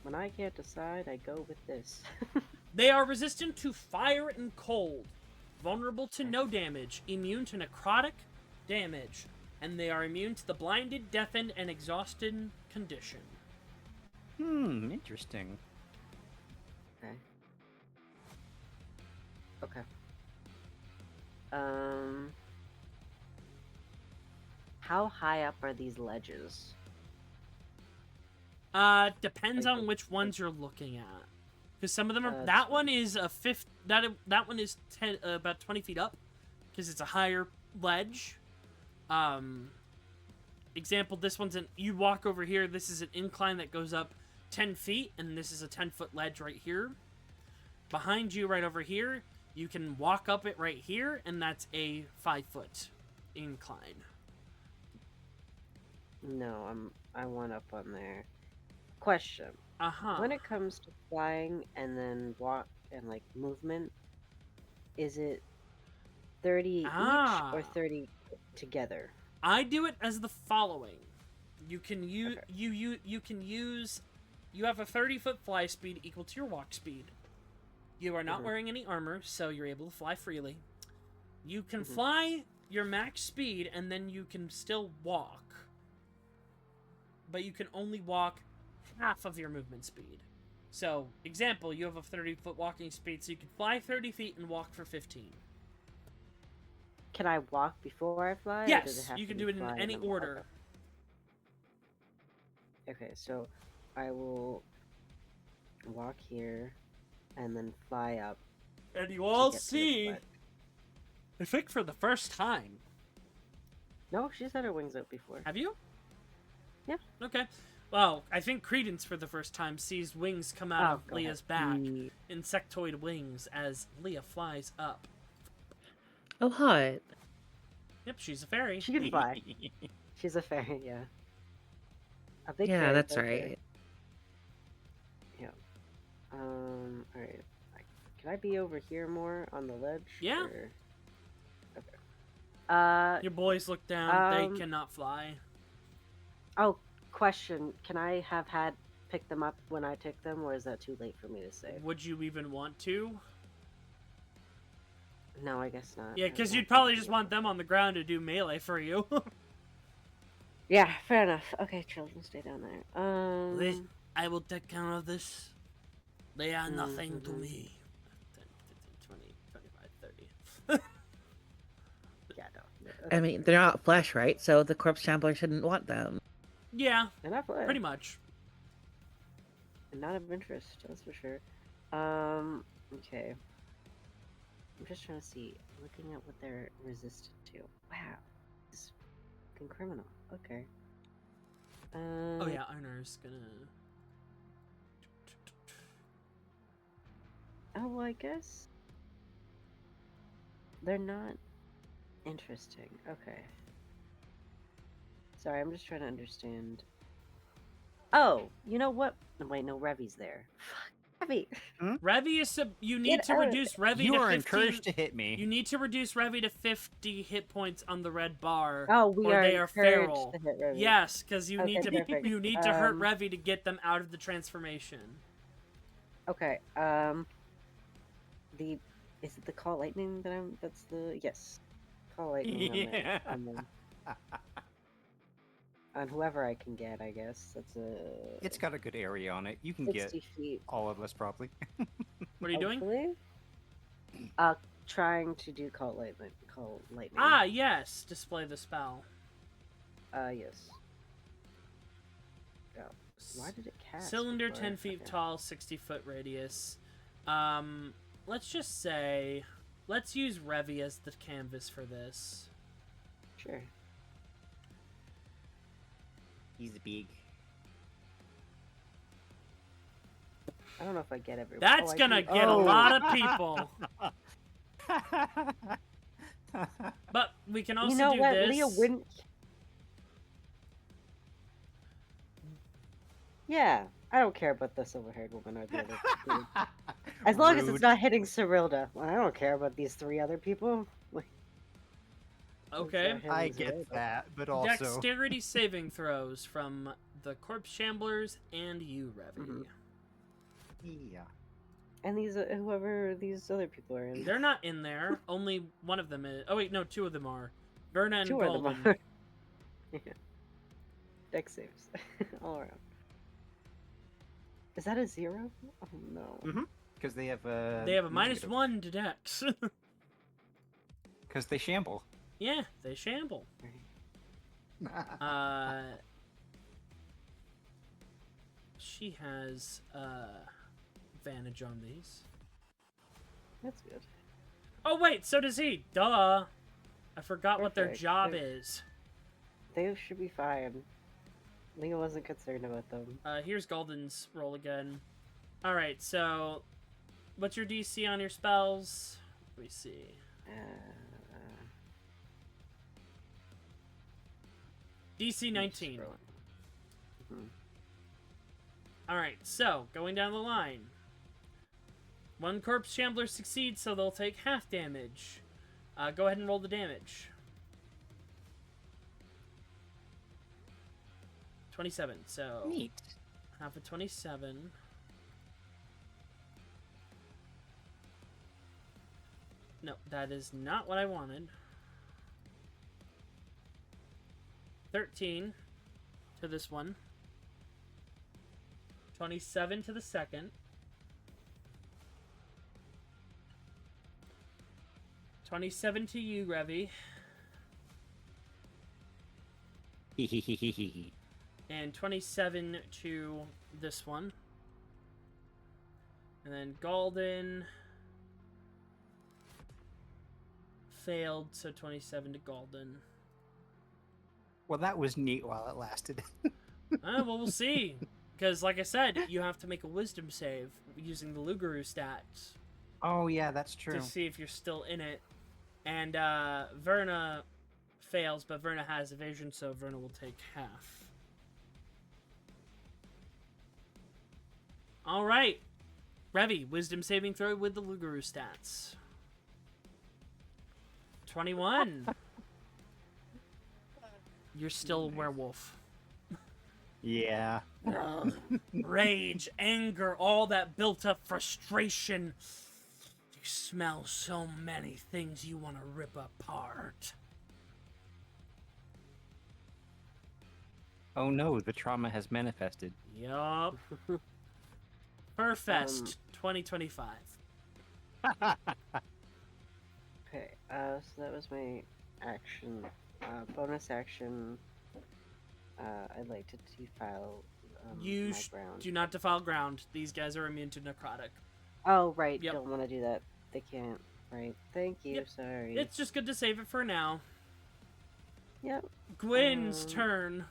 When I can't decide, I go with this. They are resistant to fire and cold, vulnerable to no damage, immune to necrotic damage, and they are immune to the blinded, deafened, and exhausted condition. Interesting. Okay. Okay. How high up are these ledges? Depends on which ones you're looking at. Because some of them are. That's That one is a fifth. That one is about 20 feet up, because it's a higher ledge. Example, this one's an. You walk over here. This is an incline that goes up 10 feet, and this is a 10-foot ledge right here. Behind you, right over here, you can walk up it right here, and that's a 5-foot incline. No, I want up on there. Question. When it comes to flying and then walk and like movement, is it 30 each or 30 together? I do it as the following. You can use you have a 30-foot fly speed equal to your walk speed. You are not wearing any armor, so you're able to fly freely. You can fly your max speed, and then you can still walk. But you can only walk half of your movement speed. So, example, you have a 30-foot walking speed, so you can fly 30 feet and walk for 15. Can I walk before I fly? Yes, or does it have you to can be do it in fly and any then walk? order. Okay, so I will walk here and then fly up. And you all get to the see, ledge. I think for the first time. No, she's had her wings out before. Have you? Yeah. Okay. Well, I think Credence for the first time sees wings come out of go Leah's ahead. back. Insectoid wings as Leah flies up. Oh, hot. Yep, she's a fairy. She can fly. She's a fairy, yeah. A big Yeah, fairy, that's big fairy. right. Yeah. Alright. Can I be over here more on the ledge? Yeah. Or... Okay. Your boys look down. They Um, cannot fly. Oh, question. Can I have had pick them up when I took them, or is that too late for me to say? Would you even want to? No, I guess not. Yeah, I because don't you'd think probably I just do. want them on the ground to do melee for you. Yeah, fair enough. Okay, children, stay down there. I will take care of this. They are nothing to Mhm. me. 10, 15, 20, 25, 30. Yeah, no. I mean, they're not flesh, right? So the corpse shambler shouldn't want them. Yeah, They're not fun. pretty much. And not of interest, that's for sure. Okay. I'm just trying to see, looking at what they're resistant to. Wow, this fucking criminal. Okay. Oh yeah, Arnor's gonna... Oh, well, I guess they're not interesting. Okay. Sorry, I'm just trying to understand. Oh, you know what? No, wait, no, Revy's there. Fuck, Revy. Revy is you need Get to out. reduce Revy You to are 50. encouraged to hit me. You need to reduce Revy to 50 hit points on the red bar. Oh, we or are they are encouraged feral. to hit Revy. Yes, because you need Okay, to perfect. you need to hurt Revy to get them out of the transformation. Okay. Is it the call lightning that that's the yes. Call lightning Yeah. on them. On whoever I can get, I guess. That's a It's got a good area on it. You can 60 get feet. all of us probably. What are you doing? Hopefully. Trying to do call lightning. Call lightning. Ah, yes. Display the spell. Yes. Oh, why did it cast? Cylinder before 10 I- feet okay. tall, 60-foot radius. Let's just say, let's use Revy as the canvas for this. Sure. He's big. I don't know if I get everyone. That's I gonna do- get a oh. lot of people. But we can also You know do what? this. Leah wouldn't. Yeah, I don't care about the silver-haired woman or the other dude. As long as it's Rude. not hitting Cyrilda. Well, I don't care about these 3 other people. Like, it's Okay. not I hitting get Cyrilda. that, but also Dexterity saving throws from the corpse shamblers and you, Revy. Mhm. yeah. And these, whoever these other people are in. They're not in there. Only one of them is. Oh wait, no, 2 of them are. Verna and 2 of them Golden. are. Yeah. Dex saves. All around. Is that a 0? Oh no. Because they have They have a -1 to Dex. Because they shamble. Yeah, they shamble. She has advantage on these. That's good. Oh wait, so does he. Duh. I forgot what their Perfect. job is. They should be fine. Leo wasn't concerned about them. Here's Golden's roll again. All right, so what's your DC on your spells? Let me see. DC 19. Mhm. All right, so going down the line. 1 corpse shambler succeeds, so they'll take half damage. Go ahead and roll the damage. 27. So Neat. half of 27. No, that is not what I wanted. 13 to this one. 27 to the second. 27 to you, Revy. And 27 to this one. And then Golden failed, so 27 to Golden. Well, that was neat while it lasted. Well, we'll see. Because, like I said, you have to make a wisdom save using the Lugaru stats Oh yeah, that's true. to see if you're still in it. And Verna fails, but Verna has evasion, so Verna will take half. All right. Revy, wisdom saving throw with the Lugaru stats. 21. You're still a werewolf. Yeah. Rage, anger, all that built up frustration. You smell so many things you want to rip apart. Oh no, the trauma has manifested. Yup. Furfest 2025. Okay, so that was my action. Bonus action. I'd like to defile You my ground. do not defile ground. These guys are immune to necrotic. Oh, right. Yep. Don't want to do that. They can't. Right. Thank you. Yep. Sorry. It's just good to save it for now. Yep. Gwen's turn.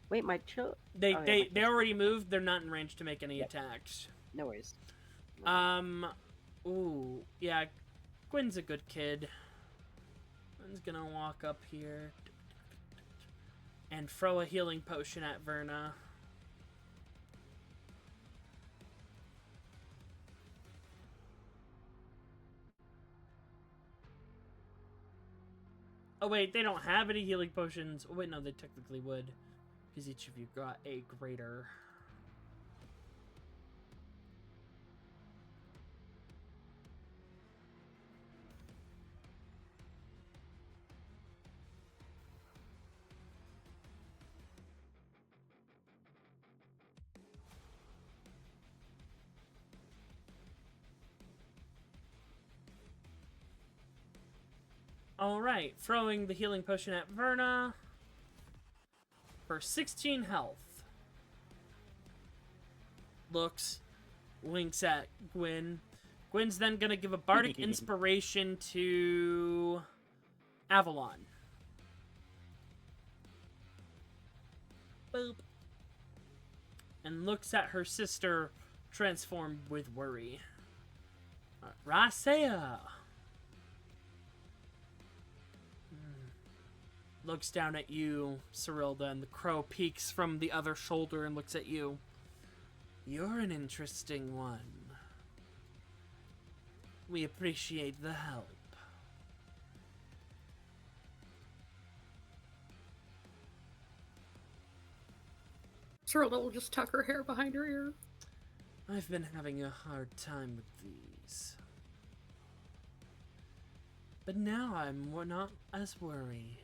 Wait, my chill. They Oh, yeah, they my they already moved. They're not in range to make any attacks. No worries. Ooh, yeah. Gwen's a good kid. Gwen's gonna walk up here and throw a healing potion at Verna. Oh wait, they don't have any healing potions. Oh wait, no, they technically would, because each of you got a greater. Alright, throwing the healing potion at Verna for 16 health. Looks, winks at Gwen. Gwen's then gonna give a bardic inspiration to Avalon. Boop. And looks at her sister transformed with worry. Rasea. looks down at you, Cyrilda, and the crow peeks from the other shoulder and looks at you. You're an interesting one. We appreciate the help. Cyrilda will just tuck her hair behind her ear. I've been having a hard time with these. But now I'm not as worried.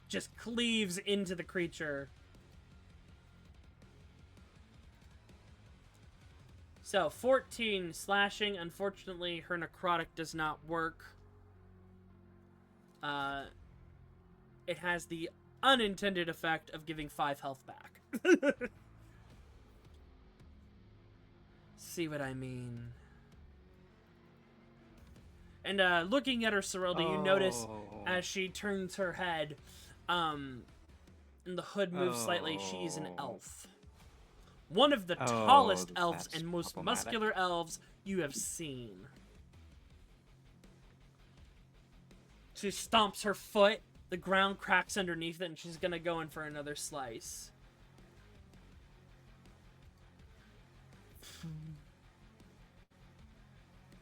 Just cleaves into the creature. So, 14 slashing. Unfortunately, her necrotic does not work. It has the unintended effect of giving 5 health back. See what I mean? And looking at her, Cyrilda, you notice as she turns her head, and the hood moves slightly, she's an elf. One of the tallest elves that's and most problematic. muscular elves you have seen. She stomps her foot, the ground cracks underneath it, and she's gonna go in for another slice.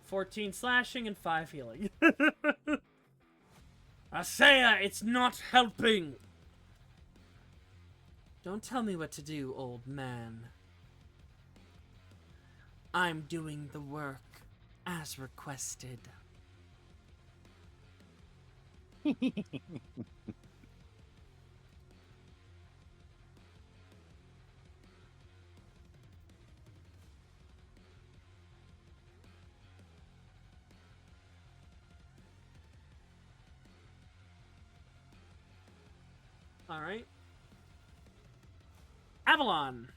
"14 slashing and 5 healing." Asaya, it's not helping! Don't tell me what to do, old man. I'm doing the work as requested. Alright. Avalon!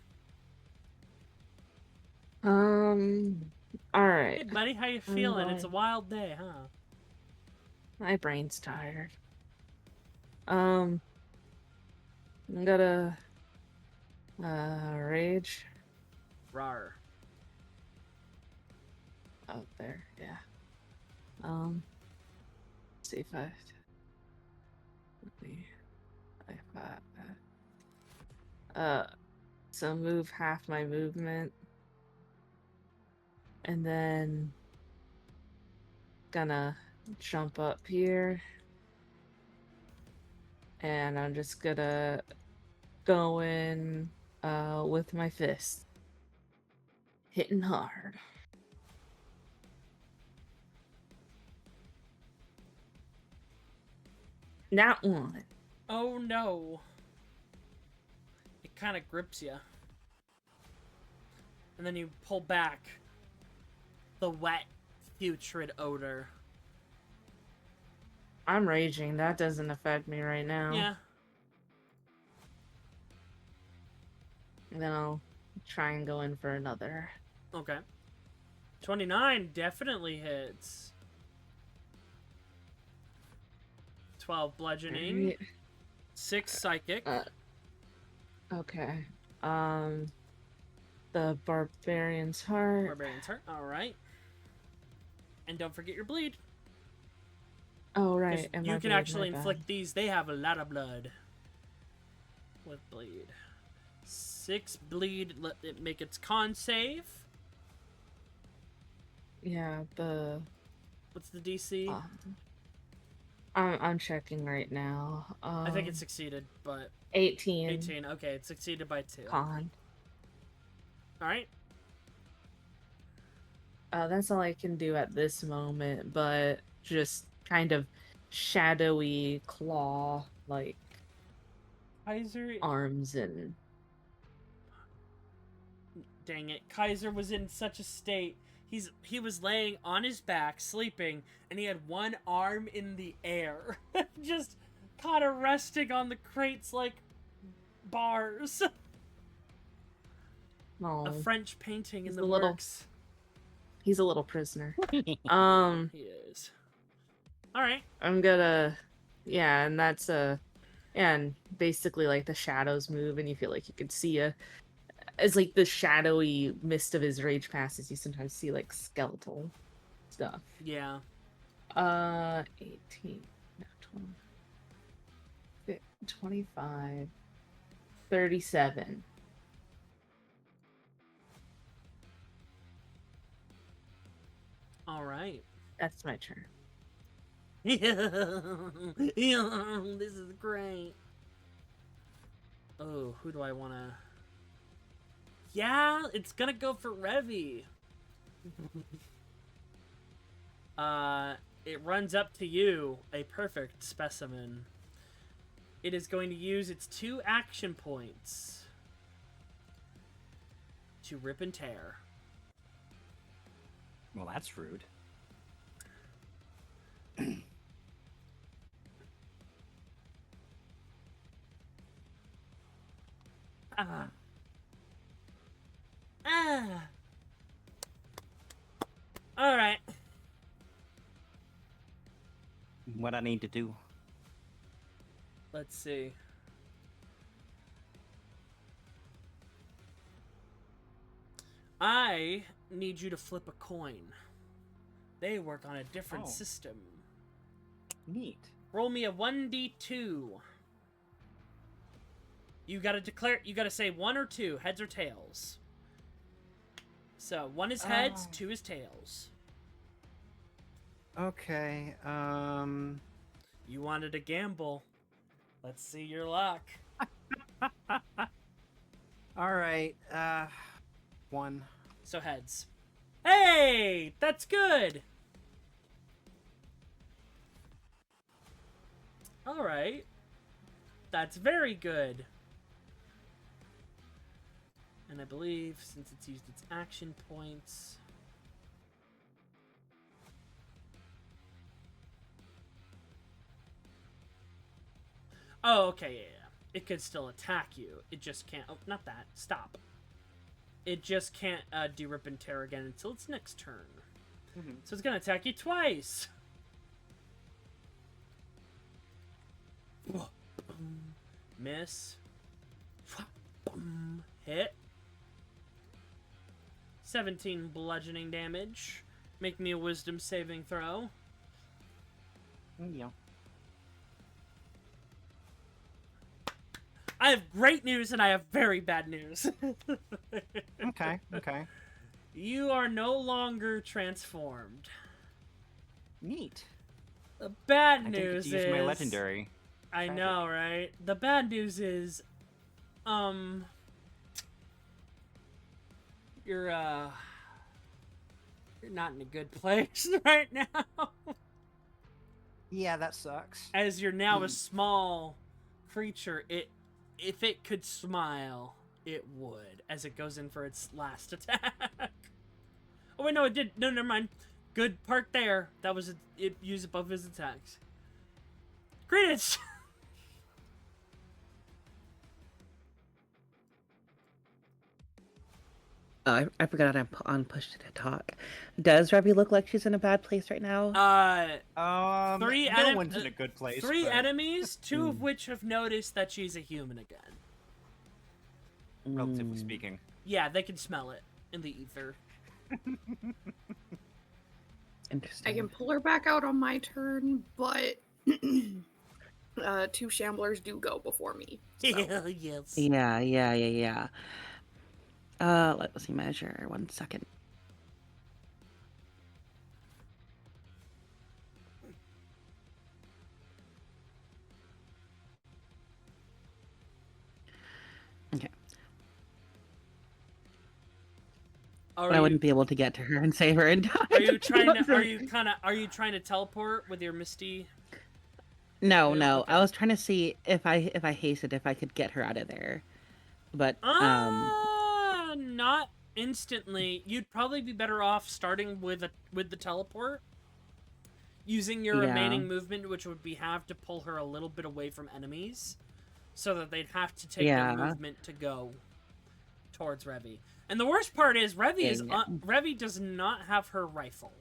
All right. Hey, buddy, how you feeling? It's a wild day, huh? My brain's tired. I'm gonna rage Rar. out there. Yeah. See if I. So move half my movement, and then gonna jump up here, and I'm just gonna go in with my fist, hitting hard. Not one. Oh no. It kind of grips you. And then you pull back. The wet, putrid odor. I'm raging. That doesn't affect me right now. Yeah. And then I'll try and go in for another. Okay. 29 definitely hits. 12 bludgeoning. Alright. 6 psychic. Okay. The barbarian's heart. Barbarian's hurt. Alright. And don't forget your bleed. Oh 'Cause right. and you my can bleed, actually my bad. inflict these. They have a lot of blood. With bleed. 6 bleed. Let it make its con save. Yeah. The. What's the DC? I'm checking right now. I think it succeeded, but 18. 18. Okay, it succeeded by 2. Con. Alright. That's all I can do at this moment, but just kind of shadowy claw like Kaiser. arms and Dang it. Kaiser was in such a state. He was laying on his back, sleeping, and he had one arm in the air. Just kind of resting on the crates like bars. oh, A French painting in He's the a little- works. he's a little prisoner. He is. Alright. I'm gonna, yeah, and that's and basically like the shadows move, and you feel like you could see as like the shadowy mist of his rage passes. You sometimes see like skeletal stuff. Yeah. 18, no, 20, 25, 37. All right. That's my turn. Yeah, this is great. Oh, who do I want to... Yeah, it's gonna go for Revy. It runs up to you, a perfect specimen. It is going to use its 2 action points to rip and tear. Well, that's rude. Ah. Ah. All right. What I need to do? Let's see. I need you to flip a coin. They work on a different system. Neat. Roll me a 1d2. You gotta say 1 or 2, heads or tails. So 1 is heads, 2 is tails. Okay. You wanted to gamble. Let's see your luck. All right. 1. So heads. Hey, that's good. All right. That's very good. And I believe since it's used its action points... Oh, okay, yeah. It could still attack you. It just can't... Oh, not that. Stop. It just can't do Rip and Tear again until its next turn. Mm-hmm. So it's going to attack you twice. Miss. Hit. 17 bludgeoning damage. Make me a wisdom saving throw. Yeah. I have great news and I have very bad news. Okay. Okay. You are no longer transformed. Neat. The bad I didn't get news to use is... my legendary. I Tragic. know, right? The bad news is... You're not in a good place right now. Yeah, that sucks. As you're now a small creature, if it could smile, it would, as it goes in for its last attack. Oh wait, no, it did. No, never mind. Good part there. That was it used above his attacks. Credence! Oh, I forgot I'm on push to talk. Does Revy look like she's in a bad place right now? Three no one's in a good place. Three but enemies, 2 of which have noticed that she's a human again. relatively speaking. Yeah, they can smell it in the ether. Interesting. I can pull her back out on my turn, but 2 shamblers do go before me. So. Yes. Yeah. Let's see, measure. 1 second. Okay. I wouldn't be able to get to her and save her in time. Are you trying to? Are you trying to teleport with your Misty? No. Okay. I was trying to see if I hasted, if I could get her out of there, but not instantly. You'd probably be better off starting with the teleport, using your remaining movement, which would be have to pull her a little bit away from enemies, so that they'd have to take their movement to go towards Revy. And the worst part is Revy does not have her rifle.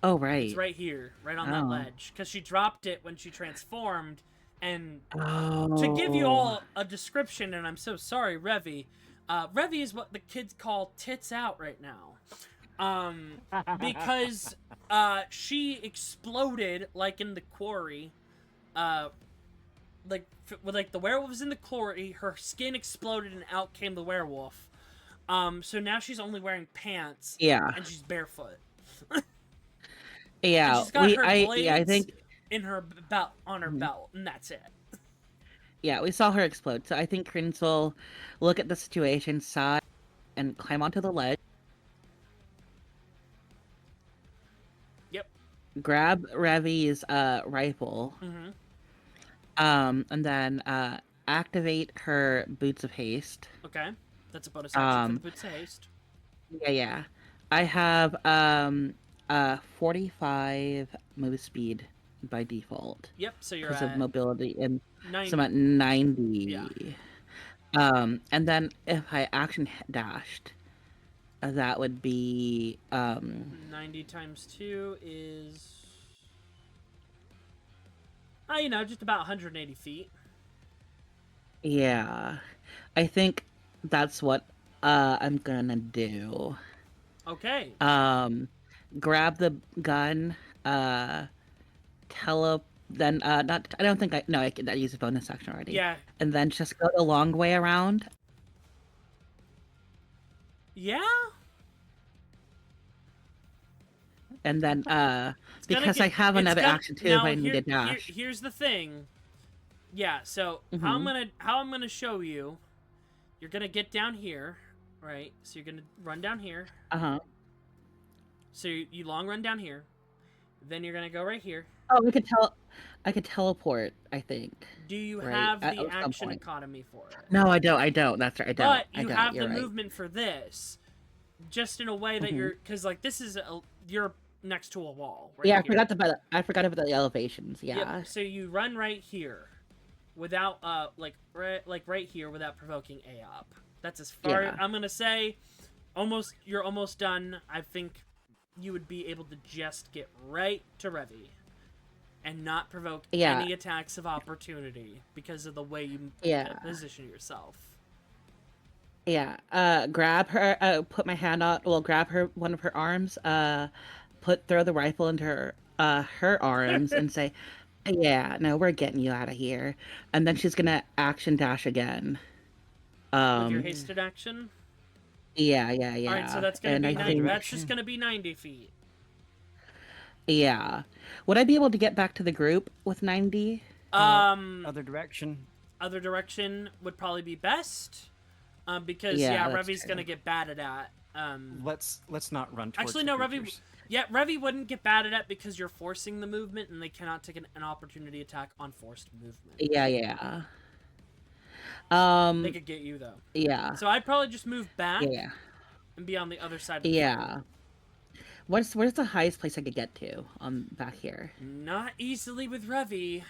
Oh, right. It's right here, right on that ledge, because she dropped it when she transformed. And to give you all a description, and I'm so sorry, Revy is what the kids call tits out right now. Because she exploded like in the quarry. Like the werewolf was in the quarry, her skin exploded and out came the werewolf. So now she's only wearing pants Yeah. and she's barefoot. And Yeah. she's got her I blades think in her belt on her Mhm. belt, and that's it. yeah, we saw her explode. So I think Krins will look at the situation, sigh, and climb onto the ledge. Yep. Grab Revi's rifle. Mm-hmm. And then activate her boots of haste. Okay. That's a bonus action for the Um, boots of haste. yeah. I have 45 move speed by default Yep. So you're because of at mobility, and so 90. I'm at 90. Yeah. And then if I action dashed, that would be 90 times 2 is just about 180 feet. yeah. I think that's what I'm gonna do. Okay. Grab the gun, then not I don't think I no I used a bonus action already. Yeah. And then just go the long way around. Yeah. And then It's gonna because get, I have it's another gonna, action too if now I need a dash. here's the thing. Yeah. So Mhm. how I'm gonna show you. You're gonna get down here, right? So you're gonna run down here. Uh-huh. So you long run down here. Then you're gonna go right here. Oh, I could teleport, I think. Do you Right? have At the some action point. economy for it? No, I don't. That's right. But I you don't. have You're the right. movement for this, just in a way that Mhm. you're, because like this is you're next to a wall. Right Yeah, here. I forgot about the elevations. Yep. Yeah. So you run right here, without right here without provoking AOP. That's as far. Yeah. I'm gonna say, you're almost done. I think you would be able to just get right to Revi, and not provoke Yeah. any attacks of opportunity because of the way you Yeah. position yourself. Yeah. Grab her. Put my hand out. Well, grab her one of her arms. Throw the rifle into her arms and say, "Yeah, no, we're getting you out of here." And then she's gonna action dash again. With your Um. hasted action. Yeah. All right, so that's gonna And be I 90. think That's just gonna be 90 feet. yeah. Would I be able to get back to the group with 90? Other direction. Other direction would probably be best. Because Yeah, that's Revi's true. gonna get batted at. Let's not run towards Actually, the no, Revi. creatures. Yeah, Revi wouldn't get batted at because you're forcing the movement, and they cannot take an opportunity attack on forced movement. Yeah. They could get you though. Yeah. So I'd probably just move back Yeah. and be on the other side of the Yeah. Where's the highest place I could get to back here? Not easily with Revi.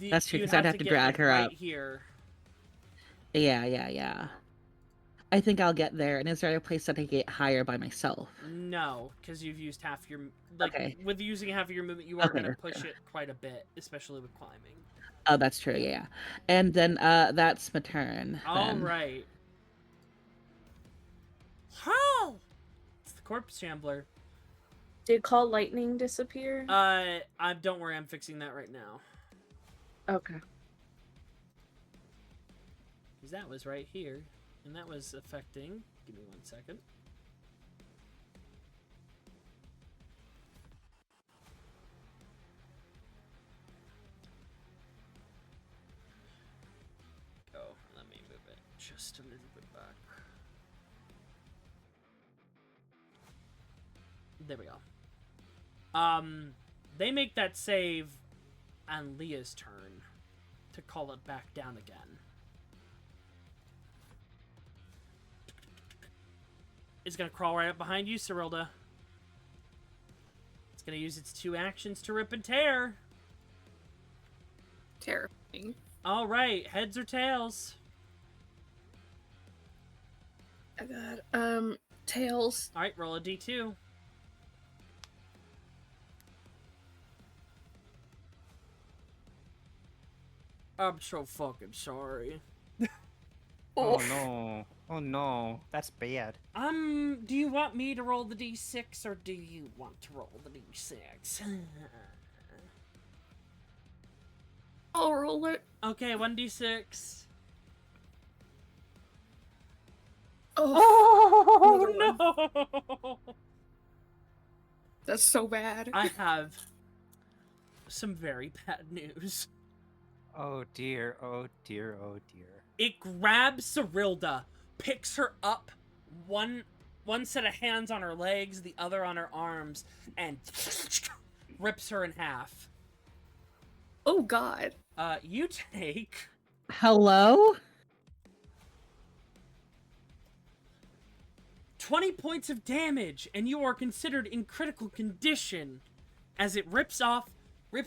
That's true, you'd 'cause I'd have to get, drag like, her right up. here. Yeah. I think I'll get there. And is there a place that I get higher by myself? No, because you've used half your Okay. with using half of your movement, you are Okay. gonna push it quite a bit, especially with climbing. Oh, that's true. Yeah. And then that's my turn. All then. right. How? It's the corpse shambler. Did call lightning disappear? Don't worry, I'm fixing that right now. Okay. Because that was right here, and that was affecting. Give me 1 second. Go. Let me move it just a little bit back. There we go. They make that save on Leah's turn to call it back down again. It's gonna crawl right up behind you, Cyrilda. It's gonna use its 2 actions to rip and tear. Terrifying. All right, heads or tails? I got tails. All right, roll a d2. I'm so fucking sorry. Oh no. Oh no. That's bad. Do you want me to roll the d6 or do you want to roll the d6? I'll roll it. Okay, 1d6. Oh, Oh no! that's so bad. I have some very bad news. Oh dear. Oh dear. Oh dear. It grabs Cyrilda, picks her up, one set of hands on her legs, the other on her arms, and rips her in half. Oh god. You take Hello? 20 points of damage, and you are considered in critical condition as it rips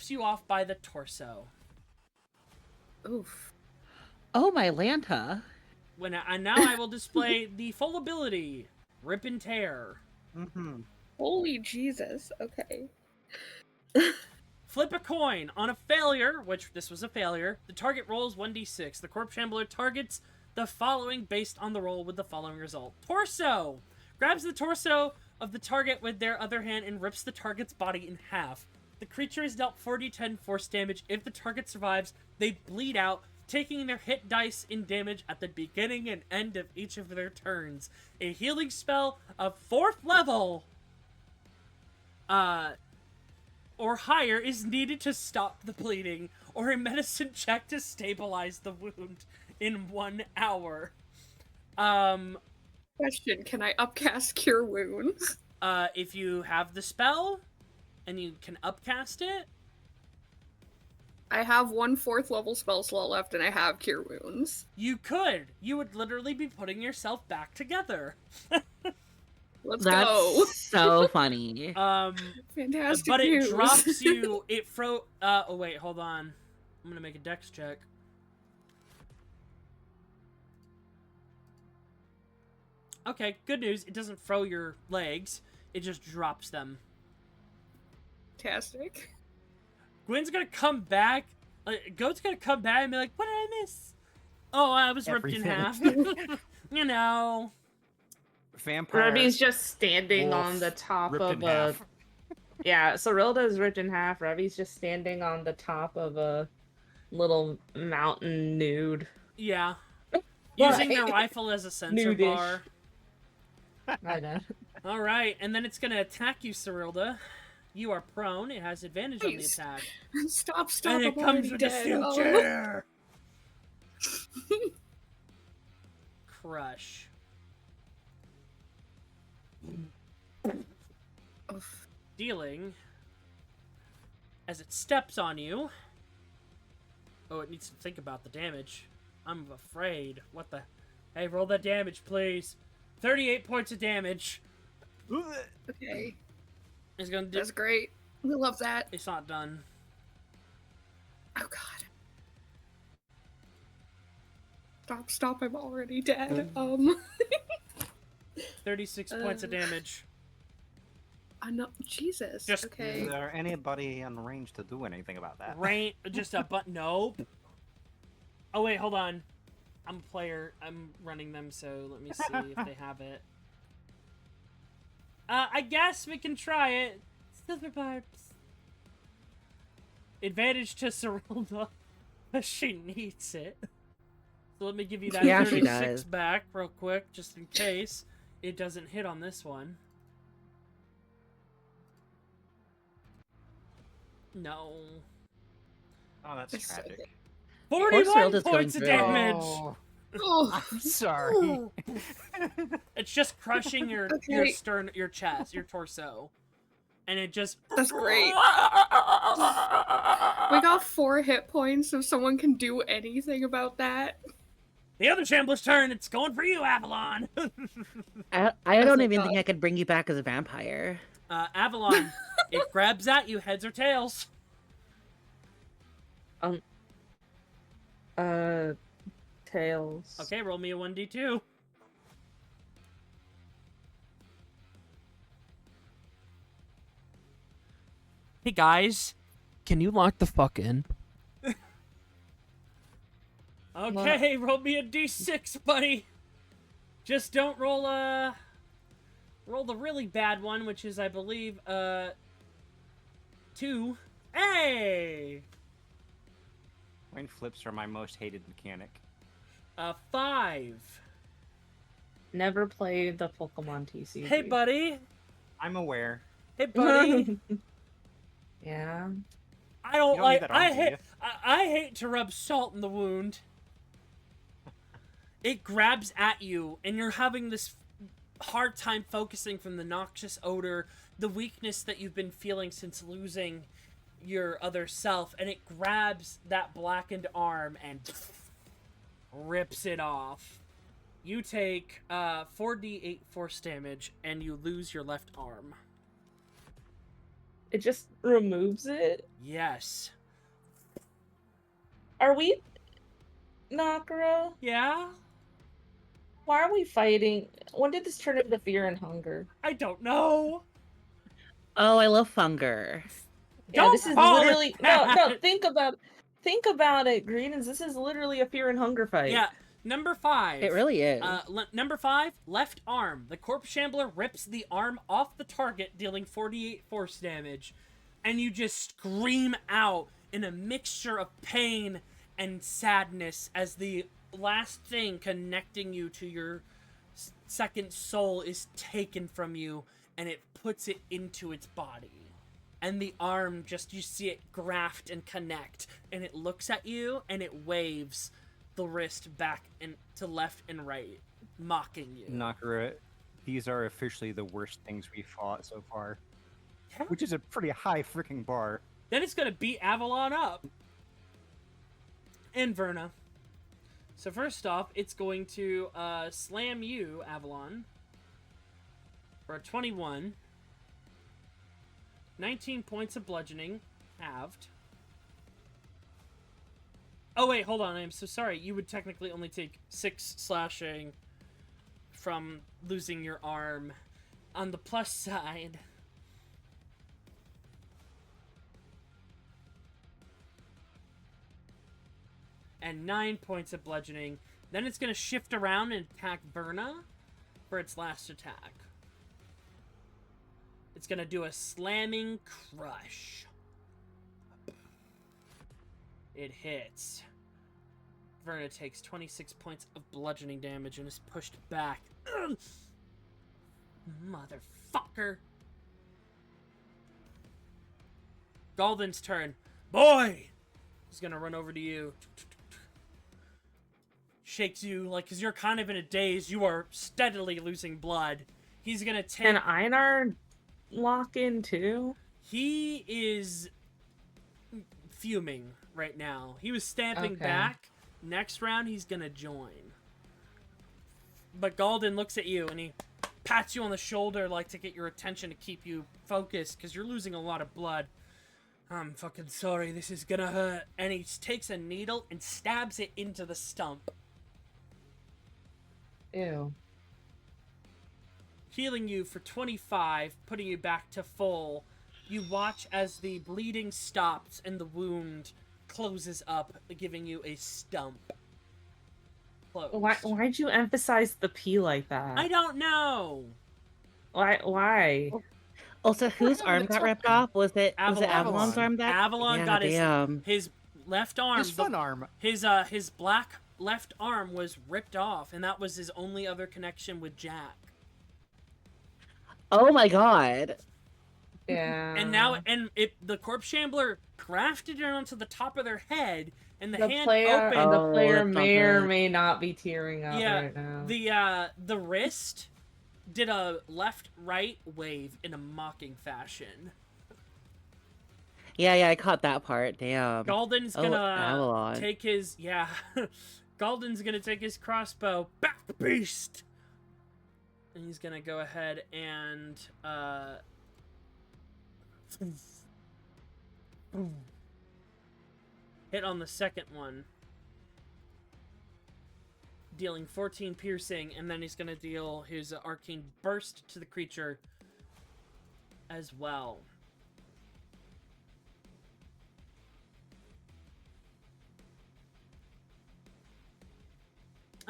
you off by the torso. Oof. Oh, my Lanta. And now I will display the full ability, Rip and Tear. Mm-hmm. Holy Jesus. Okay. Flip a coin. On a failure, which this was a failure, the target rolls 1d6. The Corpse Shambler targets the following based on the roll with the following result. Torso! Grabs the torso of the target with their other hand and rips the target's body in half. The creature is dealt 4d10 force damage. If the target survives, they bleed out, taking their hit dice in damage at the beginning and end of each of their turns. A healing spell of 4th level or higher is needed to stop the bleeding, or a medicine check to stabilize the wound in 1 hour. Question, can I upcast Cure Wounds? If you have the spell and you can upcast it, I have 1 4th level spell slot left and I have Cure Wounds. you could. You would literally be putting yourself back together. Let's That's go. so funny. Fantastic But it news. drops you. Oh wait, hold on. I'm gonna make a dex check. Okay, good news. It doesn't throw your legs. It just drops them. Fantastic. Gwen's gonna come back. Goat's gonna come back and be like, "What did I miss? Oh, I was ripped in half." You know. Vampire. Revy's just standing wolf, on the top ripped of in a. half. Yeah, Cyrilda is ripped in half. Revy's just standing on the top of a little mountain nude. Yeah. Right. Using their rifle as a sensor Nudish. bar. I know. Alright, and then it's gonna attack you, Cyrilda. You are prone. It has advantage on the Please. attack. Stop, And I'm it comes already with dead. a Oh. steel chair. Crush. Oof. Dealing as it steps on you. Oh, it needs to think about the damage. I'm afraid. What the? Hey, roll that damage, please. 38 points of damage. Okay, It's gonna do. that's great. We love that. It's not done. Oh god. Stop, I'm already dead. 36 points of damage. I'm not. Jesus. Just- Okay. Is there anybody on range to do anything about that? Rain, just a but nope. Oh wait, hold on. I'm a player. I'm running them, so let me see if they have it. I guess we can try it. Silver barbs. Advantage to Cyrilda. She needs it. So let me give you that Yeah, she 36 does. back real quick, just in case it doesn't hit on this one. No. Oh, that's It's so tragic. good. 41 Cyrilda's points going of through it. damage! Oh, Oh, I'm sorry. It's just crushing your Okay. stern, your chest, your torso. And it just... that's great. We got 4 hit points if someone can do anything about that. The other Shambler's turn, it's going for you, Avalon! I Oh don't my even God. think I could bring you back as a vampire. Avalon, it grabs at you, heads or tails. Tails. Okay, roll me a 1d2. Hey guys, can you lock the fuck in? Okay, roll me a d6, buddy. Just don't roll the really bad one, which is, I believe, 2. Hey! Coin flips are my most hated mechanic. 5. Never played the Pokemon TCG. Hey, buddy. I'm aware. Hey, buddy. Yeah. I don't You don't like. need that arm, I do hate. you? I hate to rub salt in the wound. It grabs at you, and you're having this hard time focusing from the noxious odor, the weakness that you've been feeling since losing your other self, and it grabs that blackened arm and rips it off. You take 4d8 force damage, and you lose your left arm. It just removes it? Yes. Are we... Nakura? Yeah? Why are we fighting? When did this turn into fear and hunger? I don't know. Oh, I love Funger. Yeah, Don't this is call it literally... that. No, think about it, Greens. This is literally a fear and hunger fight. Yeah. Number 5. It really is. Number 5, left arm. The corpse shambler rips the arm off the target, dealing 48 force damage. And you just scream out in a mixture of pain and sadness as the last thing connecting you to your second soul is taken from you, and it puts it into its body. And the arm, just, you see it graft and connect, and it looks at you, and it waves the wrist back and to left and right, mocking you. Nakura, these are officially the worst things we fought so far. Yeah. Which is a pretty high freaking bar. Then it's gonna beat Avalon up. And Verna. So first off, it's going to slam you, Avalon, for a 21. 19 points of bludgeoning, halved. Oh wait, hold on, I'm so sorry. You would technically only take 6 slashing from losing your arm. On the plus side, and 9 points of bludgeoning. Then it's going to shift around and attack Verna for its last attack. It's going to do a slamming crush. It hits. Verna takes 26 points of bludgeoning damage and is pushed back. Ugh. Motherfucker. Golden's turn. Boy! He's going to run over to you. Shakes you, like, because you're kind of in a daze. You are steadily losing blood. He's going to take... Can Einar lock in too? He is fuming right now. He was stamping Okay. back. Next round, he's going to join. But Golden looks at you, and he pats you on the shoulder, like, to get your attention, to keep you focused, because you're losing a lot of blood. I'm fucking sorry, this is gonna hurt. And he takes a needle and stabs it into the stump, Ew. healing you for 25, putting you back to full. You watch as the bleeding stops and the wound closes up, giving you a stump. Closed. Why'd you emphasize the P like that? I don't know. Why? Also, whose arm got ripped off? Was it Avalon's arm that? Avalon Yeah, got damn. his left arm. His fun arm. His black left arm was ripped off, and that was his only other connection with Jack. Oh my god. Yeah. And now, the corpse shambler crafted it onto the top of their head, and the hand player, opened. the player that's not may or good. may not be tearing up Yeah, right now. the wrist did a left-right wave in a mocking fashion. Yeah, I caught that part. Damn. Galden's Oh, gonna Avalon. take his Galden's gonna take his crossbow, back beast, and he's gonna go ahead and hit on the second one, dealing 14 piercing, and then he's gonna deal his arcane burst to the creature as well.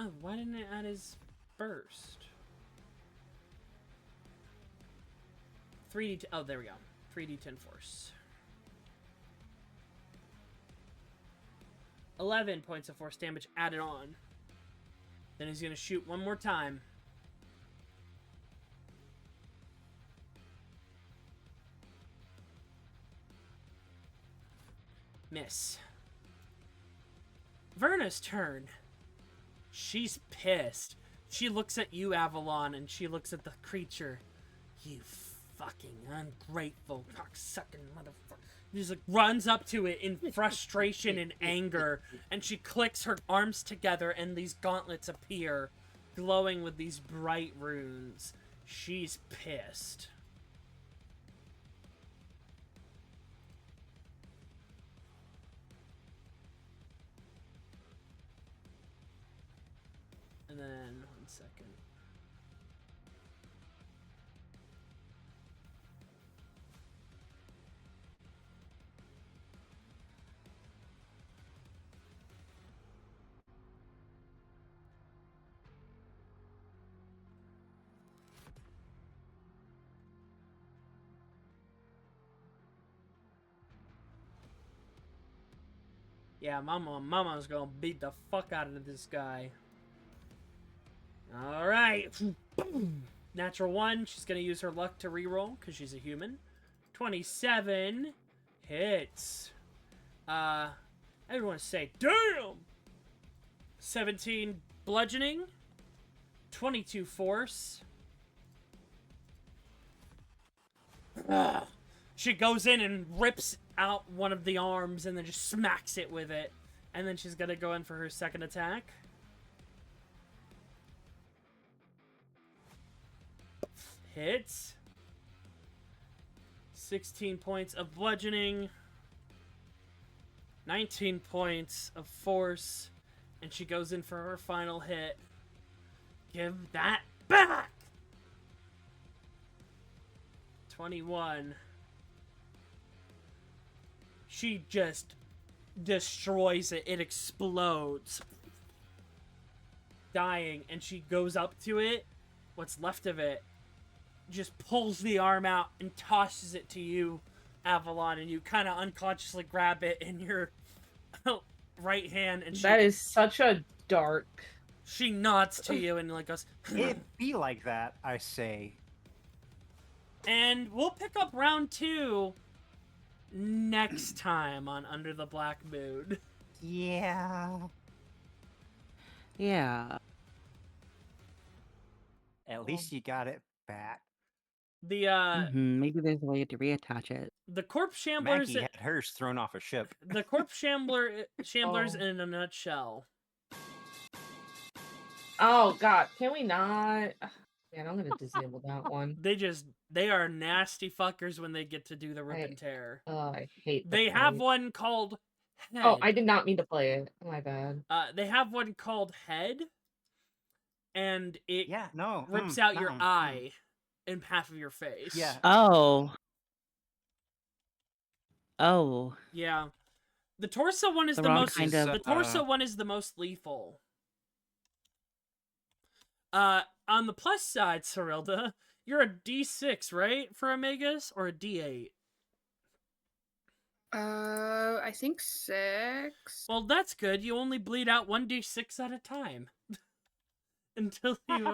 Oh, why didn't it add his burst? 3d. Oh, there we go. 3d10 force. 11 points of force damage added on. Then he's gonna shoot one more time. Miss. Verna's turn. She's pissed. She looks at you, Avalon, and she looks at the creature. You fucking ungrateful, cocksucking motherfucker. She just like runs up to it in frustration and anger, and she clicks her arms together, and these gauntlets appear, glowing with these bright runes. She's pissed. And then, 1 second. Yeah, Mama's gonna beat the fuck out of this guy. Alright. Natural 1. She's gonna use her luck to reroll, because she's a human. 27. Hits. Everyone say, damn! 17 bludgeoning. 22 force. Ugh. She goes in and rips out one of the arms and then just smacks it with it. And then she's gonna go in for her second attack. Hits. 16 points of bludgeoning. 19 points of force. And she goes in for her final hit. Give that back! 21. She just destroys it. It explodes. Dying. And she goes up to it. What's left of it. Just pulls the arm out and tosses it to you, Avalon. And you kind of unconsciously grab it in your right hand. And That is such a dark... She nods to you and like goes... It be like that, I say. And we'll pick up round 2 next time on Under the Black Moon. Yeah. Yeah. At least you got it back. The Maybe there's a way to reattach it. the corpse shamblers Maggie had hers thrown off a ship. the corpse shamblers Oh. in a nutshell. Oh, God. Can we not? Man, I'm going to disable that one. They are nasty fuckers when they get to do the rip and tear. I hate the They have fight. one called Head. Oh, I did not mean to play it. My bad. They have one called Head, and it Yeah, no. rips out your eye and half of your face. Yeah. Oh. Oh. Yeah. The torso one is The the wrong most kind of- the torso one is the most lethal. On the plus side, Cyrilda, you're a D6, right? For Omegas? Or a D8? I think 6. Well, that's good. You only bleed out 1d6 at a time. until you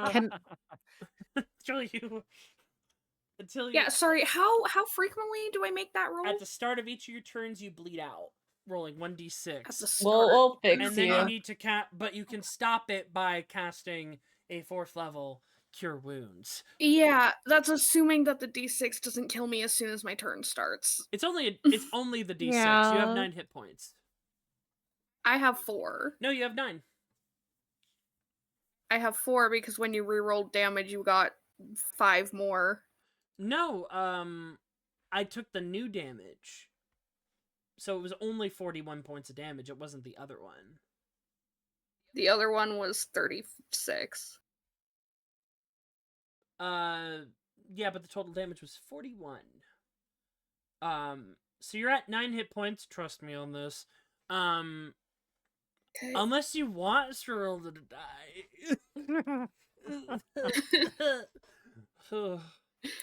until you Yeah, sorry. How frequently do I make that roll? at the start of each of your turns you bleed out, rolling 1d6. At the start. We'll fix And then you. you need to but you can stop it by casting a 4th level Cure Wounds. Yeah, that's assuming that the D6 doesn't kill me as soon as my turn starts. It's only the D6. You have Yeah. 9 hit points. I have 4. No, you have 9. I have 4 because when you rerolled damage, you got 5 more. No, I took the new damage. So it was only 41 points of damage. It wasn't the other one. The other one was 36. Yeah, but the total damage was 41. So you're at 9 hit points. Trust me on this. Okay. Unless you want Cerilda to die.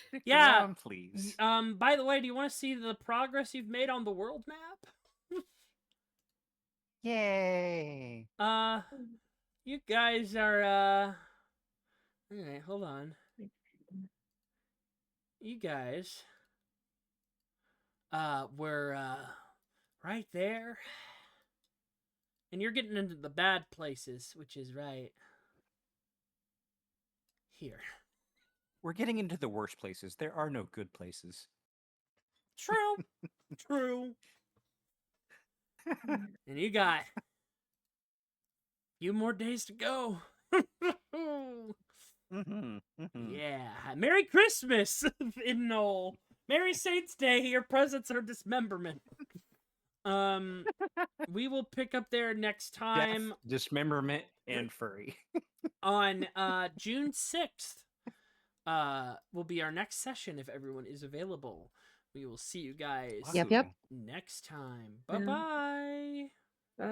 Stick Yeah. around, please. By the way, do you want to see the progress you've made on the world map? Yay! You guys are, alright, hold on. You guys, were, right there. And you're getting into the bad places, which is right here. We're getting into the worst places. There are no good places. True. True. And you got a few more days to go. Yeah. Merry Christmas, in Knoll. Merry Saints Day. Your presents are dismemberment. We will pick up there next time. Death, dismemberment, and furry. On June 6th. Will be our next session if everyone is available. We will see you guys Yep. next time. Bye-bye. Bye.